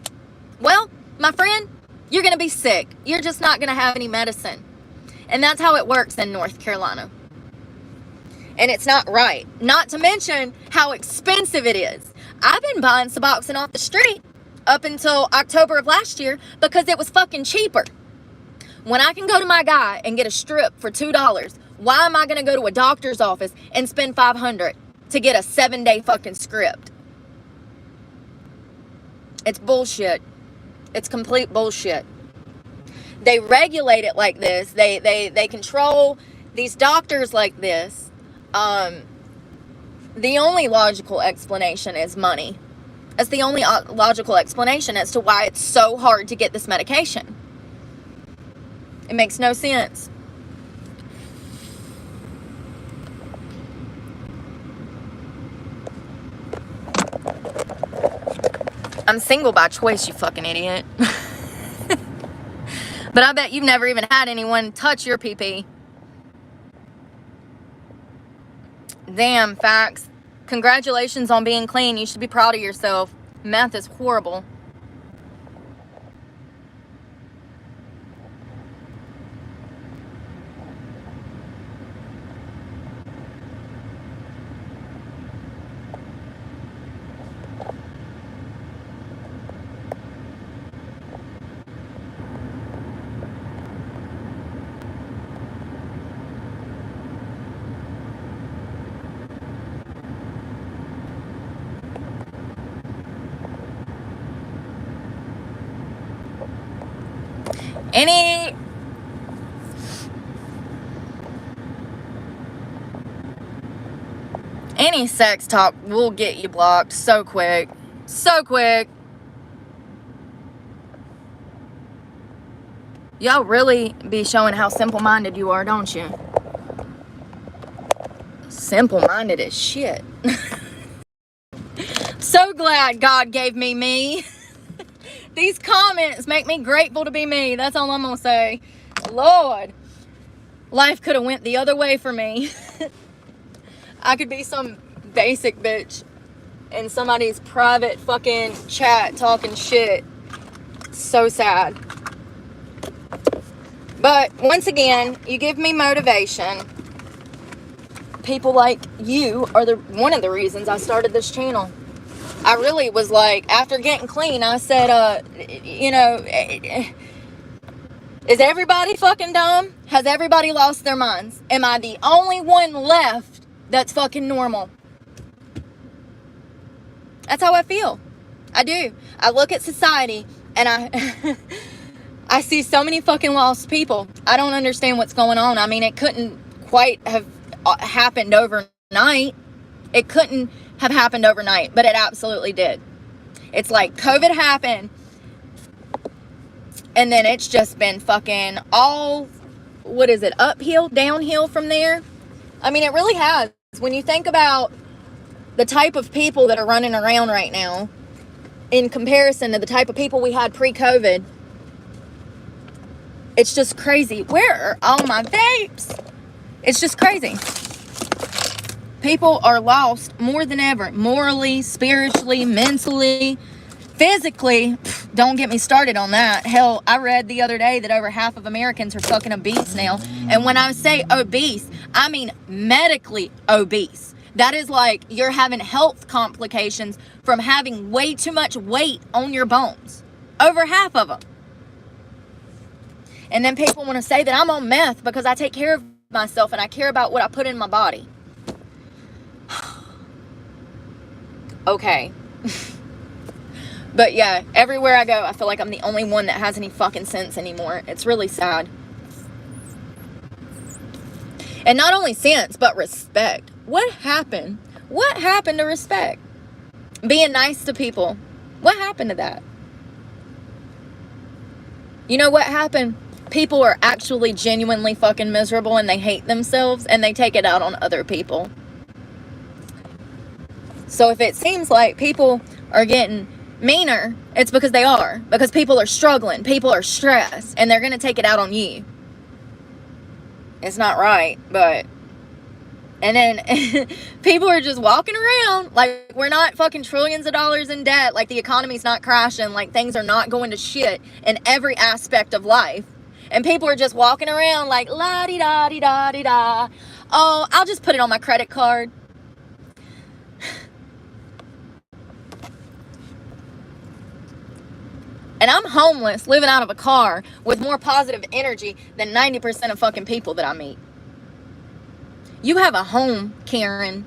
Well, my friend, you're going to be sick. You're just not going to have any medicine. And that's how it works in North Carolina. And it's not right. Not to mention how expensive it is. I've been buying Suboxone off the street up until October of last year because it was fucking cheaper. When I can go to my guy and get a strip for $2, why am I going to go to a doctor's office and spend $500 to get a 7-day fucking script? It's bullshit. It's complete bullshit. They regulate it like this. They control these doctors like this. The only logical explanation is money. That's the only logical explanation as to why it's so hard to get this medication. It makes no sense. I'm single by choice, you fucking idiot. But I bet you've never even had anyone touch your pee-pee. Damn, facts. Congratulations on being clean. You should be proud of yourself. Meth is horrible. Any sex talk will get you blocked so quick. So quick. Y'all really be showing how simple-minded you are, don't you? Simple-minded as shit. So glad God gave me me. These comments make me grateful to be me. That's all I'm gonna say. Lord, life could have went the other way for me. I could be some basic bitch in somebody's private fucking chat talking shit. So sad. But once again, you give me motivation. People like you are one of the reasons I started this channel. I really was like, after getting clean, I said, is everybody fucking dumb? Has everybody lost their minds? Am I the only one left that's fucking normal? That's how I feel. I do. I look at society and I see so many fucking lost people. I don't understand what's going on. I mean, it couldn't quite have happened overnight. It couldn't have happened overnight, but it absolutely did. It's like COVID happened, and then it's just been fucking all, uphill, downhill from there? I mean, it really has. When you think about the type of people that are running around right now, in comparison to the type of people we had pre-COVID, it's just crazy. Where are all my vapes? It's just crazy. People are lost more than ever. Morally, spiritually, mentally, physically. Don't get me started on that. Hell, I read the other day that over half of Americans are fucking obese now. And when I say obese, I mean medically obese. That is like you're having health complications from having way too much weight on your bones. Over half of them. And then people want to say that I'm on meth because I take care of myself and I care about what I put in my body. Okay. But yeah, everywhere I go, I feel like I'm the only one that has any fucking sense anymore. It's really sad. And not only sense, but respect. What happened? What happened to respect? Being nice to people. What happened to that? You know what happened? People are actually genuinely fucking miserable and they hate themselves and they take it out on other people. So if it seems like people are getting meaner, it's because they are. Because people are struggling. People are stressed. And they're going to take it out on you. It's not right, but... And then people are just walking around like we're not fucking trillions of dollars in debt. Like the economy's not crashing. Like things are not going to shit in every aspect of life. And people are just walking around like la-di-da-di-da-di-da. Oh, I'll just put it on my credit card. And I'm homeless, living out of a car with more positive energy than 90% of fucking people that I meet. You have a home, Karen,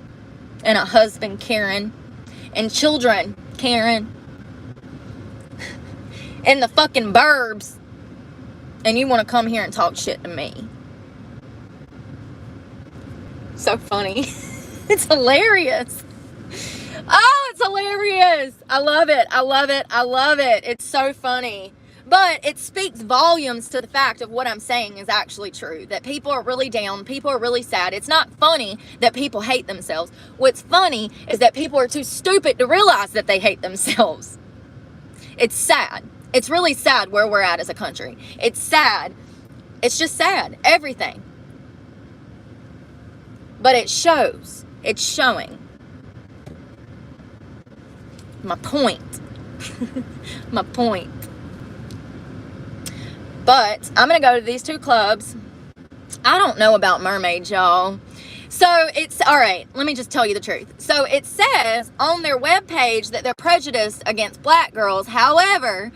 and a husband, Karen, and children, Karen, in the fucking burbs, and you want to come here and talk shit to me. So funny. It's hilarious. Oh, it's hilarious. I love it. I love it. I love it. It's so funny. But it speaks volumes to the fact of what I'm saying is actually true. That people are really down. People are really sad. It's not funny that people hate themselves. What's funny is that people are too stupid to realize that they hate themselves. It's sad. It's really sad where we're at as a country. It's sad. It's just sad. Everything. But it shows. It's showing. My point. My point. But I'm going to go to these two clubs. I don't know about mermaids, y'all. So it's, all right, let me just tell you the truth. So it says on their webpage that they're prejudiced against black girls. However,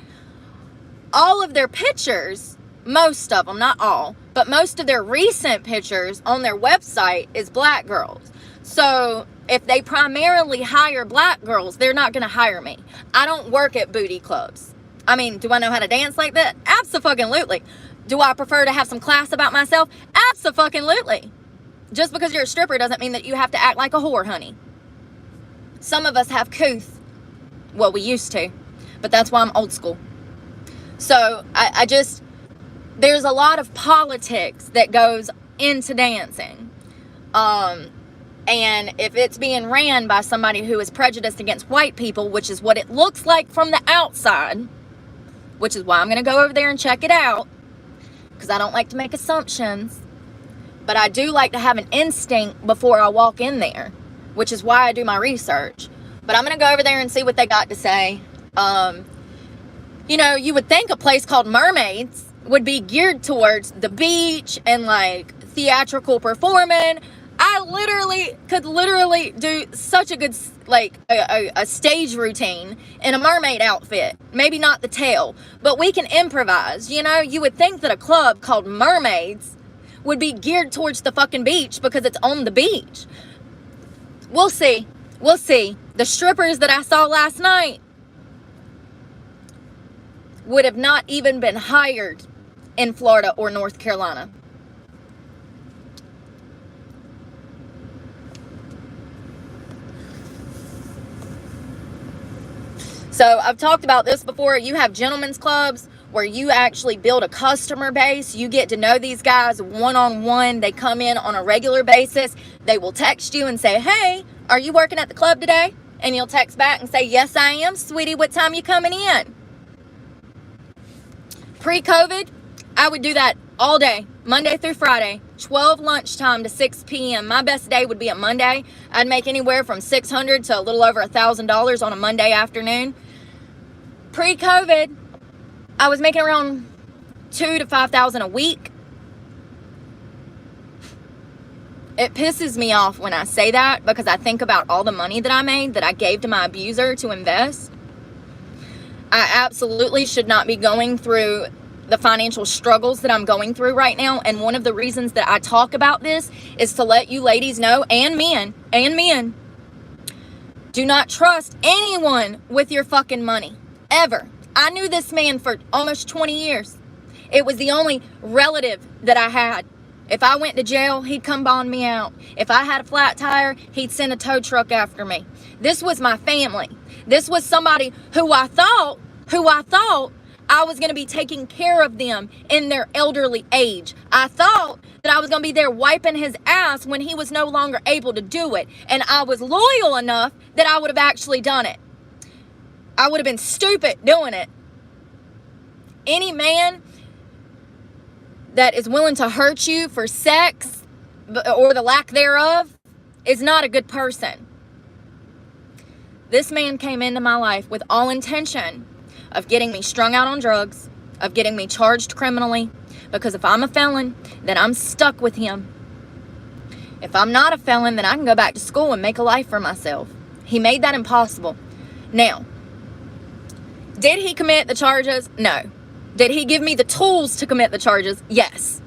all of their pictures, most of them, not all, but most of their recent pictures on their website is black girls. So if they primarily hire black girls, they're not going to hire me. I don't work at booty clubs. I mean, do I know how to dance like that? Abso-fucking-lutely. Do I prefer to have some class about myself? Abso-fucking-lutely. Just because you're a stripper doesn't mean that you have to act like a whore, honey. Some of us have couth. Well, we used to. But that's why I'm old school. So, I just... There's a lot of politics that goes into dancing. And if it's being ran by somebody who is prejudiced against white people, which is what it looks like from the outside, which is why I'm going to go over there and check it out, because I don't like to make assumptions, but I do like to have an instinct before I walk in there. which is why I do my research. But I'm going to go over there and see what they got to say. You know, you would think a place called Mermaids would be geared towards the beach and like theatrical performing. I could literally do such a good, like a stage routine in a mermaid outfit. Maybe not the tail, but we can improvise. You know, you would think that a club called Mermaids would be geared towards the fucking beach because it's on the beach. We'll see. We'll see. The strippers that I saw last night would have not even been hired in Florida or North Carolina. So I've talked about this before. You have gentlemen's clubs where you actually build a customer base. You get to know these guys one-on-one. They come in on a regular basis. They will text you and say, hey, are you working at the club today? And you'll text back and say, yes, I am, sweetie. What time you coming in? Pre-COVID, I would do that all day, Monday through Friday, 12 lunchtime to 6 p.m. My best day would be a Monday. I'd make anywhere from $600 to a little over $1,000 on a Monday afternoon. Pre-COVID, I was making around $2,000 to $5,000 a week. It pisses me off when I say that because I think about all the money that I made that I gave to my abuser to invest. I absolutely should not be going through the financial struggles that I'm going through right now. And one of the reasons that I talk about this is to let you ladies know, and men, do not trust anyone with your fucking money. Ever. I knew this man for almost 20 years. It was the only relative that I had. If I went to jail, he'd come bond me out. If I had a flat tire, he'd send a tow truck after me. This was my family. This was somebody who I thought I was going to be taking care of them in their elderly age. I thought that I was going to be there wiping his ass when he was no longer able to do it. And I was loyal enough that I would have actually done it. I would have been stupid doing it. Any man that is willing to hurt you for sex or the lack thereof is not a good person. This man came into my life with all intention of getting me strung out on drugs, of getting me charged criminally, because if I'm a felon, then I'm stuck with him. If I'm not a felon, then I can go back to school and make a life for myself. He made that impossible. Now, did he commit the charges? No. Did he give me the tools to commit the charges? Yes.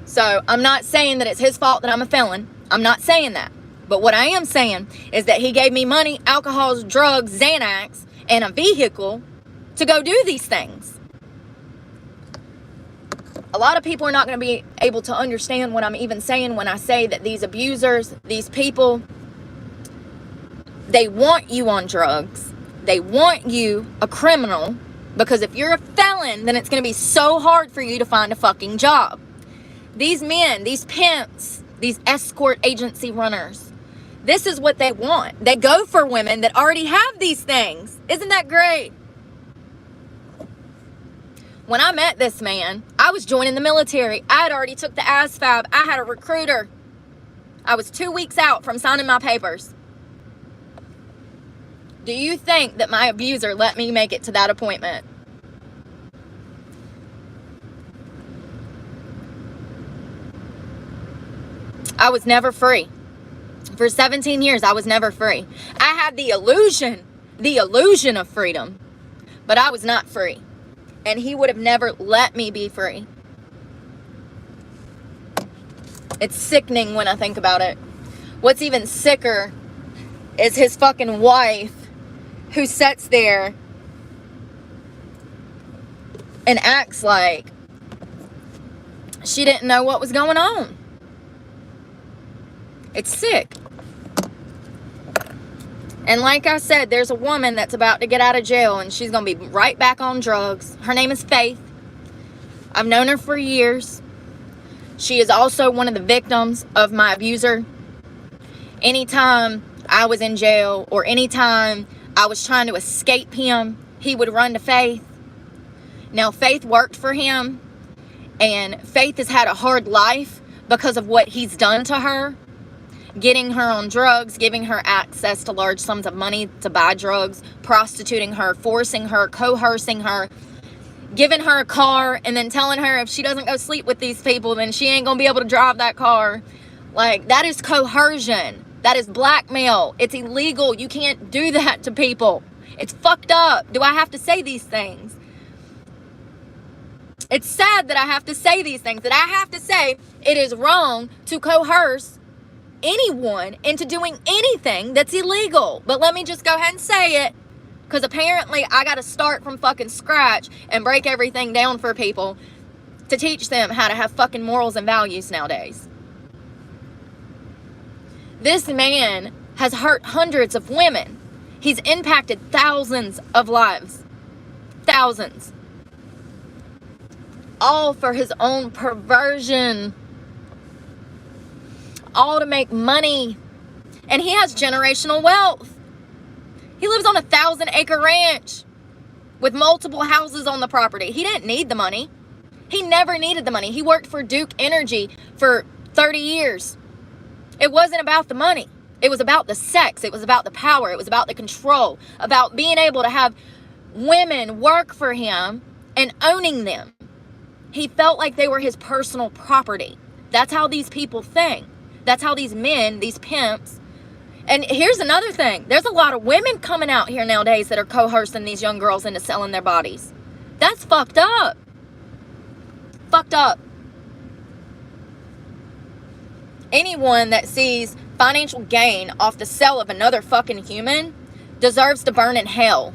So I'm not saying that it's his fault that I'm a felon. I'm not saying that. But what I am saying is that he gave me money, alcohol, drugs, Xanax, and a vehicle to go do these things. A lot of people are not going to be able to understand what I'm even saying when I say that these abusers, these people, they want you on drugs. They want you a criminal, because if you're a felon, then it's going to be so hard for you to find a fucking job. These men, these pimps, these escort agency runners, this is what they want. They go for women that already have these things. Isn't that great? When I met this man, I was joining the military. I had already took the ASFAB. I had a recruiter. I was 2 weeks out from signing my papers. Do you think that my abuser let me make it to that appointment? I was never free. For 17 years, I was never free. I had the illusion of freedom, but I was not free. And he would have never let me be free. It's sickening when I think about it. What's even sicker is his fucking wife, who sits there and acts like she didn't know what was going on. It's sick. And like I said, there's a woman that's about to get out of jail and she's going to be right back on drugs. Her name is Faith. I've known her for years. She is also one of the victims of my abuser. Anytime I was in jail or anytime I was trying to escape him, he would run to Faith. Now, Faith worked for him, and Faith has had a hard life because of what he's done to her. getting her on drugs, giving her access to large sums of money to buy drugs, prostituting her, forcing her, coercing her, giving her a car, and then telling her if she doesn't go sleep with these people, then she ain't gonna be able to drive that car. Like, that is coercion. That is blackmail. It's illegal. You can't do that to people. It's fucked up. Do I have to say these things? It's sad that I have to say these things, that I have to say it is wrong to coerce anyone into doing anything that's illegal. But let me just go ahead and say it, because apparently I got to start from fucking scratch and break everything down for people to teach them how to have fucking morals and values nowadays. This man has hurt hundreds of women. He's impacted thousands of lives. Thousands. All for his own perversion. All to make money. And he has generational wealth. He lives on a 1,000-acre ranch with multiple houses on the property. He didn't need the money. He never needed the money. He worked for Duke Energy for 30 years. It wasn't about the money. It was about the sex. It was about the power. It was about the control. About being able to have women work for him and owning them. He felt like they were his personal property. That's how these people think. That's how these men, these pimps. And here's another thing. There's a lot of women coming out here nowadays that are coercing these young girls into selling their bodies. That's fucked up. Fucked up. Anyone that sees financial gain off the sale of another fucking human deserves to burn in hell.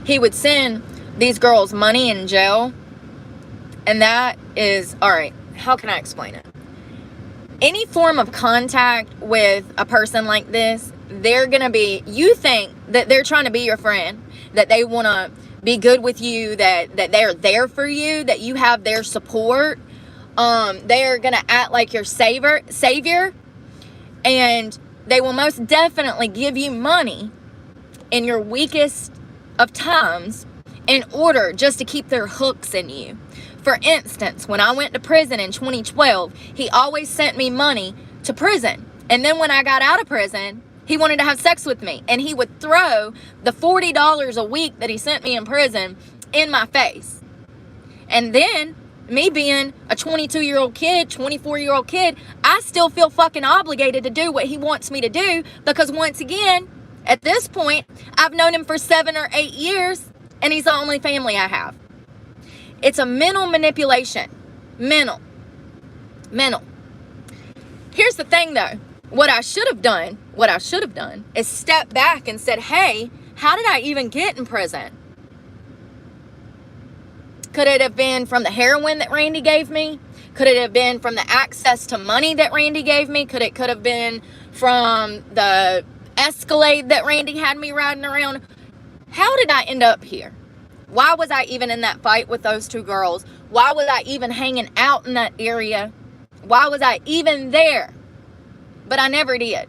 He would send these girls money in jail. And that is, all right, how can I explain it? Any form of contact with a person like this, they're going to be, you think that they're trying to be your friend, that they want to be good with you, that they're there for you, that you have their support. They're going to act like your savior, and they will most definitely give you money in your weakest of times in order just to keep their hooks in you. For instance, when I went to prison in 2012, he always sent me money to prison. And then when I got out of prison, he wanted to have sex with me. And he would throw the $40 a week that he sent me in prison in my face. And then, me being a 22-year-old kid, 24-year-old kid, I still feel fucking obligated to do what he wants me to do. Because once again, at this point, I've known him for 7 or 8 years. And he's the only family I have. It's a mental manipulation. Mental. Here's the thing though. What I should have done is step back and said, hey, how did I even get in prison? Could it have been from the heroin that Randy gave me? Could it have been from the access to money that Randy gave me? Could have been from the Escalade that Randy had me riding around? How did I end up here? Why was I even in that fight with those two girls? Why was I even hanging out in that area? Why was I even there? But I never did.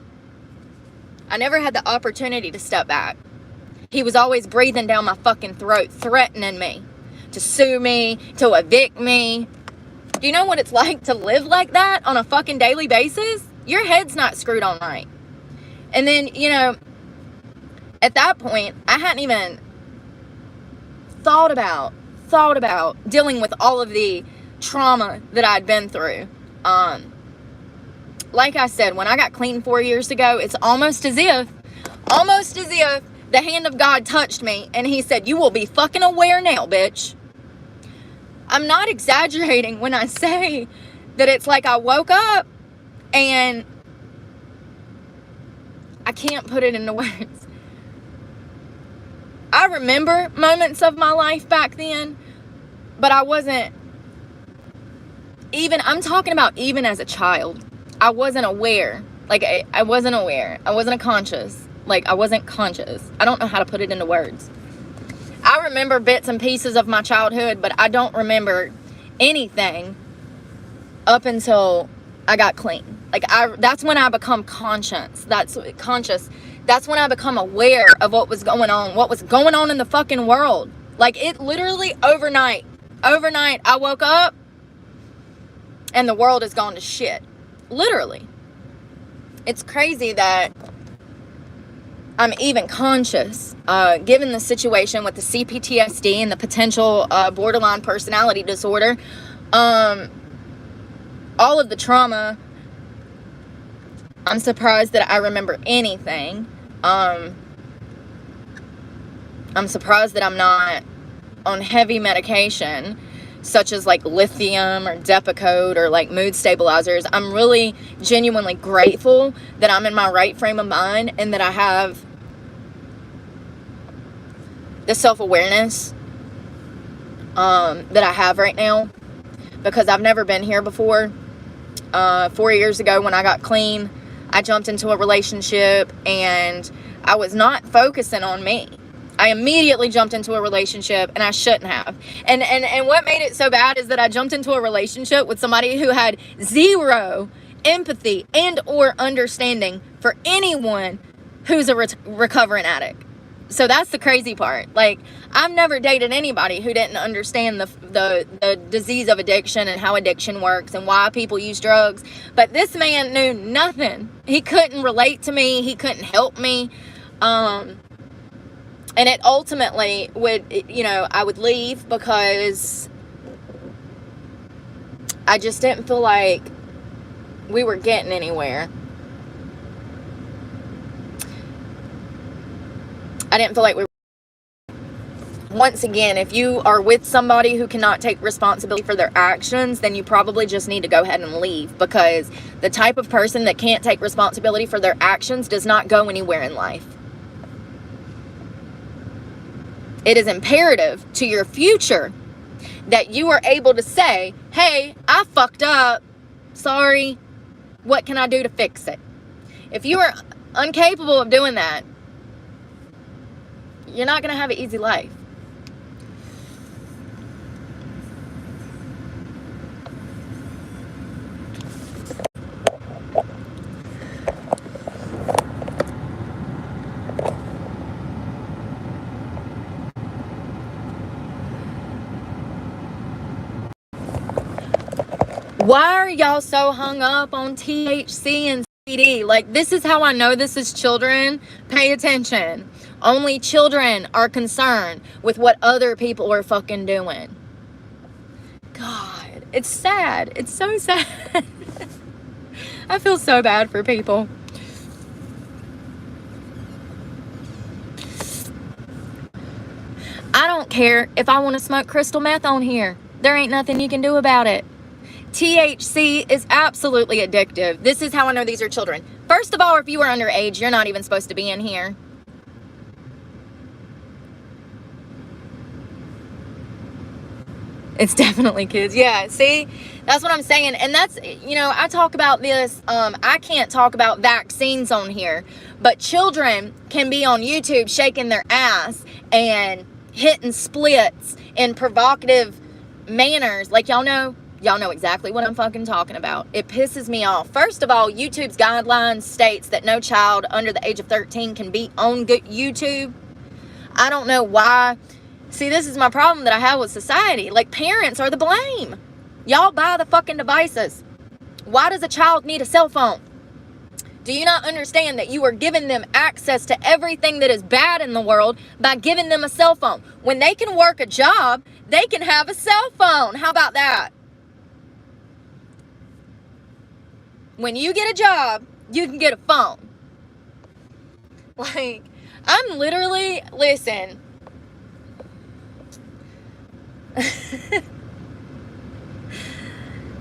I never had the opportunity to step back. He was always breathing down my fucking throat, threatening me to sue me, to evict me. Do you know what it's like to live like that on a fucking daily basis? Your head's not screwed on right. And then, you know, at that point, I hadn't even thought about dealing with all of the trauma that I'd been through. Like I said, when I got clean 4 years ago, it's almost as if the hand of God touched me and he said, you will be fucking aware now, bitch. I'm not exaggerating when I say that it's like I woke up and I can't put it into words. I remember moments of my life back then, but I wasn't even, I'm talking about even as a child, I wasn't aware. Like, I wasn't aware. I wasn't conscious. Like, I wasn't conscious. I don't know how to put it into words. I remember bits and pieces of my childhood, but I don't remember anything up until I got clean. Like, that's when I become conscious. That's when I become aware of what was going on in the fucking world. Like, it literally overnight I woke up and the world has gone to shit. Literally. It's crazy that I'm even conscious, given the situation with the CPTSD and the potential borderline personality disorder, all of the trauma. I'm surprised that I remember anything. I'm surprised that I'm not on heavy medication, such as like lithium or Depakote or like mood stabilizers. I'm really genuinely grateful that I'm in my right frame of mind and that I have the self-awareness that I have right now, because I've never been here before. 4 years ago when I got clean, I jumped into a relationship and I was not focusing on me. I immediately jumped into a relationship and I shouldn't have. And what made it so bad is that I jumped into a relationship with somebody who had zero empathy and or understanding for anyone who's a recovering addict. So that's the crazy part. Like, I've never dated anybody who didn't understand the disease of addiction and how addiction works and why people use drugs. But this man knew nothing. He couldn't relate to me. He couldn't help me. And it ultimately would, I would leave because I just didn't feel like we were getting anywhere. I didn't feel like we were. Once again, if you are with somebody who cannot take responsibility for their actions, then you probably just need to go ahead and leave, because the type of person that can't take responsibility for their actions does not go anywhere in life. It is imperative to your future that you are able to say, hey, I fucked up. Sorry. What can I do to fix it? If you are incapable of doing that, you're not going to have an easy life. Why are y'all so hung up on THC and CBD? Like, this is how I know this is children. Pay attention. Only children are concerned with what other people are fucking doing. God, it's sad. It's so sad. I feel so bad for people. I don't care if I want to smoke crystal meth on here. There ain't nothing you can do about it. THC is absolutely addictive. This is how I know these are children. First of all, if you are underage, you're not even supposed to be in here. It's definitely kids. Yeah, see? That's what I'm saying. And that's, I talk about this. I can't talk about vaccines on here. But children can be on YouTube shaking their ass and hitting splits in provocative manners. Like, y'all know exactly what I'm fucking talking about. It pisses me off. First of all, YouTube's guidelines states that no child under the age of 13 can be on YouTube. I don't know why. See, this is my problem that I have with society. Like, parents are the blame. Y'all buy the fucking devices. Why does a child need a cell phone? Do you not understand that you are giving them access to everything that is bad in the world by giving them a cell phone? When they can work a job, they can have a cell phone. How about that? When you get a job, you can get a phone. Like, I'm literally, listen.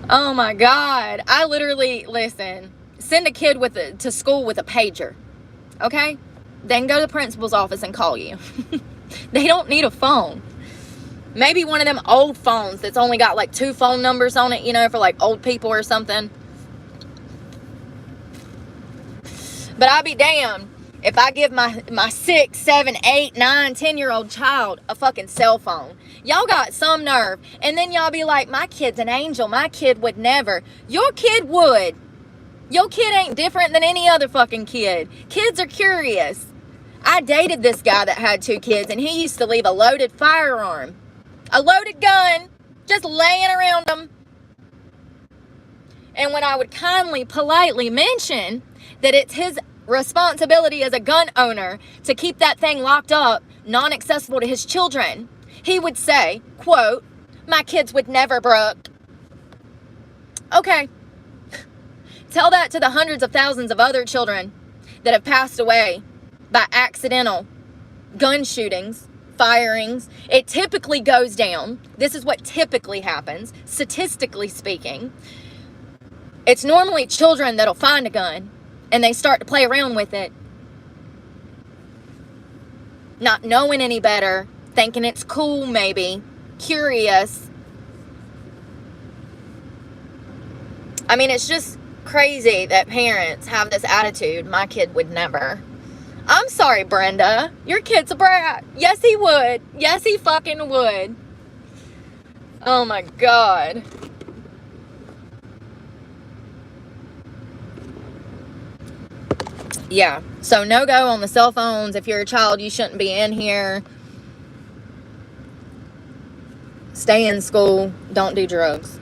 Oh my God. I literally, listen, send a kid to school with a pager. Okay? Then go to the principal's office and call you. They don't need a phone. Maybe one of them old phones that's only got like 2 phone numbers on it, for like old people or something. But I'll be damned if I give my 6, 7, 8, 9, 10-year-old child a fucking cell phone. Y'all got some nerve. And then y'all be like, my kid's an angel. My kid would never. Your kid would. Your kid ain't different than any other fucking kid. Kids are curious. I dated this guy that had 2 kids, and he used to leave a loaded firearm, a loaded gun, just laying around him. And when I would kindly, politely mention that it's his responsibility as a gun owner to keep that thing locked up, non-accessible to his children, he would say, quote, my kids would never, Brooke. Okay. Tell that to the hundreds of thousands of other children that have passed away by accidental gun shootings, firings. It typically goes down. This is what typically happens, statistically speaking. It's normally children that'll find a gun and they start to play around with it, not knowing any better, thinking it's cool maybe, curious. I mean, it's just crazy that parents have this attitude, my kid would never. I'm sorry, Brenda. Your kid's a brat. Yes, he would. Yes, he fucking would. Oh my God. Yeah. So no go on the cell phones. If you're a child, you shouldn't be in here. Stay in school. Don't do drugs.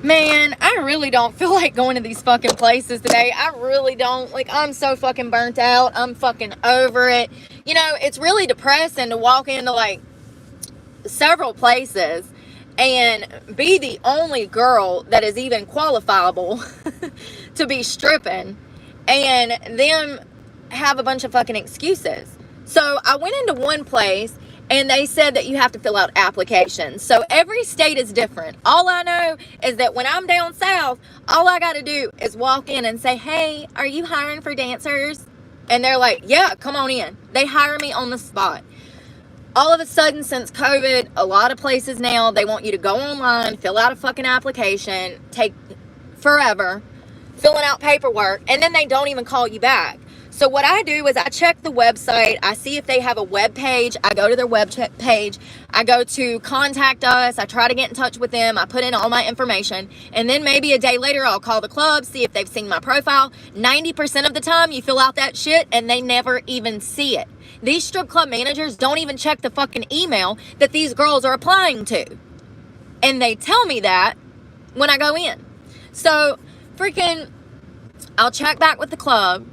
Man, I really don't feel like going to these fucking places today. I really don't. Like, I'm so fucking burnt out. I'm fucking over it. You know, it's really depressing to walk into, like, several places and be the only girl that is even qualifiable to be stripping, and them have a bunch of fucking excuses. So I went into one place and they said that you have to fill out applications. So every state is different. All I know is that when I'm down south, all I got to do is walk in and say, hey, are you hiring for dancers? And they're like, yeah, come on in. They hire me on the spot. All of a sudden, since COVID, a lot of places now, they want you to go online, fill out a fucking application, take forever, filling out paperwork, and then they don't even call you back. So what I do is I check the website. I see if they have a web page. I go to their web page. I go to contact us. I try to get in touch with them. I put in all my information. And then maybe a day later, I'll call the club, see if they've seen my profile. 90% of the time, you fill out that shit and they never even see it. These strip club managers don't even check the fucking email that these girls are applying to. And they tell me that when I go in. So freaking, I'll check back with the club.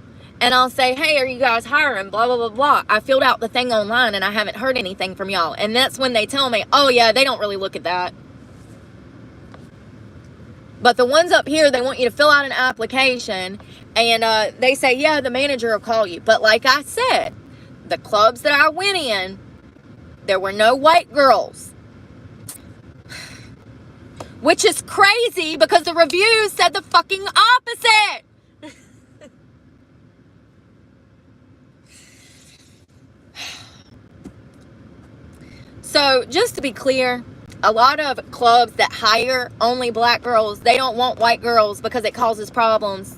And I'll say, hey, are you guys hiring? Blah, blah, blah, blah. I filled out the thing online and I haven't heard anything from y'all. And that's when they tell me, oh, yeah, they don't really look at that. But the ones up here, they want you to fill out an application. And they say, yeah, the manager will call you. But like I said, the clubs that I went in, there were no white girls. Which is crazy because the reviews said the fucking opposite. So, just to be clear, a lot of clubs that hire only black girls, they don't want white girls because it causes problems.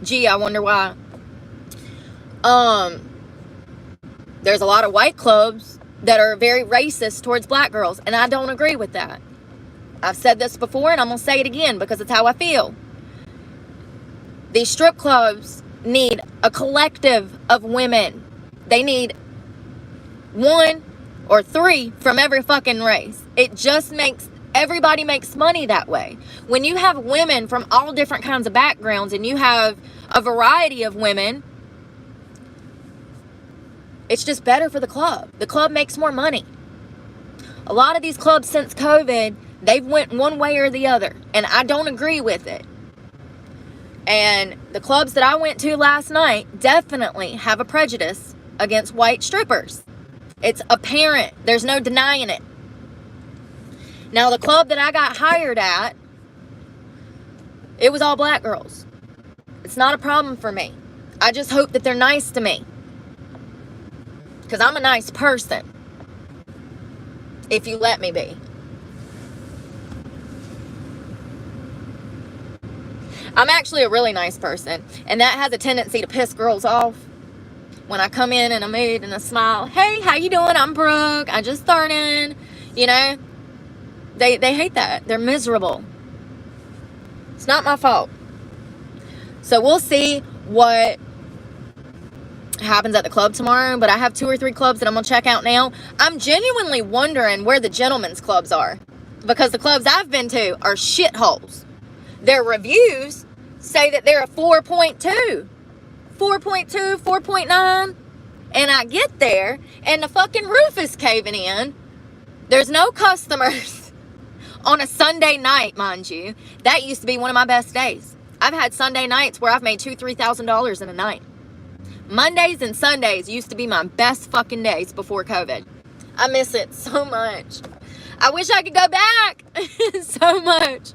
Gee, I wonder why. There's a lot of white clubs that are very racist towards black girls, and I don't agree with that. I've said this before, and I'm going to say it again because it's how I feel. These strip clubs need a collective of women. They need 1 or 3 from every fucking race. It just makes, everybody makes money that way. When you have women from all different kinds of backgrounds and you have a variety of women, it's just better for the club. The club makes more money. A lot of these clubs since COVID, they've went one way or the other, and I don't agree with it. And the clubs that I went to last night definitely have a prejudice against white strippers. It's apparent. There's no denying it. Now, the club that I got hired at, it was all black girls. It's not a problem for me. I just hope that they're nice to me. Because I'm a nice person. If you let me be. I'm actually a really nice person, and that has a tendency to piss girls off. When I come in a mood and a smile, hey, how you doing? I'm Brooke. I just started. You know, they hate that. They're miserable. It's not my fault. So we'll see what happens at the club tomorrow, but I have 2 or 3 clubs that I'm gonna check out now. I'm genuinely wondering where the gentlemen's clubs are, because the clubs I've been to are shitholes. Their reviews say that they're a 4.2, 4.9, and I get there and the fucking roof is caving in. There's no customers on a Sunday night, mind you. That used to be one of my best days. I've had Sunday nights where I've made $2,000-$3,000 in a night. Mondays and Sundays used to be my best fucking days before COVID. I miss it so much. I wish I could go back so much.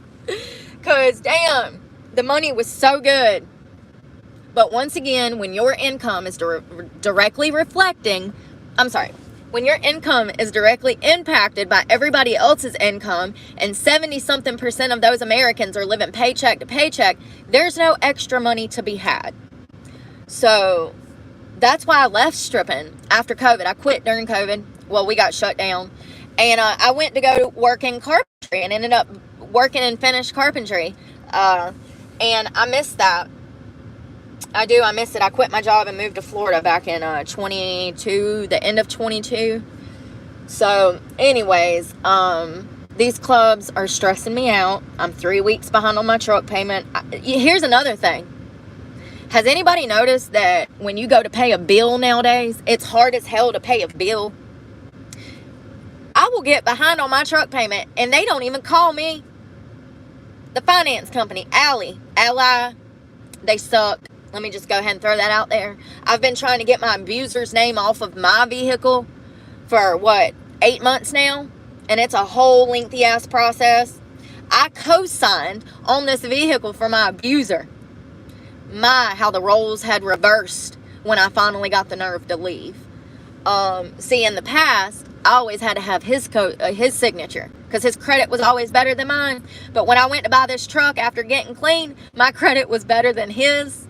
Because, damn, the money was so good. But once again, when your income is directly when your income is directly impacted by everybody else's income, and 70-something% of those Americans are living paycheck to paycheck, there's no extra money to be had. So that's why I left stripping after COVID. I quit during COVID. Well, we got shut down. And I went to go work in carpentry and ended up working in finished carpentry. And I missed that. I miss it. I quit my job and moved to Florida back in the end of 22. So, anyways, these clubs are stressing me out. I'm 3 weeks behind on my truck payment. Here's another thing. Has anybody noticed that when you go to pay a bill nowadays, it's hard as hell to pay a bill? I will get behind on my truck payment and they don't even call me. The finance company, Ally, they suck. Let me just go ahead and throw that out there. I've been trying to get my abuser's name off of my vehicle for, 8 months now? And it's a whole lengthy-ass process. I co-signed on this vehicle for my abuser. How the roles had reversed when I finally got the nerve to leave. See, in the past, I always had to have his signature, because his credit was always better than mine. But when I went to buy this truck after getting clean, my credit was better than his.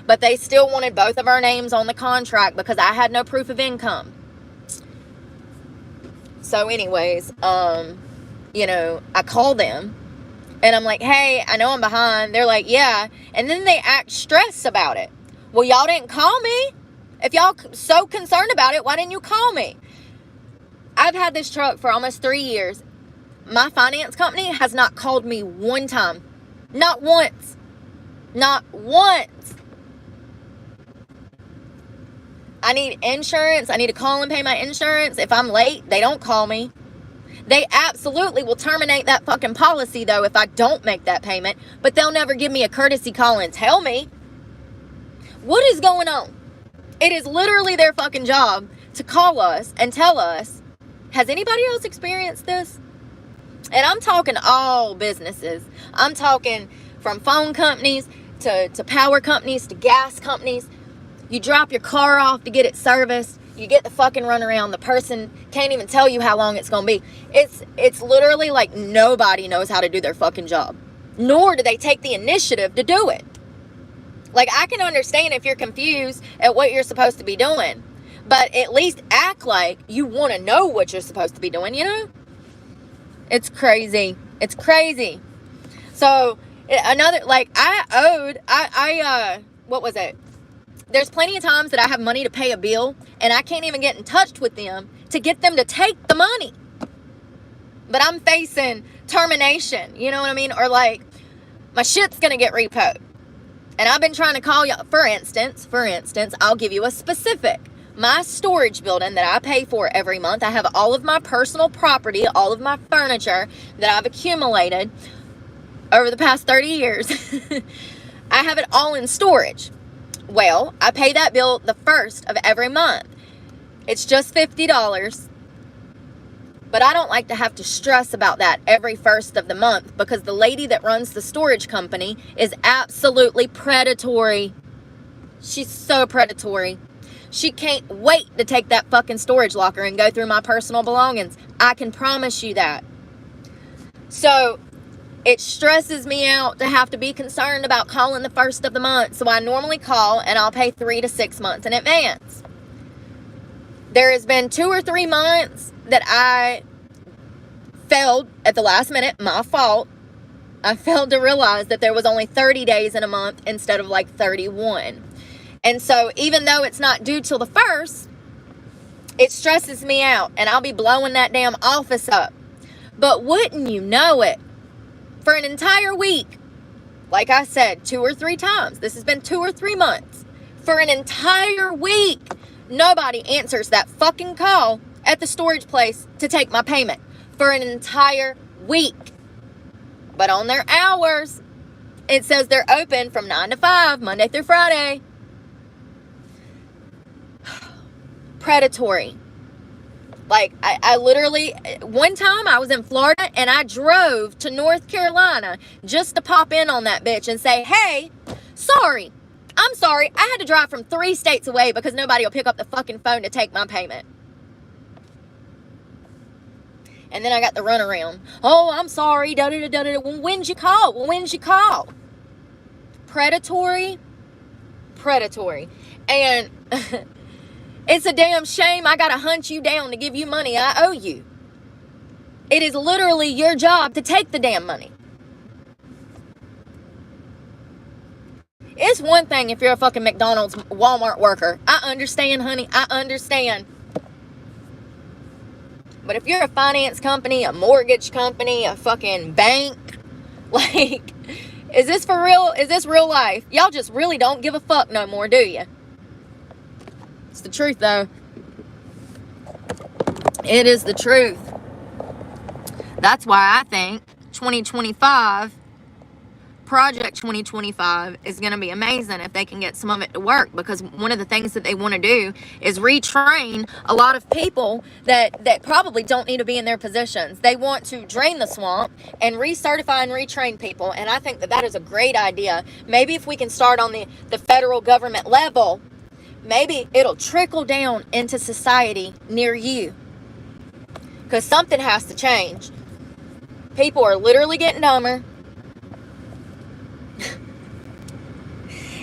But they still wanted both of our names on the contract because I had no proof of income. So anyways, I called them and I'm like, hey, I know I'm behind. They're like, yeah. And then they act stressed about it. Well, y'all didn't call me. If y'all so concerned about it, why didn't you call me? I've had this truck for almost 3 years. My finance company has not called me one time. Not once. Not once. I need insurance. I need to call and pay my insurance. If I'm late, they don't call me. They absolutely will terminate that fucking policy, though, if I don't make that payment. But they'll never give me a courtesy call and tell me. What is going on? It is literally their fucking job to call us and tell us, has anybody else experienced this? And I'm talking all businesses. I'm talking from phone companies to power companies to gas companies. You drop your car off to get it serviced. You get the fucking runaround. The person can't even tell you how long it's going to be. It's literally like nobody knows how to do their fucking job. Nor do they take the initiative to do it. Like, I can understand if you're confused at what you're supposed to be doing. But at least act like you want to know what you're supposed to be doing, you know? It's crazy. It's crazy. So, what was it? There's plenty of times that I have money to pay a bill and I can't even get in touch with them to get them to take the money. But I'm facing termination, you know what I mean? Or like, my shit's gonna get repoed. And I've been trying to call y'all, for instance, I'll give you a specific. My storage building that I pay for every month, I have all of my personal property, all of my furniture that I've accumulated over the past 30 years. I have it all in storage. Well, I pay that bill the first of every month. It's just $50. But I don't like to have to stress about that every first of the month because the lady that runs the storage company is absolutely predatory. She's so predatory. She can't wait to take that fucking storage locker and go through my personal belongings. I can promise you that. So, It stresses me out to have to be concerned about calling the first of the month. So I normally call and I'll pay 3 to 6 months in advance. There has been 2 or 3 months that I failed at the last minute. My fault. I failed to realize that there was only 30 days in a month instead of like 31. And so even though it's not due till the 1st, it stresses me out. And I'll be blowing that damn office up. But wouldn't you know it? For an entire week, like I said 2 or 3 times, this has been 2 or 3 months. For an entire week, nobody answers that fucking call at the storage place to take my payment. For an entire week. But on their hours, it says they're open from 9 to 5, Monday through Friday. Predatory. Like, I literally, one time I was in Florida and I drove to North Carolina just to pop in on that bitch and say, hey, I'm sorry. I had to drive from 3 states away because nobody will pick up the fucking phone to take my payment. And then I got the runaround. Oh, I'm sorry. Da-da-da-da-da. Well, when'd you call? Predatory. And it's a damn shame I gotta hunt you down to give you money I owe you. It is literally your job to take the damn money. It's one thing if you're a fucking McDonald's, Walmart worker. I understand, honey. I understand. But if you're a finance company, a mortgage company, a fucking bank, like, is this for real? Is this real life? Y'all just really don't give a fuck no more, do you? It's the truth, though. It is the truth. That's why I think 2025, Project 2025 is going to be amazing if they can get some of it to work, because one of the things that they want to do is retrain a lot of people that probably don't need to be in their positions. They want to drain the swamp and recertify and retrain people, and I think that is a great idea. Maybe if we can start on the federal government level, maybe it'll trickle down into society near you, because something has to change. People are literally getting dumber.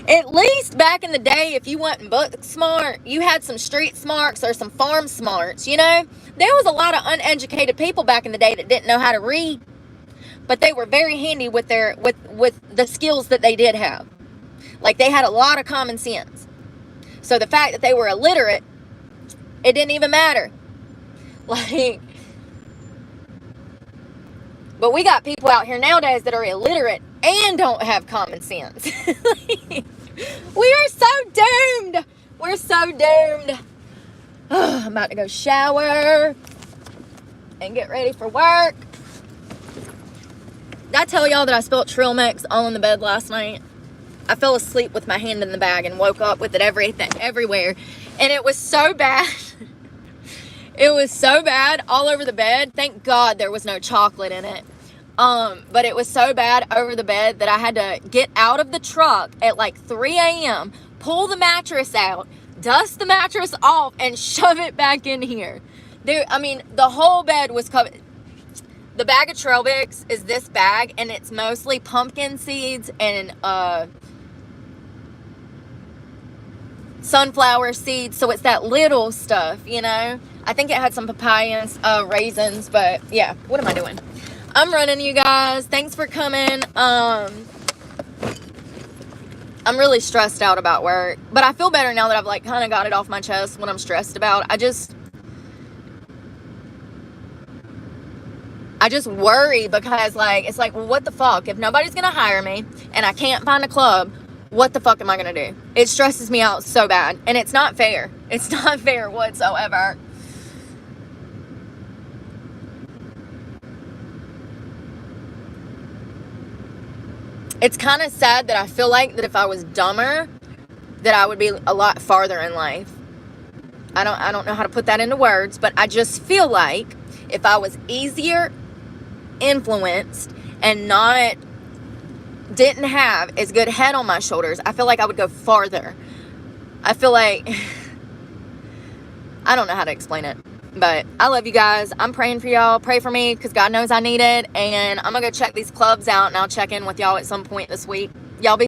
At least back in the day, if you wasn't book smart, you had some street smarts or some farm smarts, you know? There was a lot of uneducated people back in the day that didn't know how to read, but they were very handy with the skills that they did have. Like, they had a lot of common sense. So the fact that they were illiterate, it didn't even matter. Like, but we got people out here nowadays that are illiterate and don't have common sense. We are so doomed. We're so doomed. I'm about to go shower and get ready for work. Did I tell y'all that I spilled trail mix all in the bed last night? I fell asleep with my hand in the bag and woke up with it everywhere. And it was so bad. It was so bad all over the bed. Thank God there was no chocolate in it. But it was so bad over the bed that I had to get out of the truck at like 3 a.m., pull the mattress out, dust the mattress off, and shove it back in here. Dude, I mean, the whole bed was covered. The bag of trail mix is this bag, and it's mostly pumpkin seeds and sunflower seeds. So it's that little stuff, you know. I think it had some papayas, raisins, but yeah. What am I doing? I'm running, you guys. Thanks for coming. I'm really stressed out about work, but I feel better now that I've like kind of got it off my chest what I'm stressed about. I just worry because like, it's like, well, what the fuck? If nobody's going to hire me and I can't find a club, what the fuck am I going to do? It stresses me out so bad, and it's not fair. It's not fair whatsoever. It's kind of sad that I feel like that if I was dumber, that I would be a lot farther in life. I don't know how to put that into words, but I just feel like if I was easier influenced and didn't have as good head on my shoulders, I feel like I would go farther. I feel like, I don't know how to explain it. But I love you guys. I'm praying for y'all. Pray for me because God knows I need it. And I'm going to go check these clubs out, and I'll check in with y'all at some point this week. Y'all be